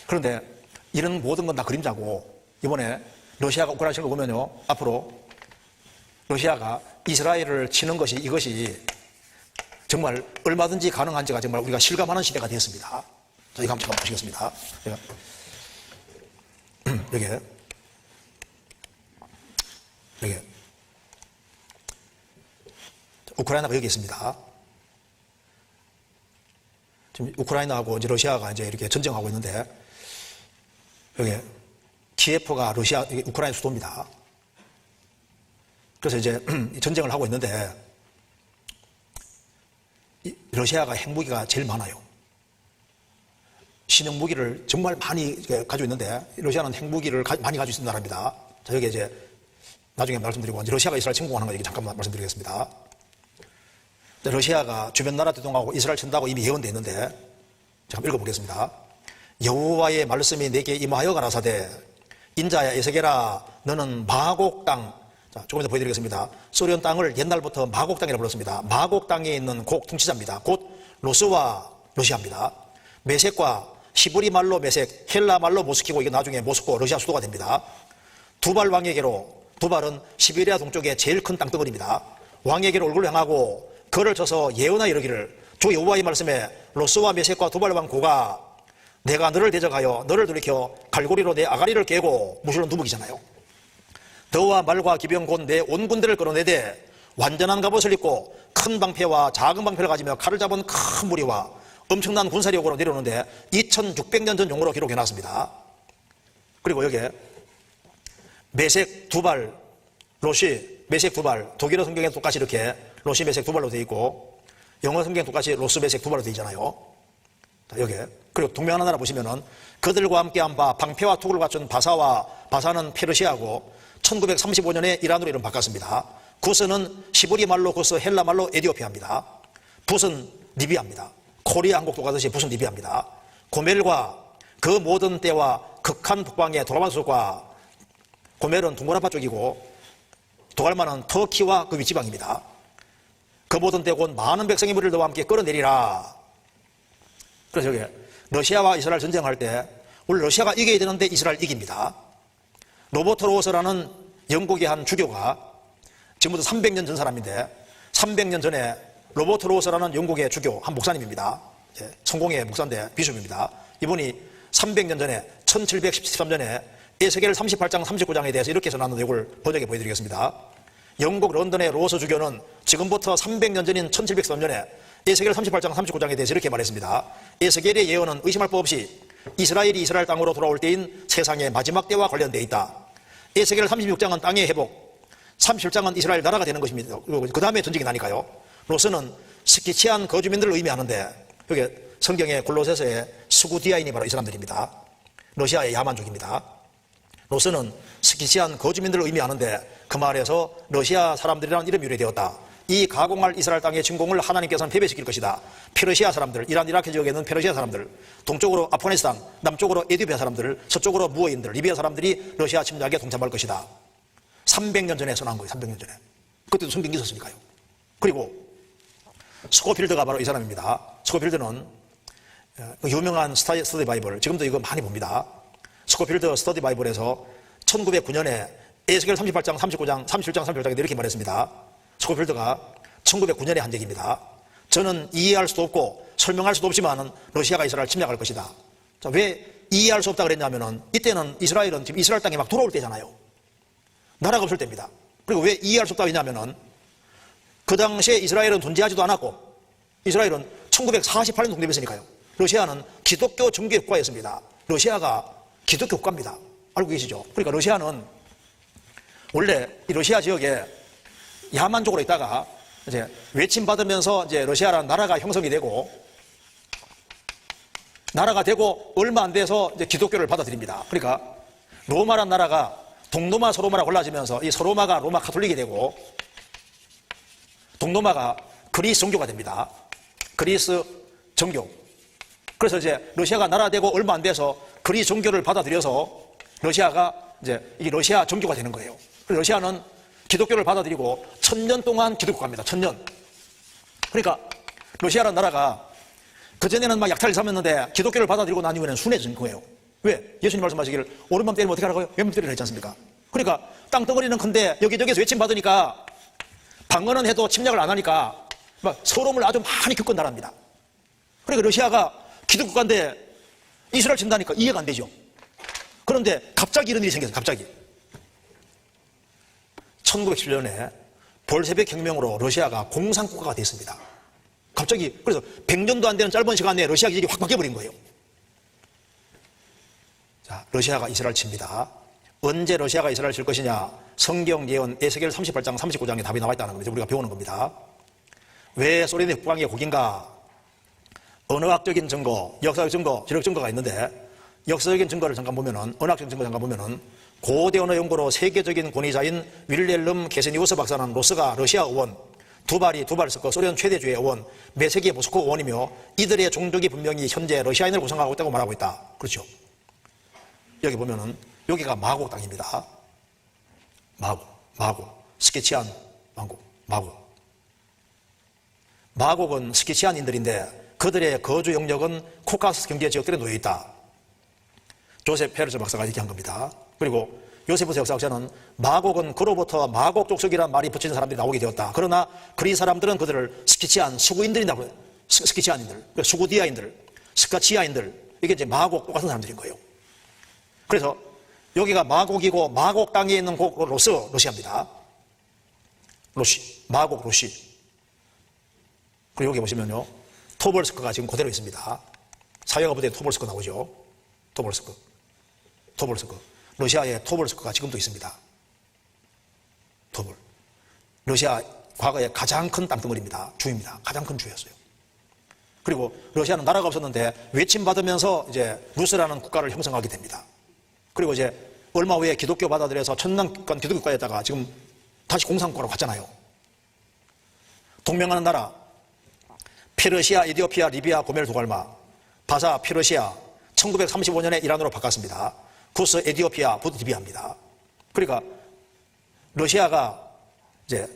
그런데 이런 모든 건 다 그림자고 이번에 러시아가 우크라이나 치는 거 보면요. 앞으로 러시아가 이스라엘을 치는 것이 이것이 정말 얼마든지 가능한지가 정말 우리가 실감하는 시대가 되었습니다. 자, 이거 한번 보시겠습니다. 여기 우크라이나가 여기 있습니다. 지금 우크라이나하고 이제 러시아가 이제 이렇게 전쟁하고 있는데 여기 키예프가 우크라이나 수도입니다. 그래서 이제 전쟁을 하고 있는데 러시아가 핵무기가 제일 많아요. 신형 무기를 정말 많이 가지고 있는데 러시아는 핵무기를 많이 가지고 있는 나라입니다. 자, 여기 이제 나중에 말씀드리고 이제 러시아가 이스라엘 침공하는 거 얘기 잠깐만 말씀드리겠습니다. 러시아가 주변 나라 대동하고 이스라엘 친다고 이미 예언되어 있는데 제가 한번 읽어보겠습니다. 여호와의 말씀이 내게 임하여 가라사대 인자야 에스겔아 너는 마곡 땅 자, 조금 더 보여드리겠습니다. 소련 땅을 옛날부터 마곡 땅이라고 불렀습니다. 마곡 땅에 있는 곡 통치자입니다. 곧 로스와 러시아입니다. 메섹과 히브리 말로 메섹, 헬라 말로 모스키고 이게 나중에 모스코 러시아 수도가 됩니다. 두발 왕에게로 두발은 시베리아 동쪽의 제일 큰 땅덩어리입니다. 왕에게로 얼굴을 향하고 걸을 쳐서 예언하여 이르기를 주 여호와의 말씀에 로스와 메섹과 두발 왕 고가 내가 너를 대적하여 너를 돌이켜 갈고리로 내 아가리를 깨고 무술은 두목이잖아요. 너와 말과 기병 곧 내 온 군대를 끌어내되 완전한 갑옷을 입고 큰 방패와 작은 방패를 가지며 칼을 잡은 큰 무리와 엄청난 군사력으로 내려오는데 2600년 전 용어로 기록해놨습니다. 그리고 여기에 메섹 두발, 로시, 메섹 두발 독일어 성경에 똑같이 이렇게 로시 메섹 두발로 되어 있고 영어 성경에 똑같이 로스 메섹 두발로 되어 있잖아요. 여기에 그리고 동맹하는 나라 보시면은 그들과 함께한 바 방패와 투구를 갖춘 바사는 페르시아고 1935년에 이란으로 이름 바꿨습니다. 구스는 시브리 말로 구스, 헬라 말로 에디오피아입니다. 붓은 리비아입니다. 코리아 한국도 가듯이 붓은 리비아입니다. 고멜과 그 모든 때와 극한 북방의 도가마스과 고멜은 동굴아파 쪽이고 도갈마는 터키와 그 윗지방입니다. 그 모든 때 곧 많은 백성의 무리를 너와 함께 끌어내리라. 그래서 여기 러시아와 이스라엘 전쟁할 때 원래 러시아가 이겨야 되는데 이스라엘 이깁니다. 로보트로스라는 영국의 한 주교가 지금부터 300년 전 사람인데 300년 전에 로보트로스라는 영국의 주교 한 목사님입니다. 성공의 목사인데 비숍입니다. 이분이 300년 전에 1713년에 에스겔 38장 39장에 대해서 이렇게 전하는데 이걸 번역해 보여드리겠습니다. 영국 런던의 로스 주교는 지금부터 300년 전인 1703년에 에스겔 38장 39장에 대해서 이렇게 말했습니다. 에스겔의 예언은 의심할 법 없이 이스라엘이 이스라엘 땅으로 돌아올 때인 세상의 마지막 때와 관련되어 있다. 에스겔 36장은 땅의 회복, 37장은 이스라엘 나라가 되는 것입니다. 그 다음에 전쟁이 나니까요. 로스는 스키치안 거주민들을 의미하는데 여기 성경의 골로새서의 스구디아인이 바로 이 사람들입니다. 러시아의 야만족입니다. 로스는 스키치안 거주민들을 의미하는데 그 말에서 러시아 사람들이라는 이름이 유래되었다. 이 가공할 이스라엘 땅의 진공을 하나님께서는 패배시킬 것이다. 페르시아 사람들, 이란 이라크 지역에 있는 페르시아 사람들, 동쪽으로 아프가니스탄, 남쪽으로 에티오피아 사람들, 서쪽으로 무어인들, 리비아 사람들이 러시아 침략에 동참할 것이다. 300년 전에 선한 거예요. 300년 전에. 그때도 성경이 있었으니까요. 그리고 스코필드가 바로 이 사람입니다. 스코필드는 유명한 스터디 바이블, 지금도 이거 많이 봅니다. 스코필드 스터디 바이블에서 1909년에 에스겔 38장 39장 37장 38장에 이렇게 말했습니다. 스코필드가 1909년에 한 얘기입니다. 저는 이해할 수도 없고 설명할 수도 없지만 러시아가 이스라엘 침략할 것이다. 자, 왜 이해할 수 없다 그랬냐면은 이때는 이스라엘은 지금 이스라엘 땅에 막 돌아올 때잖아요. 나라가 없을 때입니다. 그리고 왜 이해할 수 없다고 했냐면은 그 당시에 이스라엘은 존재하지도 않았고 이스라엘은 1948년 독립했으니까요. 러시아는 기독교 정규 국가였습니다. 러시아가 기독교 국가입니다. 알고 계시죠? 그러니까 러시아는 원래 이 러시아 지역에 야만족으로 있다가 이제 외침받으면서 이제 러시아라는 나라가 형성이 되고 얼마 안 돼서 이제 기독교를 받아들입니다. 그러니까 로마란 나라가 동로마 서로마라 골라지면서 이 서로마가 로마 카톨릭이 되고 동로마가 그리스 정교가 됩니다. 그리스 정교. 그래서 이제 러시아가 나라 되고 얼마 안 돼서 그리스 정교를 받아들여서 러시아가 이제 이게 러시아 정교가 되는 거예요. 러시아는 기독교를 받아들이고 1000년 동안 기독국가입니다. 1000년. 그러니까 러시아라는 나라가 그전에는 막 약탈을 삼았는데 기독교를 받아들이고 난 이후에는 순해진 거예요. 왜? 예수님 말씀하시기를 오른밤 때리면 어떻게 하라고요? 왼밤 때리라 했지 않습니까? 그러니까 땅덩어리는 큰데 여기저기서 외침받으니까 방언은 해도 침략을 안 하니까 막 서러움을 아주 많이 겪은 나라입니다. 그러니까 러시아가 기독국가인데 이스라엘 친다니까 이해가 안 되죠. 그런데 갑자기 이런 일이 생겼어요. 갑자기 1917년에 볼셰비크 혁명으로 러시아가 공산국가가 됐습니다. 갑자기 그래서 100년도 안 되는 짧은 시간 내에 러시아 기적이 확 바뀌어버린 거예요. 자, 러시아가 이스라엘 칩니다. 언제 러시아가 이스라엘 칠 것이냐? 성경 예언 에스겔 38장 39장에 답이 나와 있다는 겁니다. 우리가 배우는 겁니다. 왜 소련이 북방의 곡인가? 언어학적인 증거, 역사적 증거, 지적 증거가 있는데 역사적인 증거를 잠깐 보면은 언어학적인 증거 잠깐 보면은 고대 언어 연구로 세계적인 권위자인 윌렐름 게스니우스 박사는 로스가 러시아 의원, 두발스크 소련 최대주의 의원, 메세기 모스크 의원이며 이들의 종족이 분명히 현재 러시아인을 구성하고 있다고 말하고 있다. 그렇죠? 여기 보면은 여기가 마곡 땅입니다. 마곡, 스키치안 마곡. 마곡은 스키치안인들인데 그들의 거주 영역은 코카스 경제 지역들에 놓여 있다. 조셉 페르스 박사가 이렇게 한 겁니다. 그리고 요세푸스 역사학자는 마곡은 그로부터 마곡 족속이라는 말이 붙이는 사람들이 나오게 되었다. 그러나 그리스 사람들은 그들을 스키치안 수구인들이라고 해요. 스키치안인들, 수구디아인들, 스카치아인들, 이게 이제 마곡 똑같은 사람들인 거예요. 그래서 여기가 마곡이고 마곡 땅에 있는 곳 러시아입니다. 마곡 로시. 그리고 여기 보시면요, 토벌스크가 지금 그대로 있습니다. 사회가 부대에 토벌스크 나오죠. 토벌스크. 러시아에 토벌스크가 지금도 있습니다. 러시아 과거에 가장 큰 땅덩어리입니다. 주입니다. 가장 큰 주였어요. 그리고 러시아는 나라가 없었는데 외침받으면서 이제 루스라는 국가를 형성하게 됩니다. 그리고 이제 얼마 후에 기독교 받아들여서 천년간 기독교국가에다가 지금 다시 공산국가로 갔잖아요. 동맹하는 나라, 페르시아, 에티오피아, 리비아, 고멜, 도갈마, 바사 페르시아, 1935년에 이란으로 바꿨습니다. 쿠스 에티오피아, 부드 리비아입니다. 그러니까 러시아가 이제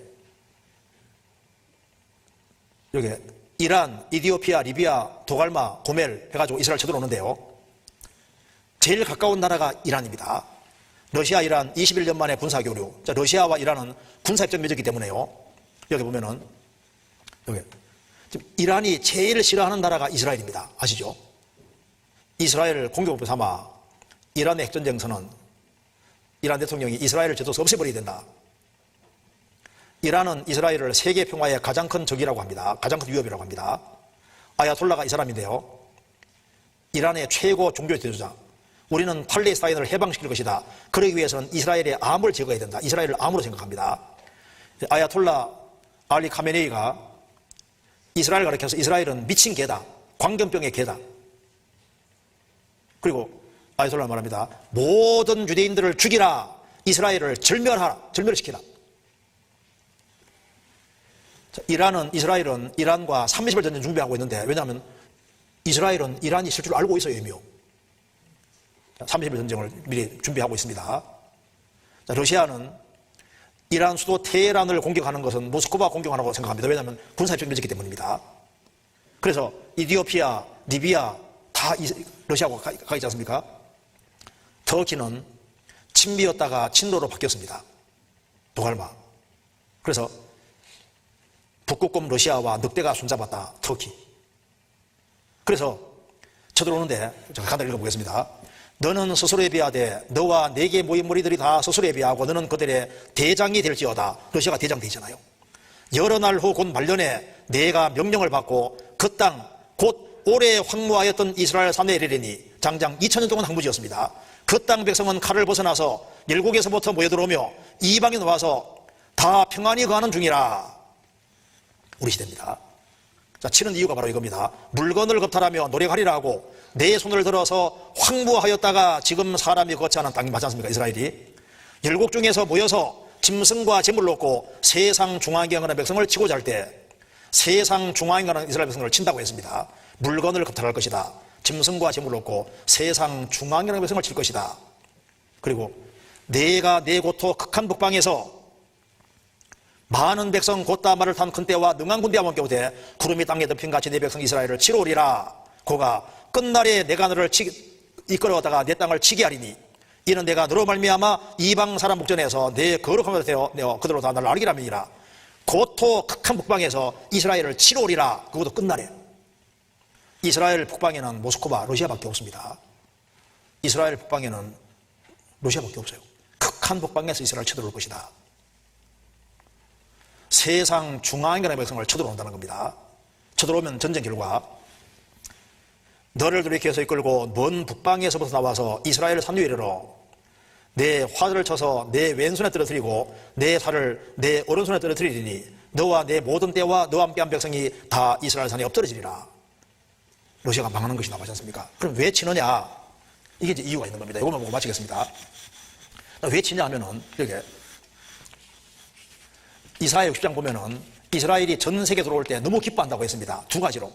여기 이란, 이디오피아, 리비아, 도갈마, 고멜 해가지고 이스라엘 쳐들어오는데요. 제일 가까운 나라가 이란입니다. 러시아, 이란 21년 만에 군사교류. 자, 러시아와 이란은 군사협정 맺었기 때문에요. 여기 보면은 여기 지금 이란이 제일 싫어하는 나라가 이스라엘입니다. 아시죠? 이스라엘을 공격으로 삼아 이란의 핵전쟁선언, 이란 대통령이 이스라엘을 저도 없애버려야 된다. 이란은 이스라엘을 세계 평화의 가장 큰 적이라고 합니다. 가장 큰 위협이라고 합니다. 아야톨라가 이 사람인데요. 이란의 최고 종교 지도자. 우리는 팔레스타인을 해방시킬 것이다. 그러기 위해서는 이스라엘의 암을 제거해야 된다. 이스라엘을 암으로 생각합니다. 아야톨라 알리 카메네이가 이스라엘을 가리켜서 이스라엘은 미친 개다. 광견병의 개다. 그리고 아야톨라는 말합니다. 모든 유대인들을 죽이라. 이스라엘을 절멸시키라. 이스라엘은 이란과 30일 전쟁 준비하고 있는데, 왜냐하면 이스라엘은 이란이 있을 줄 알고 있어요, 이미. 30일 전쟁을 미리 준비하고 있습니다. 자, 러시아는 이란 수도 테헤란을 공격하는 것은 모스크바 공격하라고 생각합니다. 왜냐하면 군사협정이 맺었기 때문입니다. 그래서 이디오피아, 리비아 다 러시아하고 가 있지 않습니까? 터키는 친미였다가 친로로 바뀌었습니다. 도갈마. 그래서 북극곰 러시아와 늑대가 손잡았다. 터키. 그래서 쳐들어오는데 제가 간단히 읽어보겠습니다. 너는 스스로에 비하되 너와 네개 모인 무리들이 다 스스로에 비하고 너는 그들의 대장이 될지어다. 러시아가 대장 되잖아요. 여러 날 후 곧 말년에 내가 명령을 받고 그 땅 곧 오래 황무하였던 이스라엘 산에 이르리니 장장 2000년 동안 황무지였습니다. 그 땅 백성은 칼을 벗어나서 열국에서부터 모여들어오며 이방에 와서 다 평안히 거하는 중이라. 우리 시대입니다. 자, 치는 이유가 바로 이겁니다. 물건을 겁탈하며 노력하리라 하고 내 손을 들어서 황무하였다가 지금 사람이 거치 않은 땅이 맞지 않습니까? 이스라엘이 열국 중에서 모여서 짐승과 재물을 놓고 세상 중앙에 가는 백성을 치고자 할 때 세상 중앙에 가는 이스라엘 백성을 친다고 했습니다. 물건을 겁탈할 것이다. 짐승과 재물을 놓고 세상 중앙에 가는 백성을 칠 것이다. 그리고 내가 내 고토 극한 북방에서 많은 백성 곧다 말을 탄 큰 때와 능한 군대와 함께 오되 구름이 땅에 덮인 같이 내 백성 이스라엘을 치러 오리라. 그가 끝날에 내가 너를 이끌어다가 내 땅을 치게 하리니 이는 내가 너로 말미암아 이방 사람 목전에서 내 거룩함을 되어 그들로 다 나를 알게 함이니라. 고토 극한 북방에서 이스라엘을 치러 오리라. 그것도 끝날에. 이스라엘 북방에는 모스크바 러시아밖에 없습니다. 이스라엘 북방에는 러시아밖에 없어요. 극한 북방에서 이스라엘 쳐들어올 것이다. 세상 중앙에 가는 백성을 쳐들어온다는 겁니다. 쳐들어오면 전쟁 결과 너를 돌이켜서 이끌고 먼 북방에서부터 나와서 이스라엘 산 위에 이르러 내 화를 쳐서 내 왼손에 떨어뜨리고 내 살을 내 오른손에 떨어뜨리리니 너와 내 모든 때와 너와 함께한 백성이 다 이스라엘 산에 엎드러지리라. 러시아가 망하는 것이 나오지 않습니까? 그럼 왜 치느냐? 이게 이제 이유가 있는 겁니다. 이것만 보고 마치겠습니다. 왜 치냐 하면은 여기 이사야 60장 보면은 이스라엘이 전 세계 들어올 때 너무 기뻐한다고 했습니다. 두 가지로.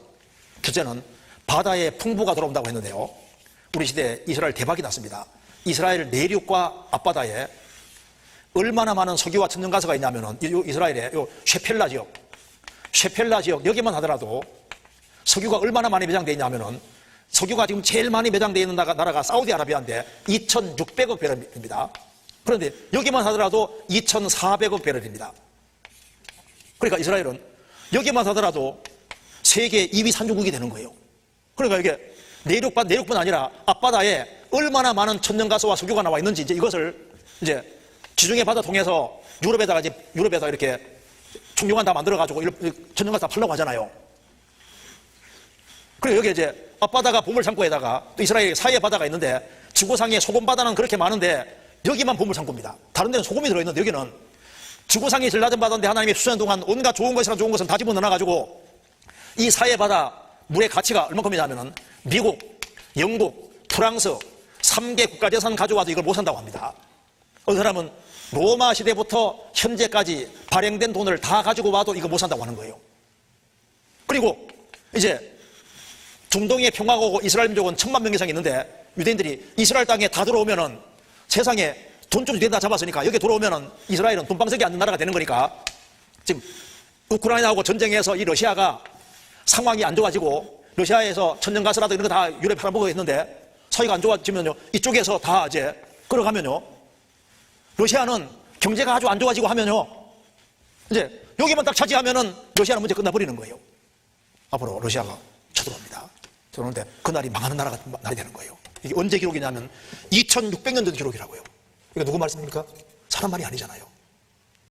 첫째는 바다에 풍부가 들어온다고 했는데요. 우리 시대에 이스라엘 대박이 났습니다. 이스라엘 내륙과 앞바다에 얼마나 많은 석유와 천연가스가 있냐면은 이스라엘의 쉐펠라 지역 여기만 하더라도 석유가 얼마나 많이 매장되어 있냐면은 석유가 지금 제일 많이 매장되어 있는 나라가 사우디아라비아인데 2,600억 배럴입니다. 그런데 여기만 하더라도 2,400억 배럴입니다. 그러니까 이스라엘은 여기만 하더라도 세계 2위 산유국이 되는 거예요. 그러니까 이게 내륙뿐 아니라 앞바다에 얼마나 많은 천연가스와 석유가 나와 있는지 이것을 이제 지중해 바다 통해서 유럽에다가 이렇게 총력관 다 만들어가지고 천연가스 다 팔려고 하잖아요. 그리고 여기 이제 앞바다가 보물창고에다가 또 이스라엘 사이에 바다가 있는데 지구상에 소금 바다는 그렇게 많은데 여기만 보물창고입니다. 다른 데는 소금이 들어있는데 여기는 지구상이 제일 낮은 바다인데 하나님이 수천 년 동안 온갖 좋은 것은 다 집어넣어가지고 이 사해 바다 물의 가치가 얼마큼이냐면은 미국, 영국, 프랑스 3개 국가재산 가져와도 이걸 못 산다고 합니다. 어느 사람은 로마 시대부터 현재까지 발행된 돈을 다 가지고 와도 이거 못 산다고 하는 거예요. 그리고 이제 중동의 평화가 오고 이스라엘 민족은 1000만 명 이상 있는데 유대인들이 이스라엘 땅에 다 들어오면은 세상에 돈 좀 유대인 다 잡았으니까 여기 들어오면은 이스라엘은 돈방석이 앉는 나라가 되는 거니까 지금 우크라이나하고 전쟁해서 이 러시아가 상황이 안 좋아지고 러시아에서 천연가스라든가 이런 거 다 유럽에 팔아먹고 있는데 사이가 안 좋아지면요 이쪽에서 다 이제 끌어가면요 러시아는 경제가 아주 안 좋아지고 하면요 이제 여기만 딱 차지하면은 러시아는 문제 끝나버리는 거예요. 앞으로 러시아가 쳐들어옵니다. 그런데 그날이 망하는 날이 되는 거예요. 이게 언제 기록이냐면 2600년 전 기록이라고요. 이게 누구 말씀입니까? 사람 말이 아니잖아요.